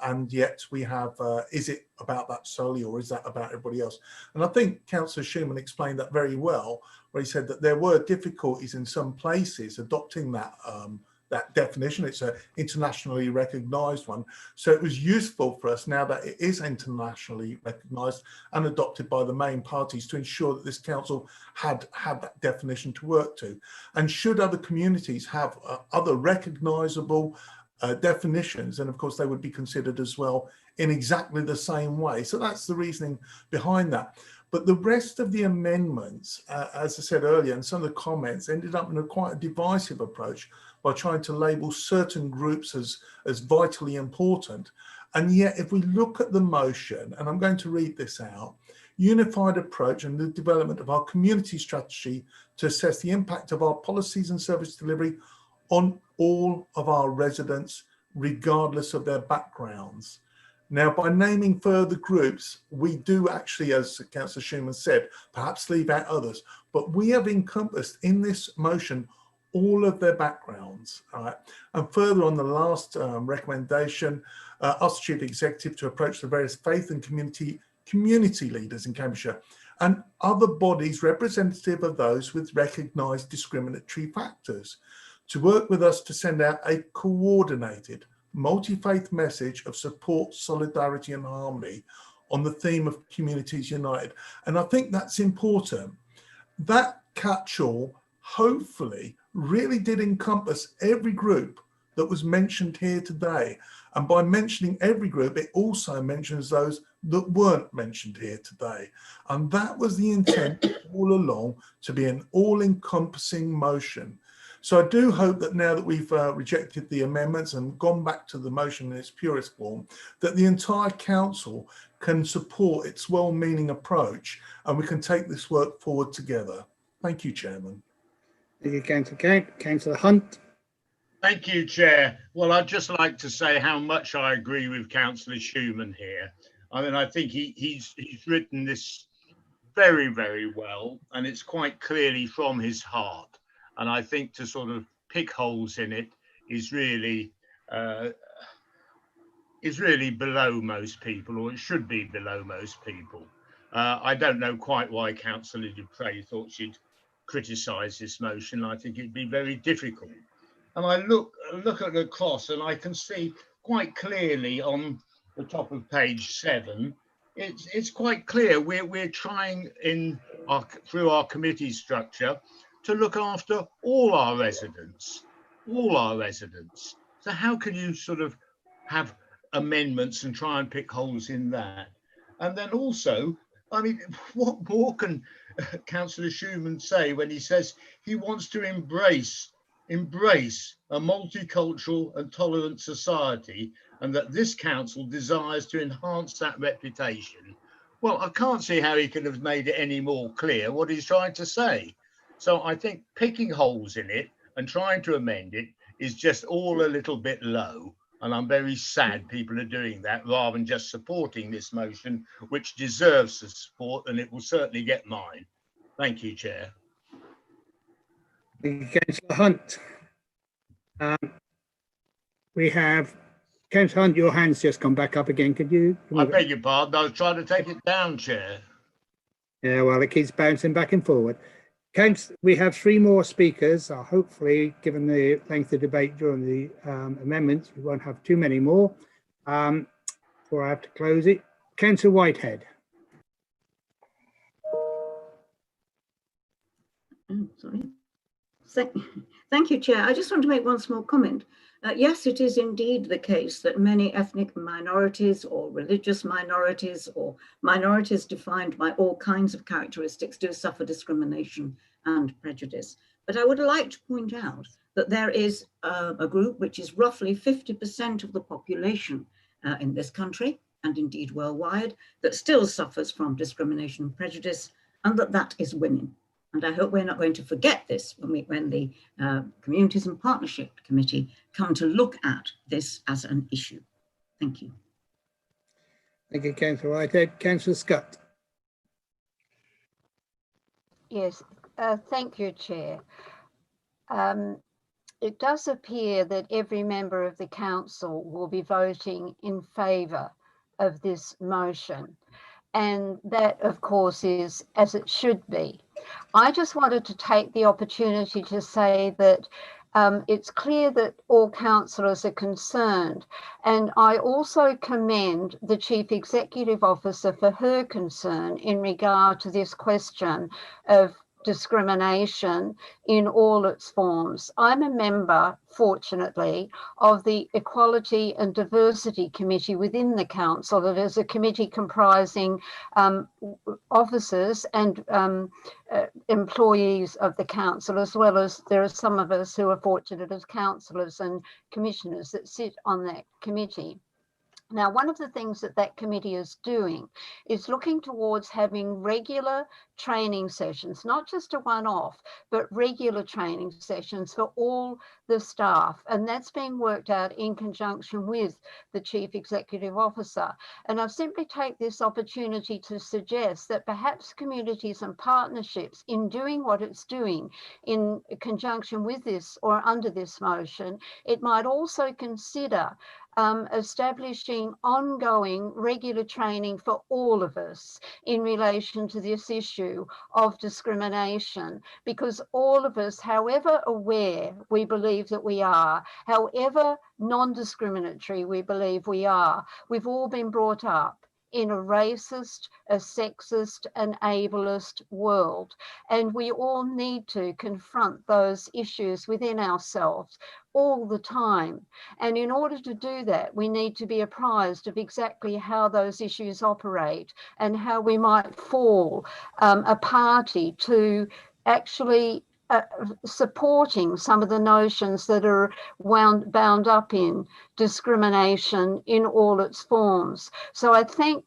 And yet we have, is it about that solely, or is that about everybody else? And I think Councillor Schuman explained that very well, where he said that there were difficulties in some places adopting that that definition. It's an internationally recognised one. So it was useful for us, now that it is internationally recognised and adopted by the main parties, to ensure that this council had that definition to work to. And should other communities have other recognisable definitions, and of course they would be considered as well in exactly the same way. So that's the reasoning behind that. But the rest of the amendments, as I said earlier, and some of the comments ended up in quite a divisive approach by trying to label certain groups as vitally important. And yet, if we look at the motion, and I'm going to read this out: unified approach and the development of our community strategy to assess the impact of our policies and service delivery on all of our residents, regardless of their backgrounds. Now, by naming further groups, we do actually, as Councillor Schuman said, perhaps leave out others, but we have encompassed in this motion all of their backgrounds. All right? And further on, the last recommendation, ask the Chief Executive to approach the various faith and community leaders in Cambridgeshire and other bodies representative of those with recognised discriminatory factors to work with us to send out a coordinated, multi-faith message of support, solidarity and harmony on the theme of Communities United. And I think that's important. That catch-all hopefully really did encompass every group that was mentioned here today. And by mentioning every group, it also mentions those that weren't mentioned here today. And that was the intent all along, to be an all-encompassing motion. So I do hope that now that we've rejected the amendments and gone back to the motion in its purest form, that the entire council can support its well-meaning approach and we can take this work forward together. Thank you, Chairman. Thank you, Councillor Count. Councillor Hunt. Thank you, Chair. Well, I'd just like to say how much I agree with Councillor Schuman here. I mean, I think he's written this very, very well, and it's quite clearly from his heart. And I think to sort of pick holes in it is really below most people, or it should be below most people. I don't know quite why Councillor Dupre thought she'd criticise this motion. I think it'd be very difficult. And I look at the cross, and I can see quite clearly on the top of page 7. It's quite clear we're trying through our committee structure to look after all our residents. So how can you sort of have amendments and try and pick holes in that? And then also, I mean, what more can Councillor Schuman say when he says he wants to embrace a multicultural and tolerant society, and that this council desires to enhance that reputation? Well, I can't see how he could have made it any more clear what he's trying to say. So I think picking holes in it and trying to amend it is just all a little bit low. And I'm very sad people are doing that rather than just supporting this motion, which deserves the support, and it will certainly get mine. Thank you, Chair. Thank you, Councillor Hunt. We have Councillor Hunt, your hand's just come back up again. Could you? I beg your pardon. I was trying to take it down, Chair. Yeah, well, it keeps bouncing back and forward. We have 3 more speakers. Hopefully, given the length of debate during the amendments, we won't have too many more before I have to close it. Councillor Whitehead. Sorry. Thank you, Chair. I just want to make one small comment. Yes, it is indeed the case that many ethnic minorities or religious minorities or minorities defined by all kinds of characteristics do suffer discrimination and prejudice. But I would like to point out that there is a group which is roughly 50% of the population in this country and indeed worldwide that still suffers from discrimination and prejudice, and that is women. And I hope we're not going to forget this when the Communities and Partnership Committee come to look at this as an issue. Thank you. Thank you, Councillor Whitehead. Councillor Scott. Yes, thank you, Chair. It does appear that every member of the council will be voting in favour of this motion. And that, of course, is as it should be. I just wanted to take the opportunity to say that it's clear that all councillors are concerned. And I also commend the Chief Executive Officer for her concern in regard to this question of discrimination in all its forms. I'm a member, fortunately, of the Equality and Diversity Committee within the council. That is a committee comprising officers and employees of the council, as well as there are some of us who are fortunate as councillors and commissioners that sit on that committee. Now, one of the things that committee is doing is looking towards having regular training sessions, not just a one-off, but regular training sessions for all the staff. And that's being worked out in conjunction with the Chief Executive Officer. And I simply take this opportunity to suggest that perhaps Communities and Partnerships, in doing what it's doing in conjunction with this or under this motion, it might also consider establishing ongoing regular training for all of us in relation to this issue of discrimination, because all of us, however aware we believe that we are, however non-discriminatory we believe we are, we've all been brought up in a racist, a sexist, and ableist world. And we all need to confront those issues within ourselves all the time. And in order to do that, we need to be apprised of exactly how those issues operate and how we might fall a party to actually supporting some of the notions that are bound up in discrimination in all its forms. So I thank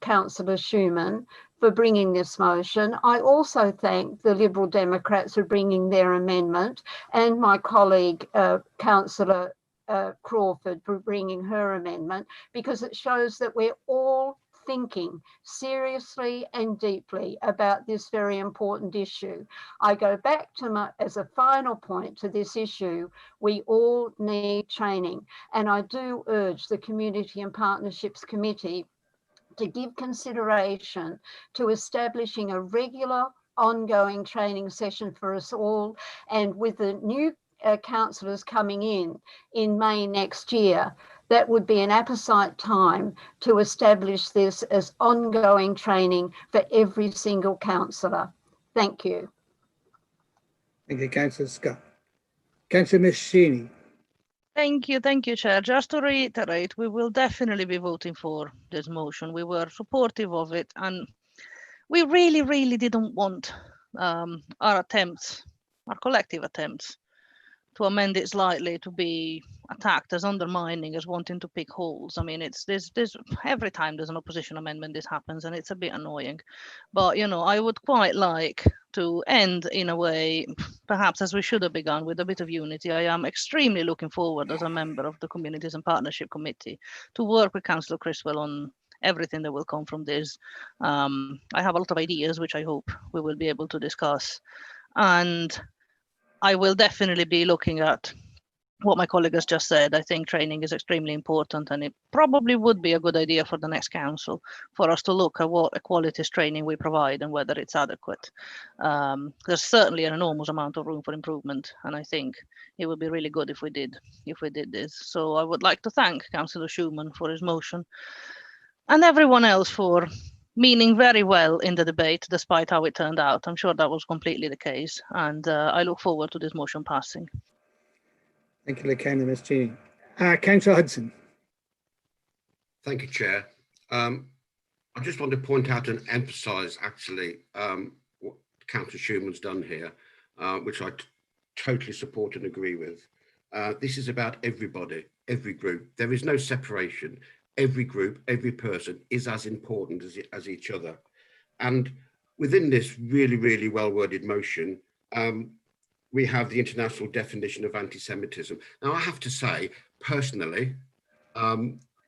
Councillor Schumann for bringing this motion. I also thank the Liberal Democrats for bringing their amendment, and my colleague Councillor Crawford for bringing her amendment, because it shows that we're all thinking seriously and deeply about this very important issue. I go back to as a final point to this issue, we all need training. And I do urge the Community and Partnerships Committee to give consideration to establishing a regular ongoing training session for us all. And with the new councillors coming in May next year, that would be an apposite time to establish this as ongoing training for every single councillor. Thank you. Thank you, Councillor Scott. Councillor Mishini. Thank you, Chair. Just to reiterate, we will definitely be voting for this motion. We were supportive of it, and we really, really didn't want our collective attempts to amend it slightly to be attacked as undermining, as wanting to pick holes. I mean, it's there's every time there's an opposition amendment, this happens, and it's a bit annoying. But you know, I would quite like to end in a way, perhaps as we should have begun, with a bit of unity. I am extremely looking forward, as a member of the Communities and Partnership Committee, to work with Councillor Criswell on everything that will come from this. I have a lot of ideas which I hope we will be able to discuss, and I will definitely be looking at what my colleague has just said. I think training is extremely important, and it probably would be a good idea for the next council for us to look at what equalities training we provide and whether it's adequate. There's certainly an enormous amount of room for improvement, and I think it would be really good if we did this. So I would like to thank Councillor Schumann for his motion, and everyone else for meaning very well in the debate, despite how it turned out. I'm sure that was completely the case, and I look forward to this motion passing. Thank you, Lakana, Ms. Cheney. Councillor Hudson. Thank you, Chair. I just want to point out and emphasise, actually, what Councillor Schumann's done here, which I totally support and agree with. This is about everybody, every group. There is no separation. Every group, every person is as important as each other. And within this really, really well-worded motion, we have the international definition of anti-Semitism. Now, I have to say, personally,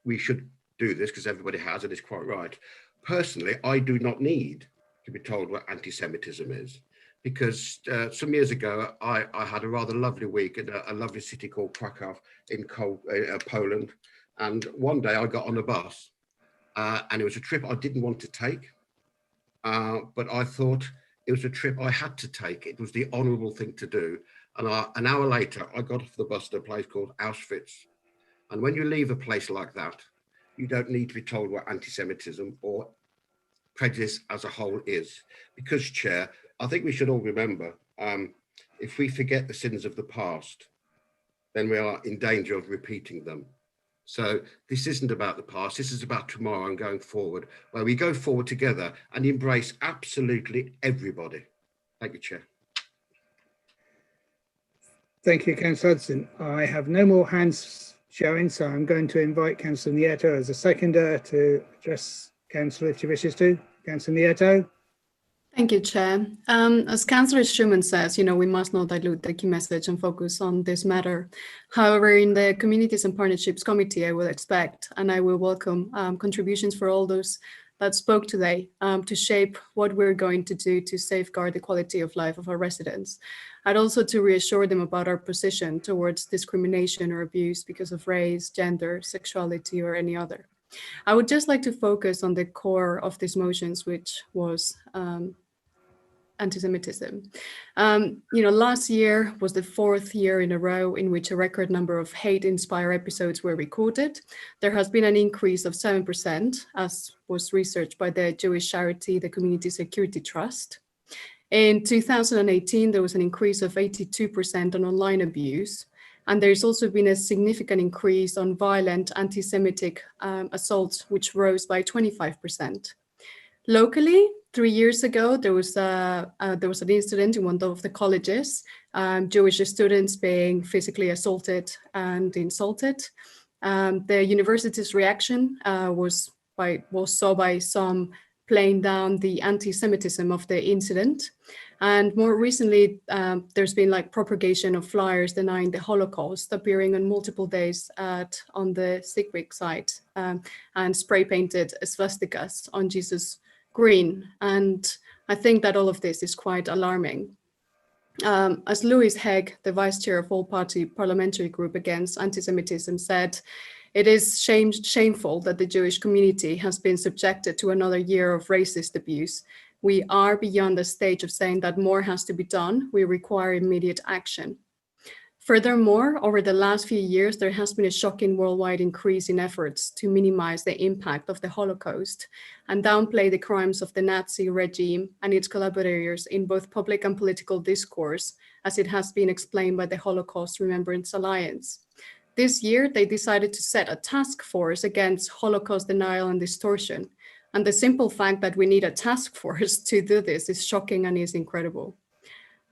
we should do this because everybody has, and it's quite right. Personally, I do not need to be told what anti-Semitism is, because some years ago, I had a rather lovely week in a lovely city called Krakow in Poland. And one day I got on a bus and it was a trip I didn't want to take, but I thought it was a trip I had to take. It was the honourable thing to do. And an hour later, I got off the bus to a place called Auschwitz. And when you leave a place like that, you don't need to be told what anti-Semitism or prejudice as a whole is. Because, Chair, I think we should all remember, if we forget the sins of the past, then we are in danger of repeating them. So this isn't about the past, this is about tomorrow and going forward, where we go forward together and embrace absolutely everybody. Thank you, Chair. Thank you, Councillor Hudson. I have no more hands showing, so I'm going to invite Councillor Nieto as a seconder to address Councillor if she wishes to. Councillor Nieto. Thank you, Chair. As Councillor Schumann says, we must not dilute the key message and focus on this matter. However, in the Communities and Partnerships Committee, I will expect and I will welcome contributions for all those that spoke today to shape what we're going to do to safeguard the quality of life of our residents, and also to reassure them about our position towards discrimination or abuse because of race, gender, sexuality, or any other. I would just like to focus on the core of these motions, which was anti-Semitism. Last year was the 4th year in a row in which a record number of hate-inspired episodes were recorded. There has been an increase of 7%, as was researched by the Jewish charity, the Community Security Trust. In 2018, there was an increase of 82% on online abuse. And there's also been a significant increase on violent anti-Semitic assaults, which rose by 25%. Locally, 3 years ago, there was an incident in one of the colleges, Jewish students being physically assaulted and insulted. The university's reaction was saw by some playing down the anti-Semitism of the incident. And more recently, there's been propagation of flyers denying the Holocaust appearing on multiple days on the Sick site and spray painted swastikas on Jesus Green. And I think that all of this is quite alarming. As Louis Hegg, the vice chair of all-party parliamentary group against anti-Semitism, said, it is shameful that the Jewish community has been subjected to another year of racist abuse. We are beyond the stage of saying that more has to be done. We require immediate action. Furthermore, over the last few years, there has been a shocking worldwide increase in efforts to minimize the impact of the Holocaust and downplay the crimes of the Nazi regime and its collaborators in both public and political discourse, as it has been explained by the Holocaust Remembrance Alliance. This year, they decided to set a task force against Holocaust denial and distortion. And the simple fact that we need a task force to do this is shocking and is incredible.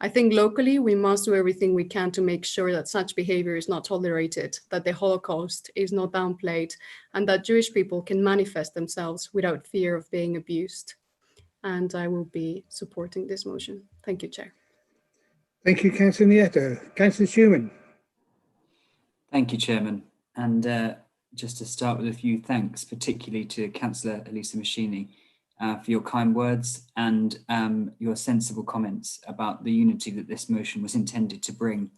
I think locally we must do everything we can to make sure that such behavior is not tolerated, that the Holocaust is not downplayed, and that Jewish people can manifest themselves without fear of being abused. And I will be supporting this motion. Thank you, Chair. Thank you, Councillor Nieto. Councillor Schumann. Thank you, Chairman. And just to start with a few thanks, particularly to Councillor Elisa Machini for your kind words and your sensible comments about the unity that this motion was intended to bring.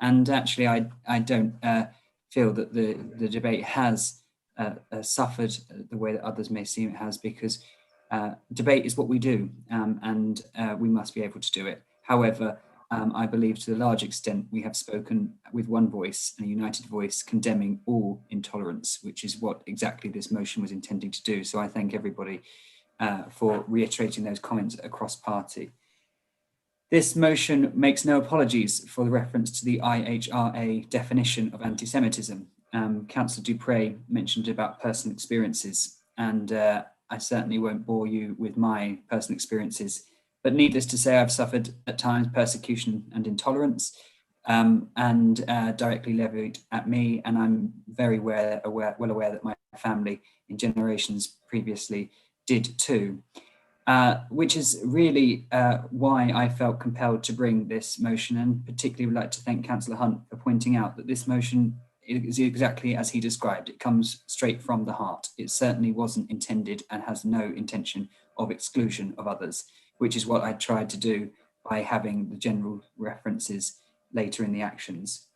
And actually, I don't feel that the debate has suffered the way that others may seem it has, because debate is what we do, and we must be able to do it. However, I believe to a large extent we have spoken with one voice and a united voice condemning all intolerance, which is what exactly this motion was intending to do. So I thank everybody for reiterating those comments across party. This motion makes no apologies for the reference to the IHRA definition of anti-Semitism. Councillor Dupre mentioned about personal experiences, and I certainly won't bore you with my personal experiences. But needless to say, I've suffered at times persecution and intolerance, and directly levied at me. And I'm very well aware that my family in generations previously did too, which is really why I felt compelled to bring this motion, and particularly would like to thank Councillor Hunt for pointing out that this motion is exactly as he described. It comes straight from the heart. It certainly wasn't intended and has no intention of exclusion of others, which is what I tried to do by having the general references later in the actions.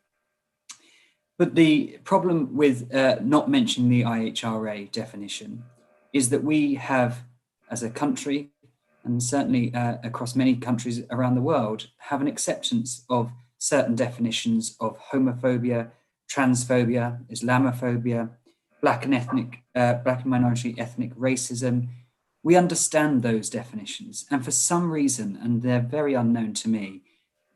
But the problem with not mentioning the IHRA definition is that we have, as a country, and certainly across many countries around the world, have an acceptance of certain definitions of homophobia, transphobia, Islamophobia, Black and minority ethnic racism. We understand those definitions, and for some reason, and they're very unknown to me,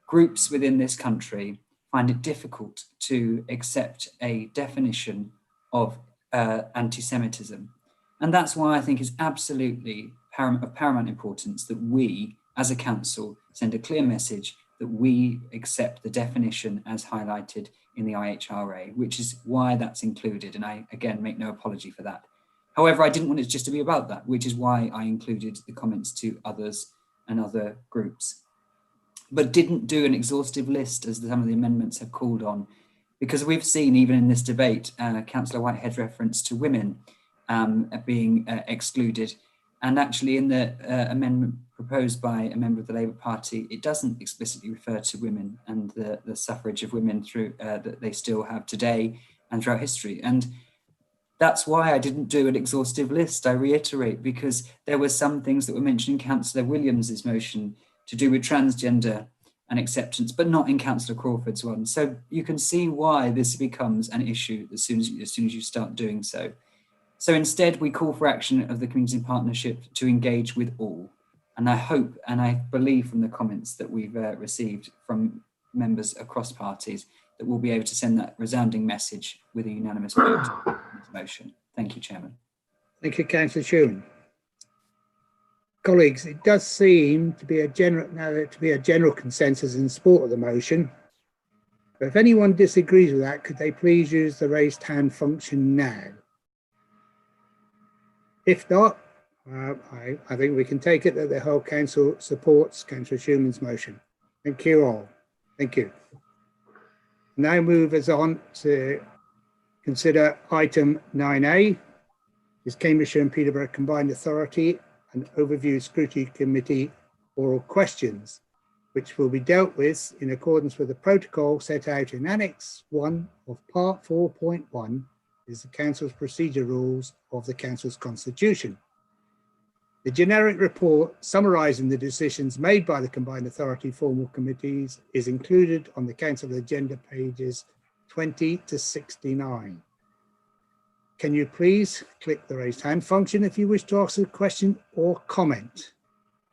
groups within this country find it difficult to accept a definition of anti-Semitism. And that's why I think it's absolutely of paramount importance that we, as a council, send a clear message that we accept the definition as highlighted in the IHRA, which is why that's included. And I, again, make no apology for that. However, I didn't want it just to be about that, which is why I included the comments to others and other groups, but didn't do an exhaustive list as some of the amendments have called on, because we've seen even in this debate, Councillor Whitehead's reference to women being excluded. And actually in the amendment proposed by a member of the Labour Party, it doesn't explicitly refer to women and the suffrage of women through that they still have today and throughout history. And that's why I didn't do an exhaustive list, I reiterate, because there were some things that were mentioned in Councillor Williams's motion to do with transgender and acceptance, but not in Councillor Crawford's one. So you can see why this becomes an issue as soon as you start doing so. So instead, we call for action of the Community Partnership to engage with all. And I hope and I believe from the comments that we've received from members across parties that we'll be able to send that resounding message with a unanimous vote on this motion. Thank you, Chairman. Thank you, Councillor Schumann. Colleagues, it does seem to be a general consensus in support of the motion. But if anyone disagrees with that, could they please use the raised hand function now? If not, I think we can take it that the whole council supports Councillor Schumann's motion. Thank you all. Thank you. Now move us on to consider item 9A, is Cambridgeshire and Peterborough Combined Authority and Overview Scrutiny Committee oral questions, which will be dealt with in accordance with the protocol set out in Annex 1 of Part 4.1 is the Council's procedure rules of the Council's Constitution. The generic report summarising the decisions made by the Combined Authority formal committees is included on the Council agenda pages 20 to 69. Can you please click the raised hand function if you wish to ask a question or comment?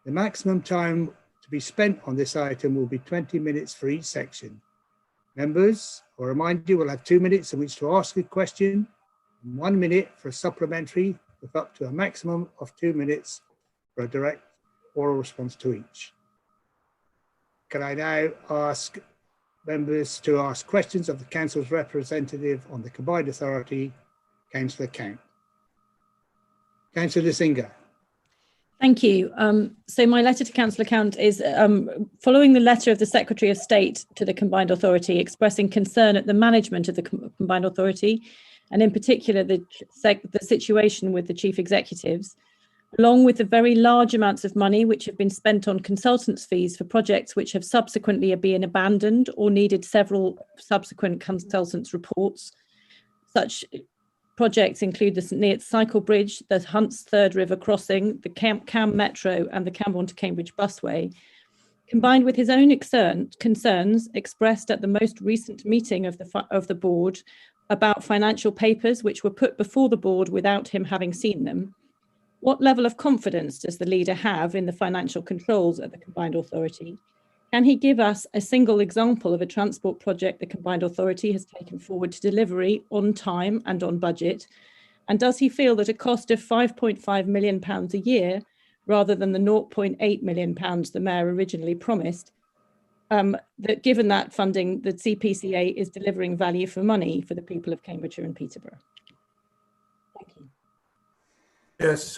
The maximum time to be spent on this item will be 20 minutes for each section. Members, I'll remind you, will have 2 minutes in which to ask a question, and 1 minute for a supplementary, with up to a maximum of 2 minutes for a direct oral response to each. Can I now ask members to ask questions of the council's representative on the combined authority, Councillor Count? Councillor Singer. Thank you. So my letter to Councillor Count is following the letter of the Secretary of State to the Combined Authority expressing concern at the management of the Combined Authority, and in particular the situation with the chief executives, along with the very large amounts of money which have been spent on consultants' fees for projects which have subsequently been abandoned or needed several subsequent consultants' reports. Such projects include the St Neots Cycle Bridge, the Hunts Third River Crossing, the Cam Metro and the Camborne to Cambridge Busway, combined with his own concerns expressed at the most recent meeting of the board about financial papers which were put before the board without him having seen them. What level of confidence does the leader have in the financial controls at the Combined Authority? Can he give us a single example of a transport project the Combined Authority has taken forward to delivery on time and on budget? And does he feel that a cost of £5.5 million a year, rather than the £0.8 million the Mayor originally promised, that given that funding, the CPCA is delivering value for money for the people of Cambridgeshire and Peterborough? Thank you. Yes,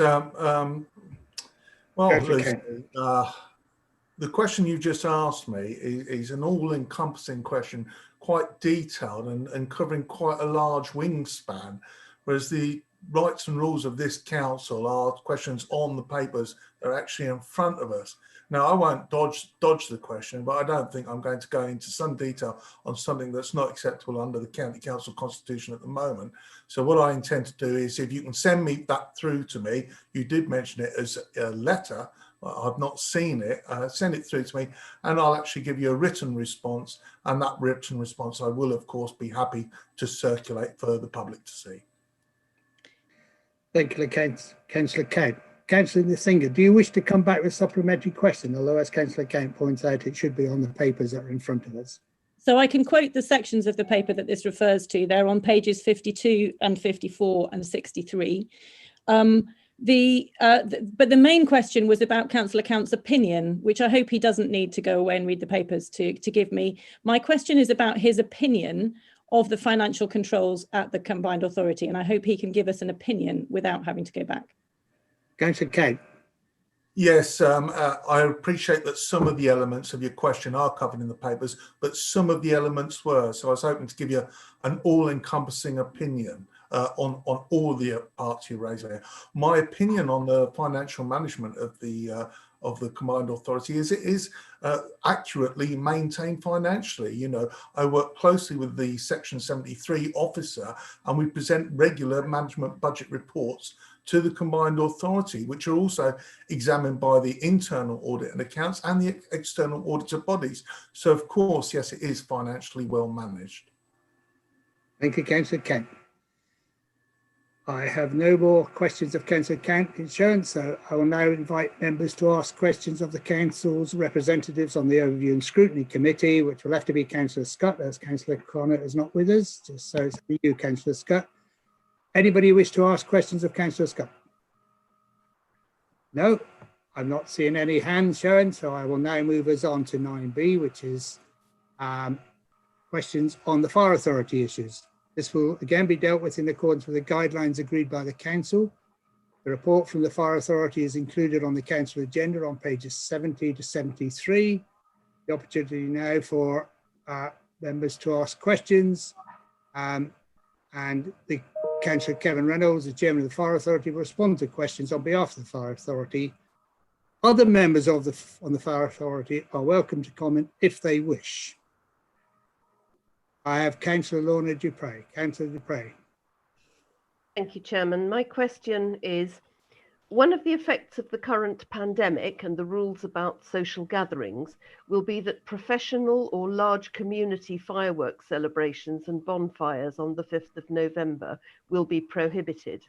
the question you just asked me is an all-encompassing question, quite detailed and covering quite a large wingspan, whereas the rights and rules of this council are questions on the papers that are actually in front of us. Now, I won't dodge the question, but I don't think I'm going to go into some detail on something that's not acceptable under the County Council Constitution at the moment. So what I intend to do is, if you can send me that through to me, you did mention it as a letter, I've not seen it, send it through to me and I'll actually give you a written response, and that written response I will of course be happy to circulate for the public to see. Thank you, Councillor Count. Councillor Singer, do you wish to come back with a supplementary question? Although, as Councillor Count points out, it should be on the papers that are in front of us. So I can quote the sections of the paper that this refers to. They're on pages 52 and 54 and 63. But the main question was about Councillor Count's opinion, which I hope he doesn't need to go away and read the papers to give me. My question is about his opinion of the financial controls at the Combined Authority, and I hope he can give us an opinion without having to go back. Councillor Count. Yes, I appreciate that some of the elements of your question are covered in the papers, but some of the elements were. So I was hoping to give you an all-encompassing opinion on all the parts you raised there. My opinion on the financial management of the Combined Authority is it is accurately maintained financially. You know, I work closely with the Section 73 officer, and we present regular management budget reports to the Combined Authority, which are also examined by the internal audit and accounts and the external auditor bodies. So of course, yes, it is financially well managed. Thank you, Councillor Kent. I have no more questions of Councillor Kent Insurance, so I will now invite members to ask questions of the Council's representatives on the Overview and Scrutiny Committee, which will have to be Councillor Scott, as Councillor Connor is not with us, just so it's you, Councillor Scott. Anybody wish to ask questions of Councillor Scott? No, I'm not seeing any hands showing, so I will now move us on to 9B, which is questions on the Fire Authority issues. This will again be dealt with in accordance with the guidelines agreed by the Council. The report from the Fire Authority is included on the Council agenda on pages 70 to 73. The opportunity now for members to ask questions, and the Councillor Kevin Reynolds, the Chairman of the Fire Authority, will respond to questions on behalf of the Fire Authority. Other members of the Fire Authority are welcome to comment if they wish. I have Councillor Lorna Dupre. Councillor Dupre. Thank you, Chairman. My question is, one of the effects of the current pandemic and the rules about social gatherings will be that professional or large community fireworks celebrations and bonfires on the 5th of November will be prohibited.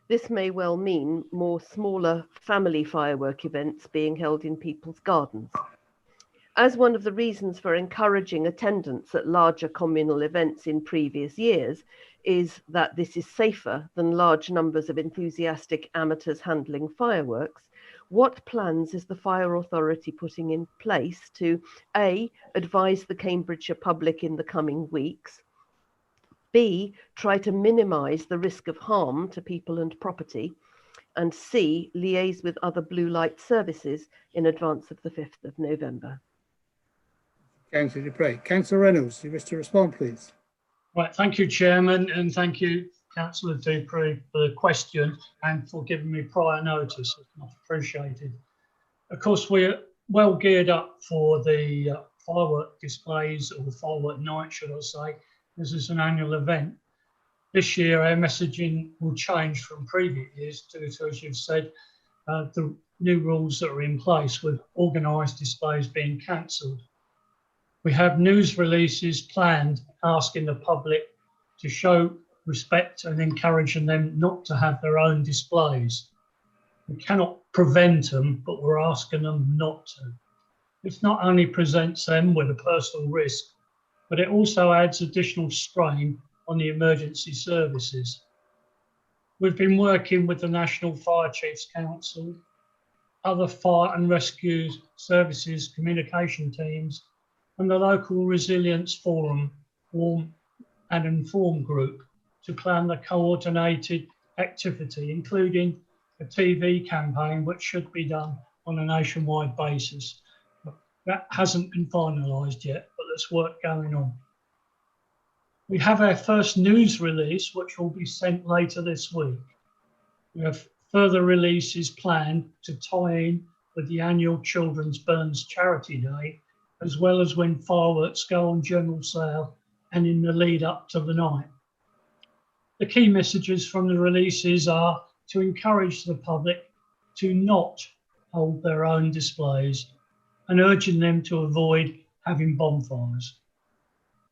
This may well mean more smaller family firework events being held in people's gardens. As one of the reasons for encouraging attendance at larger communal events in previous years is that this is safer than large numbers of enthusiastic amateurs handling fireworks, What plans is the Fire Authority putting in place to A, advise the Cambridgeshire public in the coming weeks, B, try to minimise the risk of harm to people and property, and C, liaise with other blue light services in advance of the 5th of November? Councillor Dupre. Councillor Reynolds, you wish to respond, please? Right, thank you, Chairman, and thank you, Councillor Dupre, for the question and for giving me prior notice. It's much appreciated. Of course, we're well geared up for the firework displays, or firework night, should I say. This is an annual event. This year, our messaging will change from previous years due to, as you've said, the new rules that are in place with organised displays being cancelled. We have news releases planned asking the public to show respect and encouraging them not to have their own displays. We cannot prevent them, but we're asking them not to. This not only presents them with a personal risk, but it also adds additional strain on the emergency services. We've been working with the National Fire Chiefs Council, other fire and rescue services communication teams, and the local Resilience Forum and Inform group to plan the coordinated activity, including a TV campaign, which should be done on a nationwide basis. That hasn't been finalised yet, but there's work going on. We have our first news release, which will be sent later this week. We have further releases planned to tie in with the annual Children's Burns Charity Day, as well as when fireworks go on general sale and in the lead up to the night. The key messages from the releases are to encourage the public to not hold their own displays and urging them to avoid having bonfires.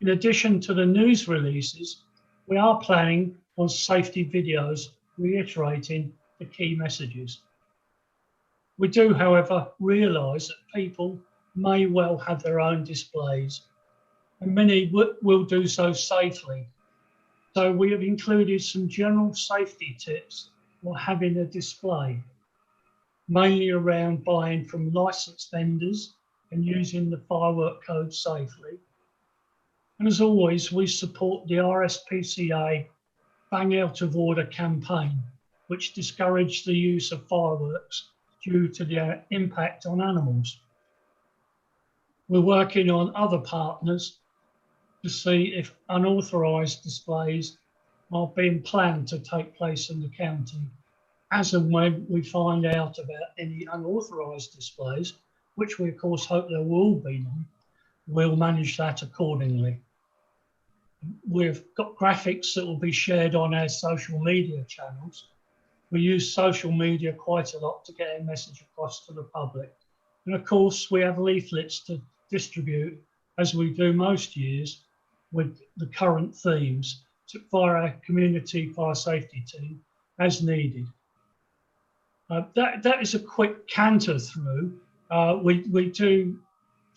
In addition to the news releases, we are planning on safety videos reiterating the key messages. We do, however, realise that people may well have their own displays, and many will do so safely. So we have included some general safety tips for having a display, mainly around buying from licensed vendors and using the firework code safely. And as always, we support the RSPCA Bang Out of Order campaign, which discouraged the use of fireworks due to their impact on animals. We're working on other partners to see if unauthorised displays are being planned to take place in the county. As and when we find out about any unauthorised displays, which we of course hope there will be none, we'll manage that accordingly. We've got graphics that will be shared on our social media channels. We use social media quite a lot to get our message across to the public. And of course, we have leaflets to distribute, as we do most years, with the current themes via our community fire safety team as needed. That is a quick canter through. We do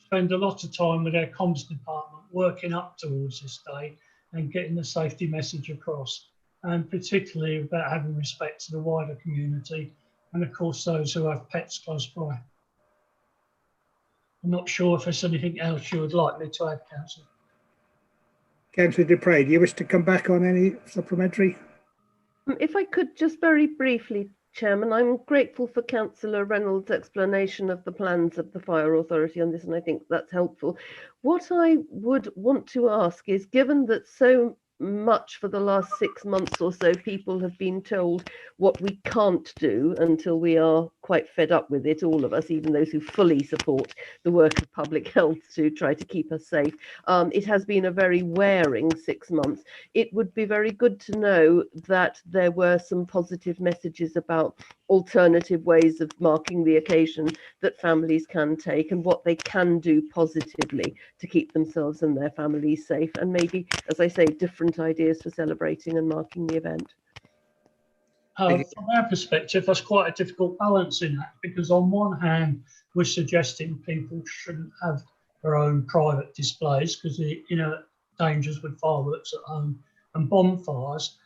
spend a lot of time with our comms department working up towards this day and getting the safety message across, and particularly about having respect to the wider community and of course those who have pets close by. I'm not sure if there's anything else you would like me to add, Councillor. Councillor Dupre, do you wish to come back on any supplementary? If I could just very briefly, Chairman, I'm grateful for Councillor Reynolds' explanation of the plans of the Fire Authority on this, and I think that's helpful. What I would want to ask is, given that so much for the last 6 months or so people have been told what we can't do until we are quite fed up with it, all of us, even those who fully support the work of public health to try to keep us safe. It has been a very wearing 6 months. It would be very good to know that there were some positive messages about alternative ways of marking the occasion that families can take and what they can do positively to keep themselves and their families safe, and maybe, as I say, different ideas for celebrating and marking the event. From our perspective, that's quite a difficult balancing act, because on one hand, we're suggesting people shouldn't have their own private displays because the inner dangers with fireworks at home and bonfires.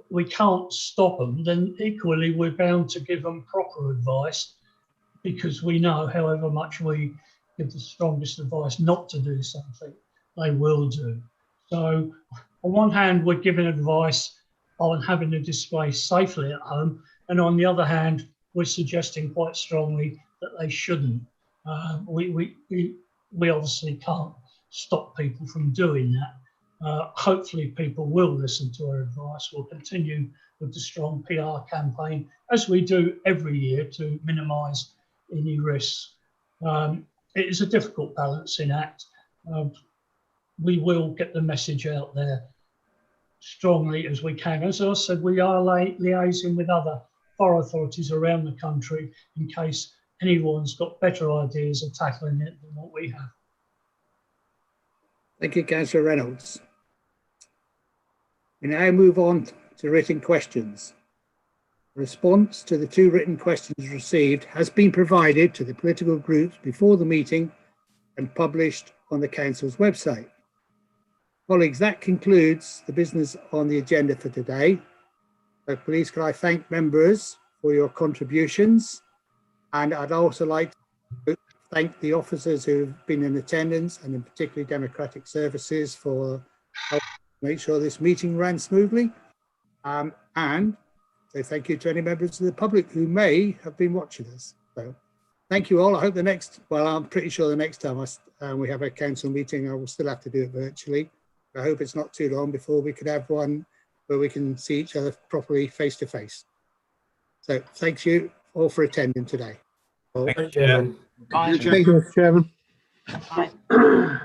we can't stop them, then equally we're bound to give them proper advice, because we know however much we give the strongest advice not to do something, they will do. So on one hand, we're giving advice on having a display safely at home, and on the other hand, we're suggesting quite strongly that they shouldn't. We obviously can't stop people from doing that. Hopefully people will listen to our advice. We'll continue with the strong PR campaign, as we do every year, to minimise any risks. It is a difficult balancing act. We will get the message out there strongly as we can. As I said, we are liaising with other fire authorities around the country in case anyone's got better ideas of tackling it than what we have. Thank you, Councillor Reynolds. We now move on to written questions. A response to the 2 written questions received has been provided to the political groups before the meeting and published on the Council's website. Colleagues, that concludes the business on the agenda for today. So please can I thank members for your contributions, and I'd also like to thank the officers who've been in attendance, and in particular Democratic Services, for helping make sure this meeting ran smoothly. And so thank you to any members of the public who may have been watching us. So thank you all. I hope the next, well, I'm pretty sure the next time we have a council meeting, I will still have to do it virtually. I hope it's not too long before we could have one where we can see each other properly face to face. So thank you all for attending today. Thank you, Chairman. Thank you, Chairman. Bye.